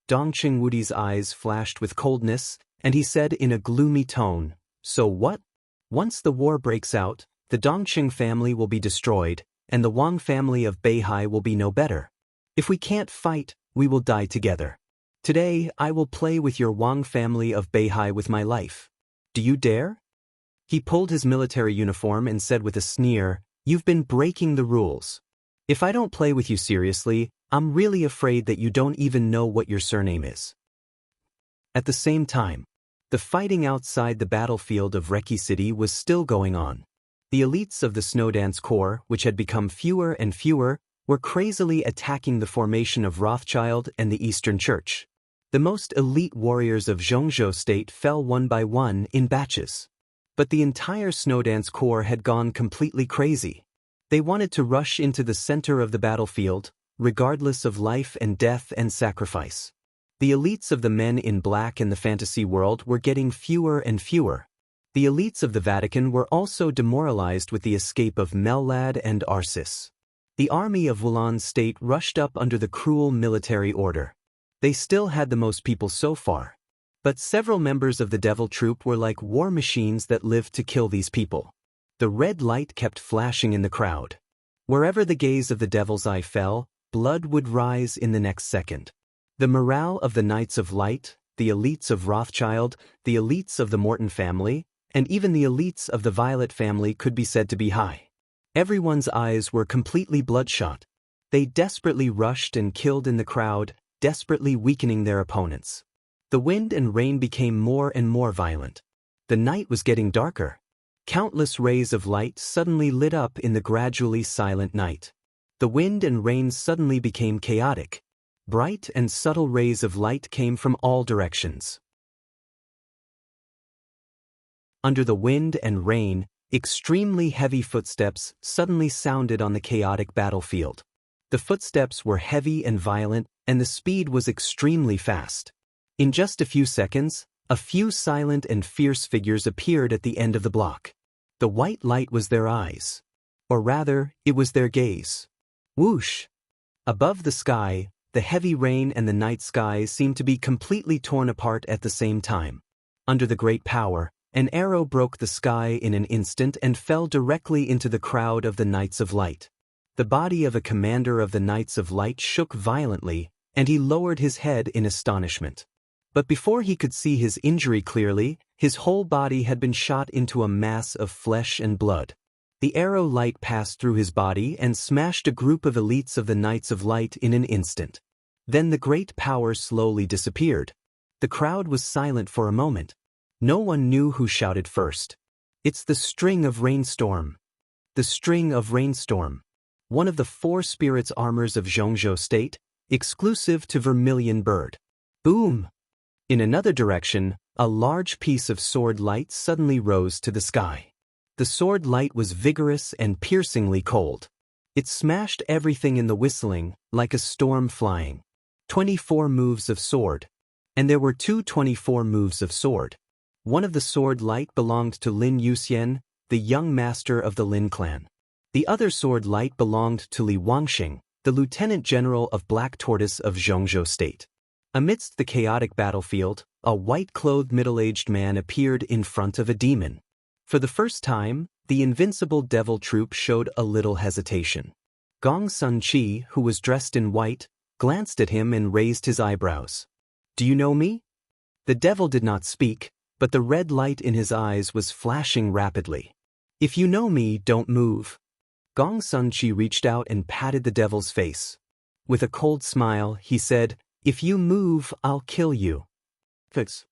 Dongqing Wudi's eyes flashed with coldness, and he said in a gloomy tone, So what? Once the war breaks out, the Dongqing family will be destroyed, and the Wang family of Beihai will be no better. If we can't fight, we will die together. Today, I will play with your Wang family of Beihai with my life. Do you dare? He pulled his military uniform and said with a sneer, You've been breaking the rules. If I don't play with you seriously, I'm really afraid that you don't even know what your surname is. At the same time, the fighting outside the battlefield of Reki City was still going on. The elites of the Snowdance Corps, which had become fewer and fewer, were crazily attacking the formation of Rothschild and the Eastern Church. The most elite warriors of Zhongzhou State fell one by one in batches. But the entire Snowdance Corps had gone completely crazy. They wanted to rush into the center of the battlefield, regardless of life and death and sacrifice. The elites of the men in black in the fantasy world were getting fewer and fewer. The elites of the Vatican were also demoralized with the escape of Mellad and Arsis. The army of Wulan State rushed up under the cruel military order. They still had the most people so far. But several members of the Devil Troop were like war machines that lived to kill these people. The red light kept flashing in the crowd. Wherever the gaze of the Devil's Eye fell, blood would rise in the next second. The morale of the Knights of Light, the elites of Rothschild, the elites of the Morton family, and even the elites of the Violet family could be said to be high. Everyone's eyes were completely bloodshot. They desperately rushed and killed in the crowd, desperately weakening their opponents. The wind and rain became more and more violent. The night was getting darker. Countless rays of light suddenly lit up in the gradually silent night. The wind and rain suddenly became chaotic. Bright and subtle rays of light came from all directions. Under the wind and rain, extremely heavy footsteps suddenly sounded on the chaotic battlefield. The footsteps were heavy and violent, and the speed was extremely fast. In just a few seconds, a few silent and fierce figures appeared at the end of the block. The white light was their eyes. Or rather, it was their gaze. Whoosh! Above the sky, the heavy rain and the night sky seemed to be completely torn apart at the same time. Under the great power, an arrow broke the sky in an instant and fell directly into the crowd of the Knights of Light. The body of a commander of the Knights of Light shook violently, and he lowered his head in astonishment. But before he could see his injury clearly, his whole body had been shot into a mass of flesh and blood. The arrow light passed through his body and smashed a group of elites of the Knights of Light in an instant. Then the great power slowly disappeared. The crowd was silent for a moment. No one knew who shouted first. It's the string of rainstorm. The string of rainstorm. One of the 4 spirits armors of Zhongzhou State, exclusive to Vermilion Bird. Boom! In another direction, a large piece of sword light suddenly rose to the sky. The sword light was vigorous and piercingly cold. It smashed everything in the whistling, like a storm flying. 24 moves of sword. And there were 24 moves of sword. One of the sword light belonged to Lin Yuxian, the young master of the Lin clan. The other sword light belonged to Li Wangxing, the lieutenant general of Black Tortoise of Zhongzhou State. Amidst the chaotic battlefield, a white-clothed middle-aged man appeared in front of a demon. For the first time, the invincible devil troop showed a little hesitation. Gong Sun Chi, who was dressed in white, glanced at him and raised his eyebrows. "Do you know me?" The devil did not speak, but the red light in his eyes was flashing rapidly. "If you know me, don't move." Gong Sun Chi reached out and patted the devil's face. With a cold smile, he said, "If you move, I'll kill you." Fix.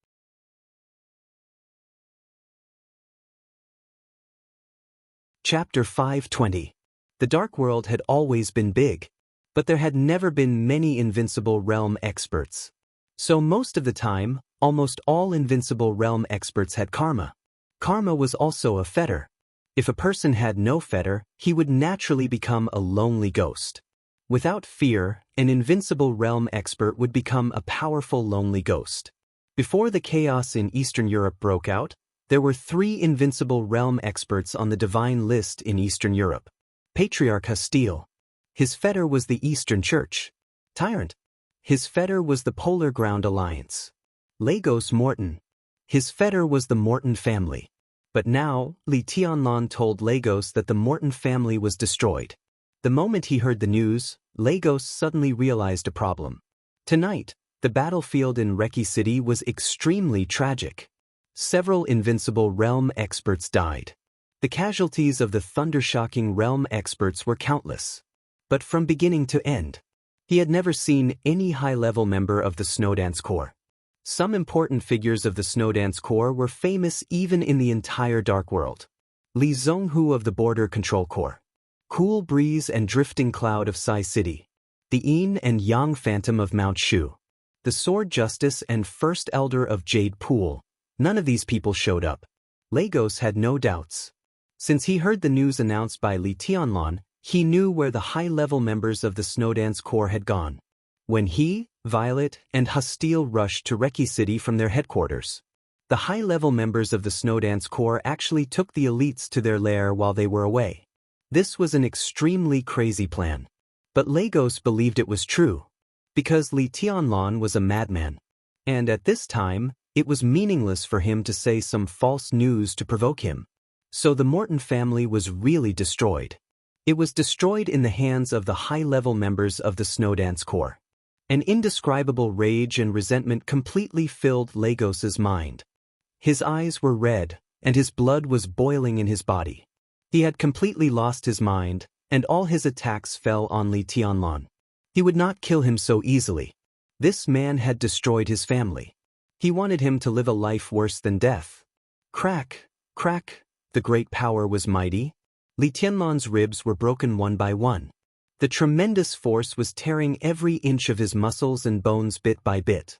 Chapter 520. The Dark World had always been big, but there had never been many Invincible Realm experts. So most of the time, almost all Invincible Realm experts had karma. Karma was also a fetter. If a person had no fetter, he would naturally become a lonely ghost. Without fear, an Invincible Realm expert would become a powerful lonely ghost. Before the chaos in Eastern Europe broke out, there were 3 Invincible Realm experts on the divine list in Eastern Europe. Patriarch Hastile. His fetter was the Eastern Church. Tyrant. His fetter was the Polar Ground Alliance. Lagos Morton. His fetter was the Morton family. But now, Li Tianlan told Lagos that the Morton family was destroyed. The moment he heard the news, Lagos suddenly realized a problem. Tonight, the battlefield in Reki City was extremely tragic. Several Invincible Realm experts died. The casualties of the thunder-shocking Realm experts were countless. But from beginning to end, he had never seen any high-level member of the Snowdance Corps. Some important figures of the Snowdance Corps were famous even in the entire Dark World. Li Zhonghu of the Border Control Corps. Cool Breeze and Drifting Cloud of Sai City. The Yin and Yang Phantom of Mount Shu. The Sword Justice and First Elder of Jade Pool. None of these people showed up. Lagos had no doubts. Since he heard the news announced by Li Tianlan, he knew where the high-level members of the Snowdance Corps had gone. When he, Violet, and Hastile rushed to Reki City from their headquarters. The high-level members of the Snowdance Corps actually took the elites to their lair while they were away. This was an extremely crazy plan. But Lagos believed it was true. Because Li Tianlan was a madman. And at this time, it was meaningless for him to say some false news to provoke him. So the Morton family was really destroyed. It was destroyed in the hands of the high-level members of the Snowdance Corps. An indescribable rage and resentment completely filled Lagos's mind. His eyes were red, and his blood was boiling in his body. He had completely lost his mind, and all his attacks fell on Li Tianlan. He would not kill him so easily. This man had destroyed his family. He wanted him to live a life worse than death. Crack, crack, the great power was mighty. Li Tianlan's ribs were broken one by one. The tremendous force was tearing every inch of his muscles and bones bit by bit.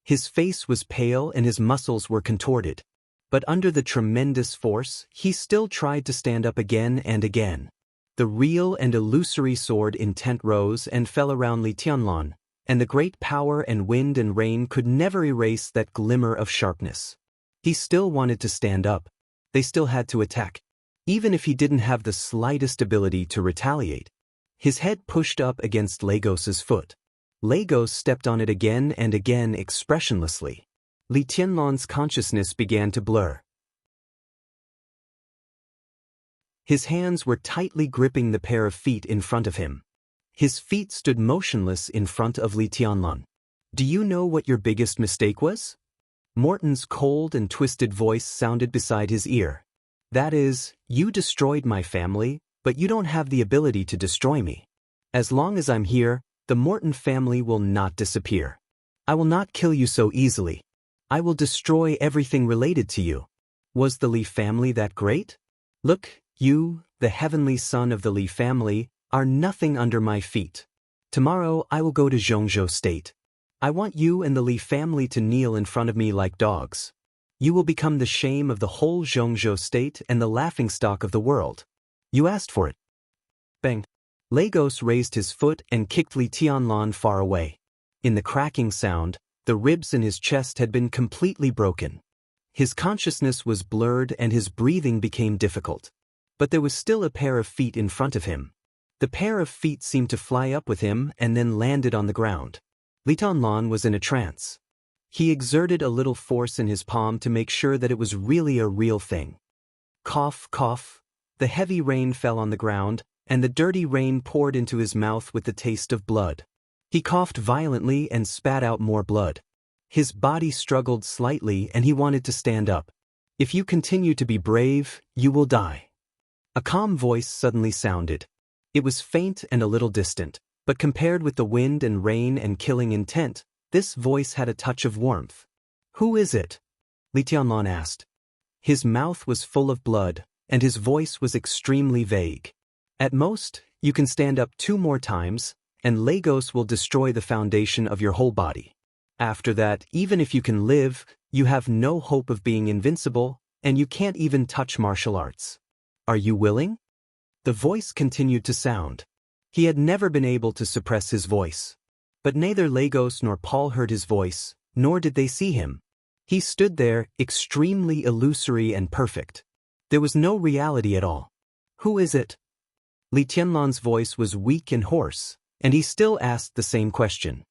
His face was pale and his muscles were contorted. But under the tremendous force, he still tried to stand up again and again. The real and illusory sword intent rose and fell around Li Tianlan, and the great power and wind and rain could never erase that glimmer of sharpness. He still wanted to stand up. They still had to attack. Even if he didn't have the slightest ability to retaliate. His head pushed up against Lagos's foot. Lagos stepped on it again and again expressionlessly. Li Tianlan's consciousness began to blur. His hands were tightly gripping the pair of feet in front of him. His feet stood motionless in front of Li Tianlan. "Do you know what your biggest mistake was?" Morton's cold and twisted voice sounded beside his ear. "That is, you destroyed my family, but you don't have the ability to destroy me. As long as I'm here, the Morton family will not disappear. I will not kill you so easily. I will destroy everything related to you. Was the Li family that great? Look, you, the heavenly son of the Li family, are nothing under my feet. Tomorrow I will go to Zhongzhou State. I want you and the Li family to kneel in front of me like dogs. You will become the shame of the whole Zhongzhou State and the laughingstock of the world. You asked for it." Bang! Lagos raised his foot and kicked Li Tianlan far away. In the cracking sound, the ribs in his chest had been completely broken. His consciousness was blurred and his breathing became difficult. But there was still a pair of feet in front of him. The pair of feet seemed to fly up with him and then landed on the ground. Li Tianlan was in a trance. He exerted a little force in his palm to make sure that it was really a real thing. Cough, cough. The heavy rain fell on the ground, and the dirty rain poured into his mouth with the taste of blood. He coughed violently and spat out more blood. His body struggled slightly and he wanted to stand up. "If you continue to be brave, you will die." A calm voice suddenly sounded. It was faint and a little distant, but compared with the wind and rain and killing intent, this voice had a touch of warmth. "Who is it?" Li Tianlan asked. His mouth was full of blood, and his voice was extremely vague. "At most, you can stand up 2 more times, and Lagos will destroy the foundation of your whole body. After that, even if you can live, you have no hope of being invincible, and you can't even touch martial arts. Are you willing?" The voice continued to sound. He had never been able to suppress his voice. But neither Lagos nor Paul heard his voice, nor did they see him. He stood there, extremely illusory and perfect. There was no reality at all. "Who is it?" Li Tianlan's voice was weak and hoarse, and he still asked the same question.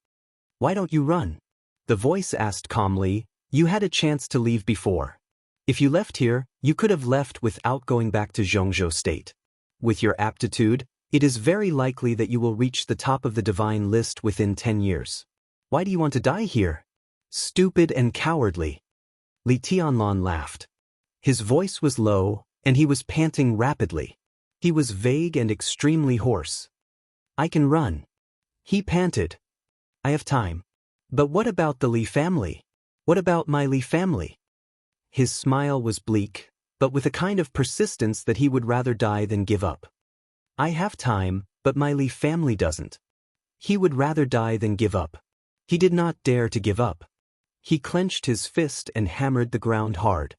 "Why don't you run?" The voice asked calmly, "You had a chance to leave before. If you left here, you could have left without going back to Zhongzhou State. With your aptitude, it is very likely that you will reach the top of the divine list within 10 years. Why do you want to die here? Stupid and cowardly." Li Tianlan laughed. His voice was low, and he was panting rapidly. He was vague and extremely hoarse. "I can run." He panted. "I have time. But what about the Li family? What about my Li family?" His smile was bleak, but with a kind of persistence that he would rather die than give up. "I have time, but my Li family doesn't." He would rather die than give up. He did not dare to give up. He clenched his fist and hammered the ground hard.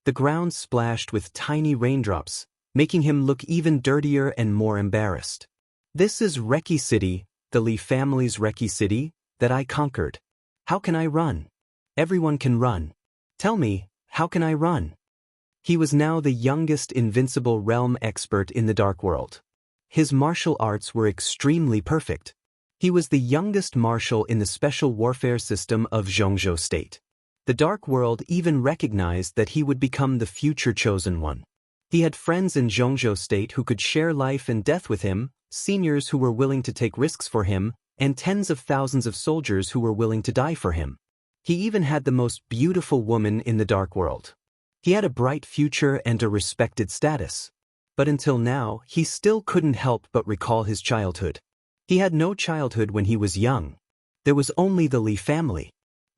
The ground splashed with tiny raindrops, making him look even dirtier and more embarrassed. "This is Reki City, the Li family's Reki City, that I conquered. How can I run? Everyone can run. Tell me, how can I run?" He was now the youngest invincible realm expert in the Dark World. His martial arts were extremely perfect. He was the youngest marshal in the special warfare system of Zhongzhou State. The Dark World even recognized that he would become the future chosen one. He had friends in Zhongzhou State who could share life and death with him, seniors who were willing to take risks for him, and tens of thousands of soldiers who were willing to die for him. He even had the most beautiful woman in the Dark World. He had a bright future and a respected status. But until now, he still couldn't help but recall his childhood. He had no childhood when he was young. There was only the Li family.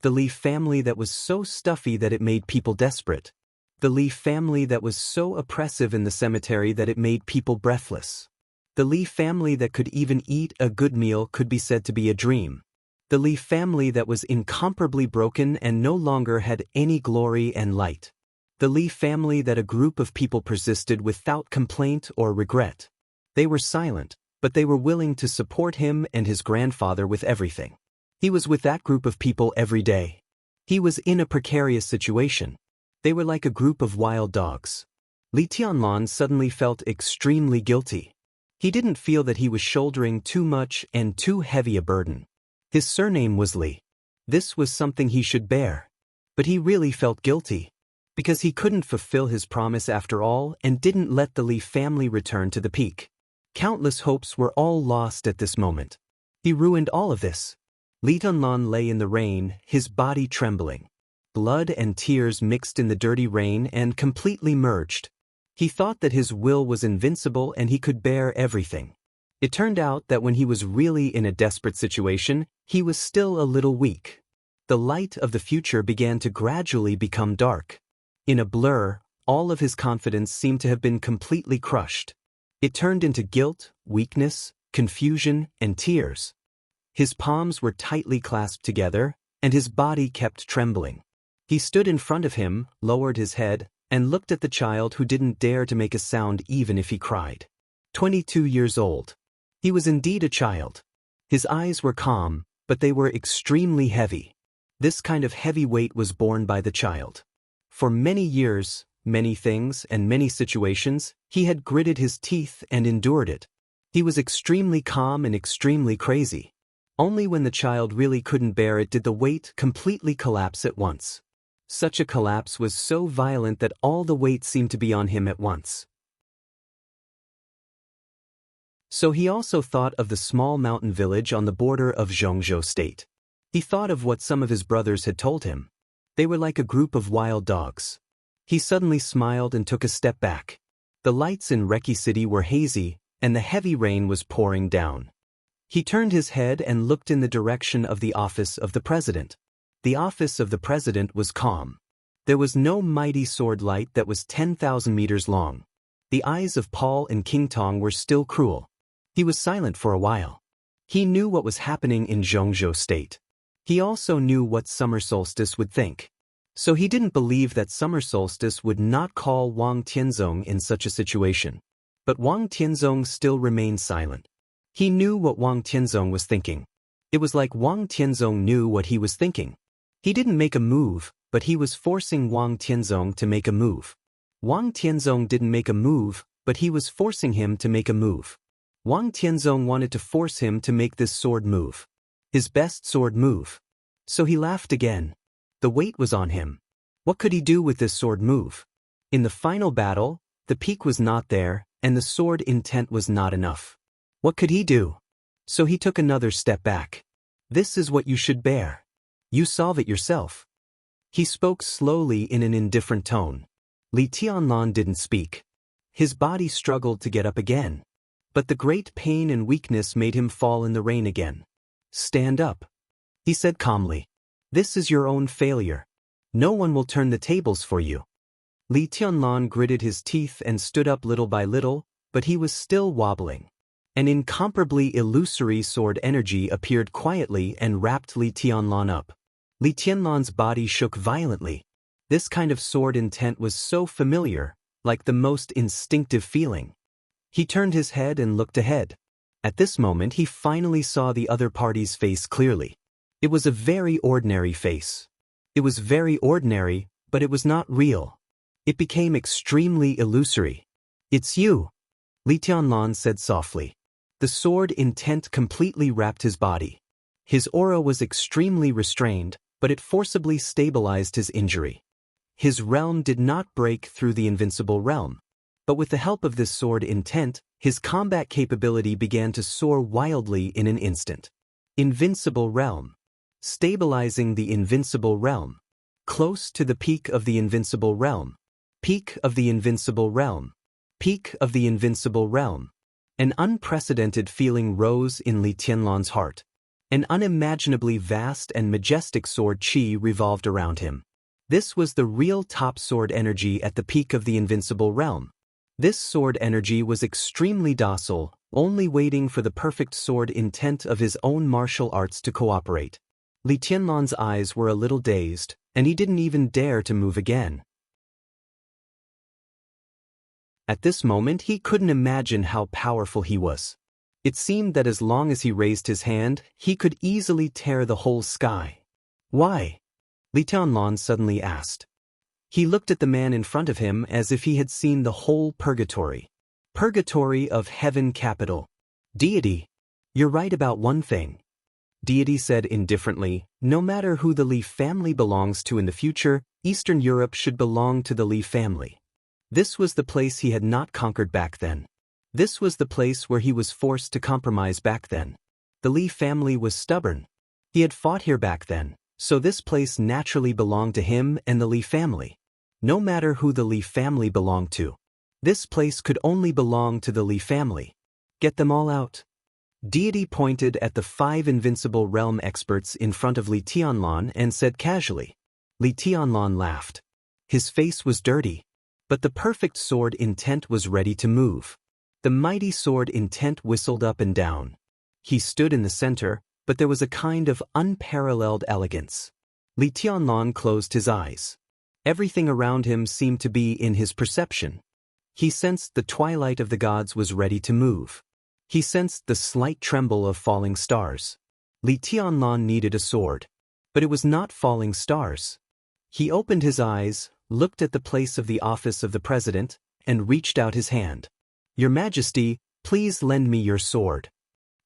The Li family that was so stuffy that it made people desperate. The Li family that was so oppressive in the cemetery that it made people breathless. The Li family that could even eat a good meal could be said to be a dream. The Li family that was incomparably broken and no longer had any glory and light. The Li family that a group of people persisted without complaint or regret. They were silent, but they were willing to support him and his grandfather with everything. He was with that group of people every day. He was in a precarious situation. They were like a group of wild dogs. Li Tianlan suddenly felt extremely guilty. He didn't feel that he was shouldering too much and too heavy a burden. His surname was Li. This was something he should bear. But he really felt guilty, because he couldn't fulfill his promise after all and didn't let the Li family return to the peak. Countless hopes were all lost at this moment. He ruined all of this. Li Tianlan lay in the rain, his body trembling. Blood and tears mixed in the dirty rain and completely merged. He thought that his will was invincible and he could bear everything. It turned out that when he was really in a desperate situation, he was still a little weak. The light of the future began to gradually become dark. In a blur, all of his confidence seemed to have been completely crushed. It turned into guilt, weakness, confusion, and tears. His palms were tightly clasped together, and his body kept trembling. He stood in front of him, lowered his head, and looked at the child who didn't dare to make a sound even if he cried. 22 years old. He was indeed a child. His eyes were calm, but they were extremely heavy. This kind of heavy weight was borne by the child. For many years, many things, and many situations, he had gritted his teeth and endured it. He was extremely calm and extremely crazy. Only when the child really couldn't bear it did the weight completely collapse at once. Such a collapse was so violent that all the weight seemed to be on him at once. So he also thought of the small mountain village on the border of Zhongzhou State. He thought of what some of his brothers had told him. They were like a group of wild dogs. He suddenly smiled and took a step back. The lights in Reki City were hazy, and the heavy rain was pouring down. He turned his head and looked in the direction of the office of the president. The office of the president was calm. There was no mighty sword light that was 10,000 meters long. The eyes of Paul and King Tong were still cruel. He was silent for a while. He knew what was happening in Zhongzhou State. He also knew what Summer Solstice would think. So he didn't believe that Summer Solstice would not call Wang Tianzong in such a situation. But Wang Tianzong still remained silent. He knew what Wang Tianzong was thinking. It was like Wang Tianzong knew what he was thinking. He didn't make a move, but he was forcing Wang Tianzong to make a move. Wang Tianzong didn't make a move, but he was forcing him to make a move. Wang Tianzong wanted to force him to make this sword move. His best sword move. So he laughed again. The weight was on him. What could he do with this sword move? In the final battle, the peak was not there, and the sword intent was not enough. What could he do? So he took another step back. This is what you should bear. You solve it yourself. He spoke slowly in an indifferent tone. Li Tianlan didn't speak. His body struggled to get up again. But the great pain and weakness made him fall in the rain again. Stand up, he said calmly. This is your own failure. No one will turn the tables for you. Li Tianlan gritted his teeth and stood up little by little, but he was still wobbling. An incomparably illusory sword energy appeared quietly and wrapped Li Tianlan up. Li Tianlan's body shook violently. This kind of sword intent was so familiar, like the most instinctive feeling. He turned his head and looked ahead. At this moment he finally saw the other party's face clearly. It was a very ordinary face. It was very ordinary, but it was not real. It became extremely illusory. It's you, Li Tianlan said softly. The sword intent completely wrapped his body. His aura was extremely restrained, but it forcibly stabilized his injury. His realm did not break through the invincible realm. But with the help of this sword intent, his combat capability began to soar wildly in an instant. Invincible realm. Stabilizing the invincible realm. Close to the peak of the invincible realm. Peak of the invincible realm. Peak of the invincible realm. An unprecedented feeling rose in Li Tianlan's heart. An unimaginably vast and majestic sword chi revolved around him. This was the real top sword energy at the peak of the invincible realm. This sword energy was extremely docile, only waiting for the perfect sword intent of his own martial arts to cooperate. Li Tianlan's eyes were a little dazed, and he didn't even dare to move again. At this moment he couldn't imagine how powerful he was. It seemed that as long as he raised his hand, he could easily tear the whole sky. Why? Li Tianlan suddenly asked. He looked at the man in front of him as if he had seen the whole purgatory. Purgatory of heaven capital. Deity. You're right about one thing. Deity said indifferently, no matter who the Li family belongs to in the future, Eastern Europe should belong to the Li family. This was the place he had not conquered back then. This was the place where he was forced to compromise back then. The Li family was stubborn. He had fought here back then, so this place naturally belonged to him and the Li family. No matter who the Li family belonged to. This place could only belong to the Li family. Get them all out. Deity pointed at the 5 invincible realm experts in front of Li Tianlan and said casually. Li Tianlan laughed. His face was dirty. But the perfect sword intent was ready to move. The mighty sword intent whistled up and down. He stood in the center, but there was a kind of unparalleled elegance. Li Tianlan closed his eyes. Everything around him seemed to be in his perception. He sensed the twilight of the gods was ready to move. He sensed the slight tremble of falling stars. Li Tianlan needed a sword. But it was not falling stars. He opened his eyes, looked at the place of the office of the president, and reached out his hand. Your Majesty, please lend me your sword.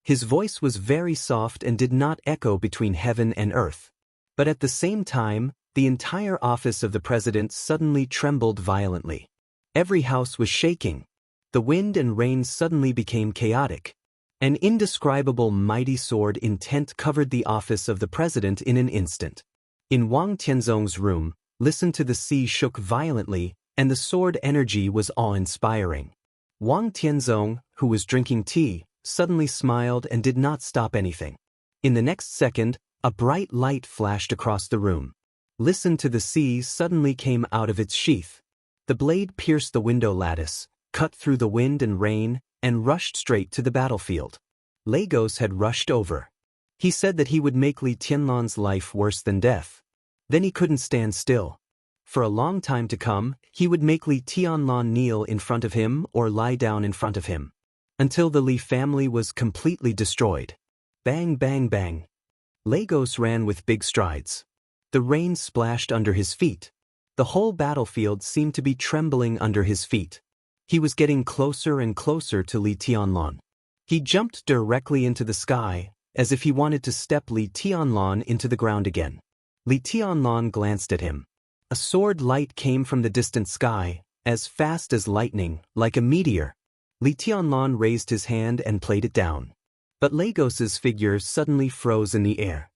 His voice was very soft and did not echo between heaven and earth. But at the same time, the entire office of the president suddenly trembled violently. Every house was shaking. The wind and rain suddenly became chaotic. An indescribable mighty sword intent covered the office of the president in an instant. In Wang Tianzong's room, listen to the sea shook violently, and the sword energy was awe-inspiring. Wang Tianzong, who was drinking tea, suddenly smiled and did not stop anything. In the next second, a bright light flashed across the room. Listen to the sea suddenly came out of its sheath. The blade pierced the window lattice, cut through the wind and rain, and rushed straight to the battlefield. Lagos had rushed over. He said that he would make Li Tianlan's life worse than death. Then he couldn't stand still. For a long time to come, he would make Li Tianlan kneel in front of him or lie down in front of him. Until the Li family was completely destroyed. Bang, bang, bang. Lagos ran with big strides. The rain splashed under his feet. The whole battlefield seemed to be trembling under his feet. He was getting closer and closer to Li Tianlan. He jumped directly into the sky, as if he wanted to step Li Tianlan into the ground again. Li Tianlan glanced at him. A sword light came from the distant sky, as fast as lightning, like a meteor. Li Tianlan raised his hand and played it down. But Lagos's figure suddenly froze in the air.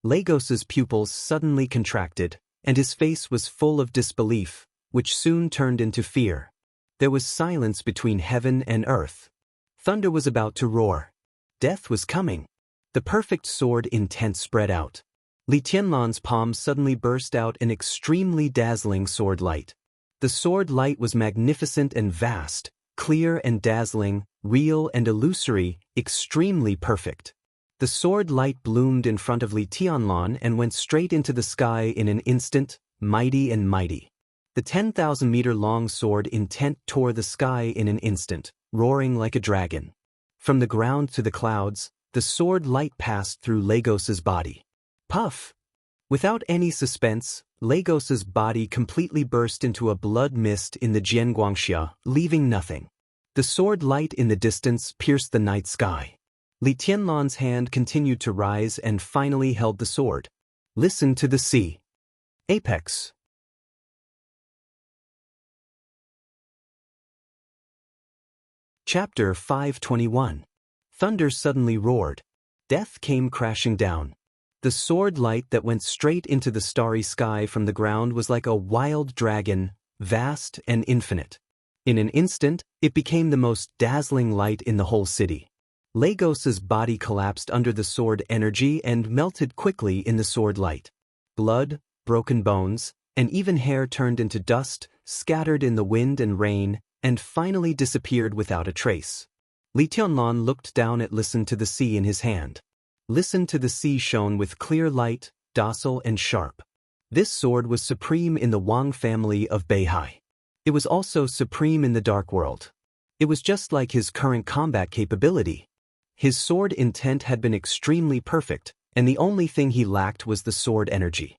Lagos's pupils suddenly contracted, and his face was full of disbelief, which soon turned into fear. There was silence between heaven and earth. Thunder was about to roar. Death was coming. The perfect sword intent spread out. Li Tianlan's palm suddenly burst out an extremely dazzling sword light. The sword light was magnificent and vast, clear and dazzling, real and illusory, extremely perfect. The sword light bloomed in front of Li Tianlan and went straight into the sky in an instant, mighty and mighty. The 10,000-meter-long sword intent tore the sky in an instant, roaring like a dragon. From the ground to the clouds, the sword light passed through Lagos's body. Puff! Without any suspense, Lagos's body completely burst into a blood mist in the Jianguangxia, leaving nothing. The sword light in the distance pierced the night sky. Li Tianlan's hand continued to rise and finally held the sword. Listen to the sea. Apex. Chapter 521. Thunder suddenly roared. Death came crashing down. The sword light that went straight into the starry sky from the ground was like a wild dragon, vast and infinite. In an instant, it became the most dazzling light in the whole city. Lagos's body collapsed under the sword energy and melted quickly in the sword light. Blood, broken bones, and even hair turned into dust, scattered in the wind and rain, and finally disappeared without a trace. Li Tianlan looked down at Listen to the Sea in his hand. Listen to the Sea shone with clear light, docile and sharp. This sword was supreme in the Wang family of Beihai. It was also supreme in the dark world. It was just like his current combat capability. His sword intent had been extremely perfect, and the only thing he lacked was the sword energy.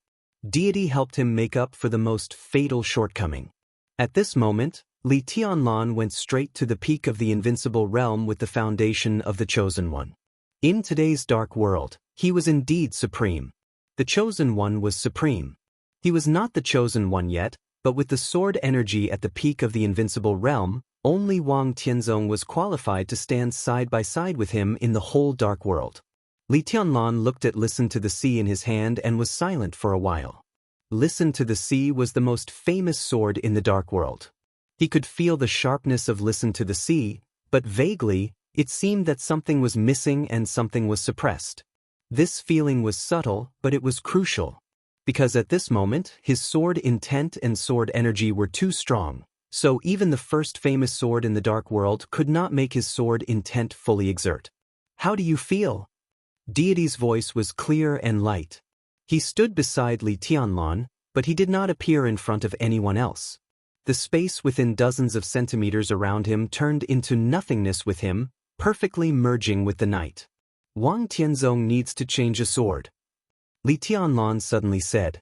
Deity helped him make up for the most fatal shortcoming. At this moment, Li Tianlan went straight to the peak of the invincible realm with the foundation of the Chosen One. In today's dark world, he was indeed supreme. The Chosen One was supreme. He was not the Chosen One yet, but with the sword energy at the peak of the invincible realm, only Wang Tianzong was qualified to stand side by side with him in the whole dark world. Li Tianlan looked at Listen to the Sea in his hand and was silent for a while. Listen to the Sea was the most famous sword in the dark world. He could feel the sharpness of Listen to the Sea, but vaguely, it seemed that something was missing and something was suppressed. This feeling was subtle, but it was crucial. Because at this moment, his sword intent and sword energy were too strong, so even the first famous sword in the dark world could not make his sword intent fully exert. "How do you feel?" Deity's voice was clear and light. He stood beside Li Tianlan, but he did not appear in front of anyone else. The space within dozens of centimeters around him turned into nothingness with him, perfectly merging with the night. "Wang Tianzong needs to change a sword," Li Tianlan suddenly said.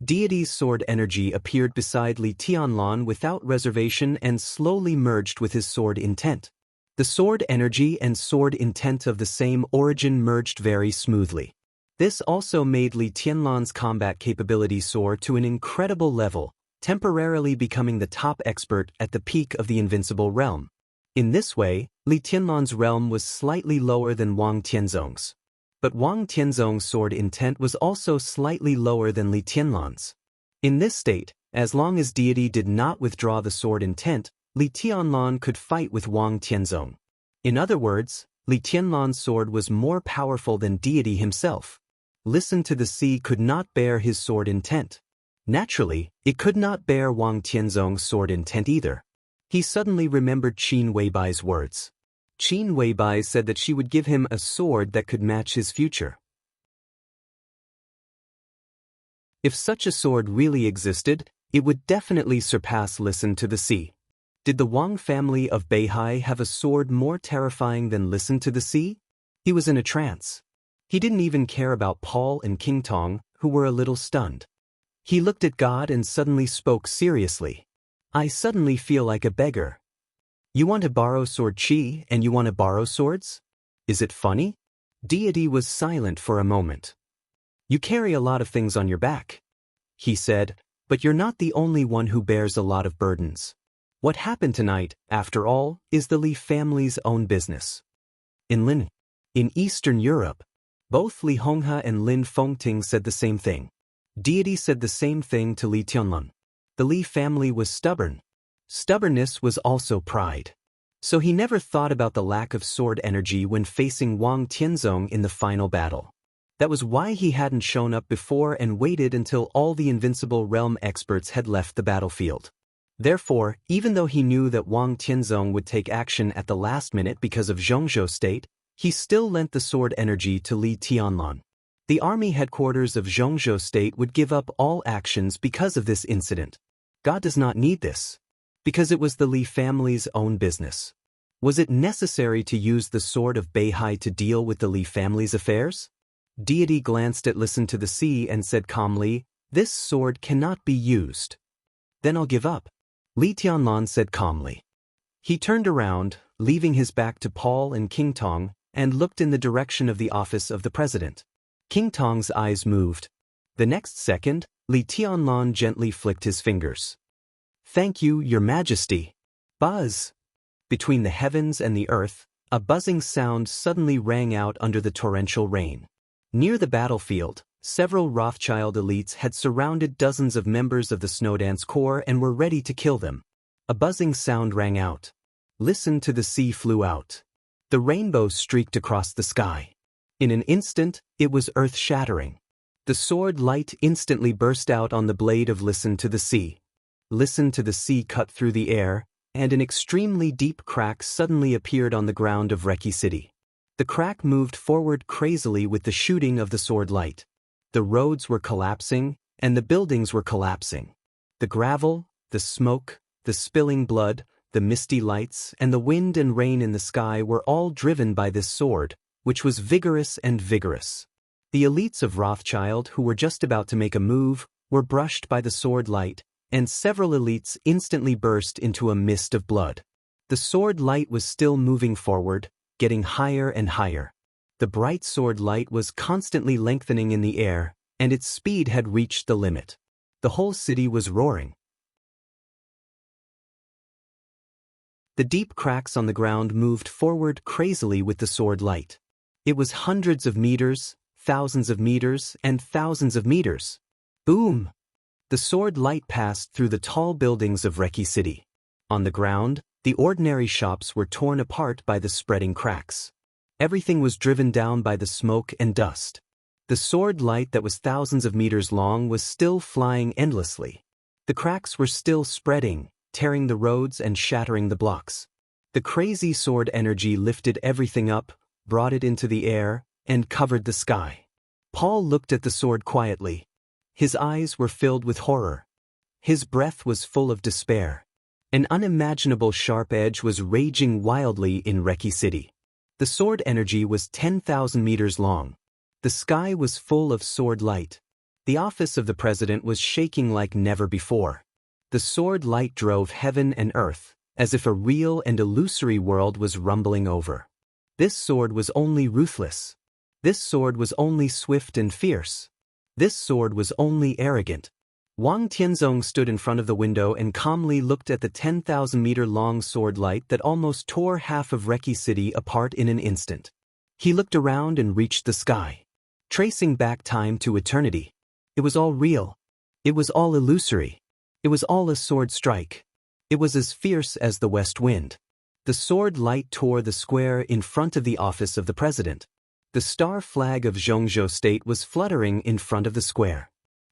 Deity's sword energy appeared beside Li Tianlan without reservation and slowly merged with his sword intent. The sword energy and sword intent of the same origin merged very smoothly. This also made Li Tianlan's combat capability soar to an incredible level, temporarily becoming the top expert at the peak of the invincible realm. In this way, Li Tianlan's realm was slightly lower than Wang Tianzong's. But Wang Tianzong's sword intent was also slightly lower than Li Tianlan's. In this state, as long as Deity did not withdraw the sword intent, Li Tianlan could fight with Wang Tianzong. In other words, Li Tianlan's sword was more powerful than Deity himself. Listen to the Sea could not bear his sword intent. Naturally, it could not bear Wang Tianzong's sword intent either. He suddenly remembered Qin Weibai's words. Qin Weibai said that she would give him a sword that could match his future. If such a sword really existed, it would definitely surpass Listen to the Sea. Did the Wang family of Beihai have a sword more terrifying than Listen to the Sea? He was in a trance. He didn't even care about Paul and King Tong, who were a little stunned. He looked at God and suddenly spoke seriously. "I suddenly feel like a beggar. You want to borrow sword Qi and you want to borrow swords? Is it funny?" Deity was silent for a moment. "You carry a lot of things on your back," he said, "but you're not the only one who bears a lot of burdens. What happened tonight, after all, is the Li family's own business." In Eastern Europe, both Li Honghe and Lin Fengting said the same thing. Deity said the same thing to Li Tianlan. The Li family was stubborn. Stubbornness was also pride. So he never thought about the lack of sword energy when facing Wang Tianzong in the final battle. That was why he hadn't shown up before and waited until all the invincible realm experts had left the battlefield. Therefore, even though he knew that Wang Tianzong would take action at the last minute because of Zhongzhou State, he still lent the sword energy to Li Tianlan. The army headquarters of Zhongzhou State would give up all actions because of this incident. God does not need this. Because it was the Li family's own business. Was it necessary to use the sword of Beihai to deal with the Li family's affairs? Deity glanced at Listen to the Sea and said calmly, "This sword cannot be used." "Then I'll give up," Li Tianlan said calmly. He turned around, leaving his back to Paul and King Tong, and looked in the direction of the office of the president. King Tong's eyes moved. The next second, Li Tianlan gently flicked his fingers. "Thank you, Your Majesty." Buzz! Between the heavens and the earth, a buzzing sound suddenly rang out under the torrential rain. Near the battlefield, several Rothschild elites had surrounded dozens of members of the Snowdance Corps and were ready to kill them. A buzzing sound rang out. Listen to the Sea flew out. The rainbow streaked across the sky. In an instant, it was earth-shattering. The sword light instantly burst out on the blade of Listen to the Sea. Listen to the Sea cut through the air, and an extremely deep crack suddenly appeared on the ground of Reki City. The crack moved forward crazily with the shooting of the sword light. The roads were collapsing, and the buildings were collapsing. The gravel, the smoke, the spilling blood, the misty lights, and the wind and rain in the sky were all driven by this sword, which was vigorous and vigorous. The elites of Rothschild who were just about to make a move were brushed by the sword light, and several elites instantly burst into a mist of blood. The sword light was still moving forward, getting higher and higher. The bright sword light was constantly lengthening in the air, and its speed had reached the limit. The whole city was roaring. The deep cracks on the ground moved forward crazily with the sword light. It was hundreds of meters, thousands of meters, and thousands of meters. Boom! The sword light passed through the tall buildings of Reki City. On the ground, the ordinary shops were torn apart by the spreading cracks. Everything was driven down by the smoke and dust. The sword light that was thousands of meters long was still flying endlessly. The cracks were still spreading, tearing the roads and shattering the blocks. The crazy sword energy lifted everything up, brought it into the air, and covered the sky. Paul looked at the sword quietly. His eyes were filled with horror. His breath was full of despair. An unimaginable sharp edge was raging wildly in Reki City. The sword energy was 10,000 meters long. The sky was full of sword light. The office of the president was shaking like never before. The sword light drove heaven and earth, as if a real and illusory world was rumbling over. This sword was only ruthless. This sword was only swift and fierce. This sword was only arrogant. Wang Tianzong stood in front of the window and calmly looked at the 10,000-meter-long sword light that almost tore half of Reki City apart in an instant. He looked around and reached the sky. Tracing back time to eternity. It was all real. It was all illusory. It was all a sword strike. It was as fierce as the west wind. The sword light tore the square in front of the office of the president. The star flag of Zhongzhou State was fluttering in front of the square.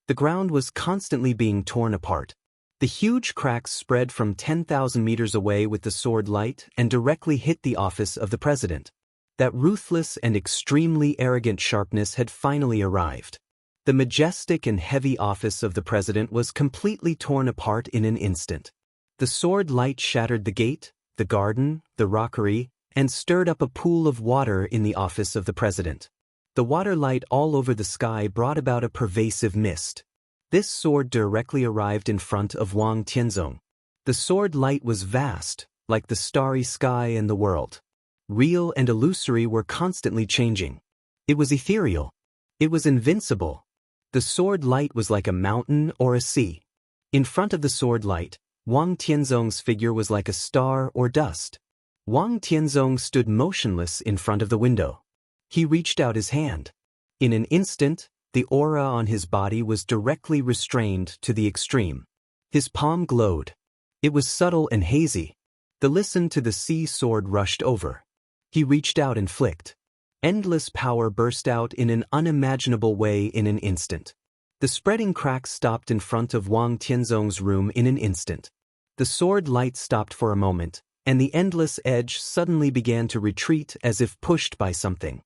The ground was constantly being torn apart. The huge cracks spread from 10,000 meters away with the sword light and directly hit the office of the president. That ruthless and extremely arrogant sharpness had finally arrived. The majestic and heavy office of the president was completely torn apart in an instant. The sword light shattered the gate, the garden, the rockery, and stirred up a pool of water in the office of the president. The water light all over the sky brought about a pervasive mist. This sword directly arrived in front of Wang Tianzong. The sword light was vast, like the starry sky and the world. Real and illusory were constantly changing. It was ethereal. It was invincible. The sword light was like a mountain or a sea. In front of the sword light, Wang Tianzong's figure was like a star or dust. Wang Tianzong stood motionless in front of the window. He reached out his hand. In an instant, the aura on his body was directly restrained to the extreme. His palm glowed. It was subtle and hazy. The listen to the sea sword rushed over. He reached out and flicked. Endless power burst out in an unimaginable way in an instant. The spreading cracks stopped in front of Wang Tianzong's room in an instant. The sword light stopped for a moment, and the endless edge suddenly began to retreat as if pushed by something.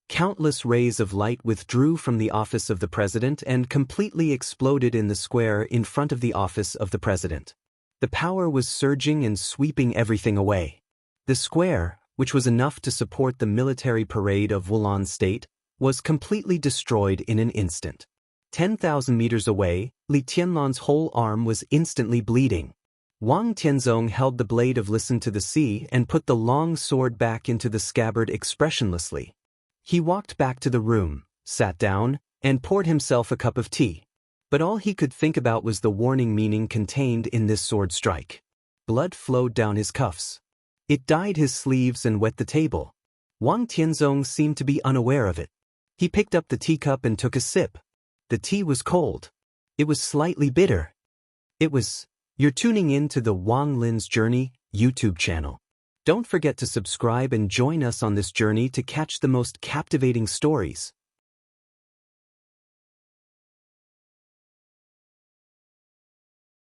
Countless rays of light withdrew from the office of the president and completely exploded in the square in front of the office of the president. The power was surging and sweeping everything away. The square, which was enough to support the military parade of Wulan State, was completely destroyed in an instant. 10,000 meters away, Li Tianlan's whole arm was instantly bleeding. Wang Tianzong held the blade of Listen to the Sea and put the long sword back into the scabbard expressionlessly. He walked back to the room, sat down, and poured himself a cup of tea. But all he could think about was the warning meaning contained in this sword strike. Blood flowed down his cuffs. It dyed his sleeves and wet the table. Wang Tianzong seemed to be unaware of it. He picked up the teacup and took a sip. The tea was cold. It was slightly bitter. You're tuning in to the Wang Lin's Journey YouTube channel. Don't forget to subscribe and join us on this journey to catch the most captivating stories.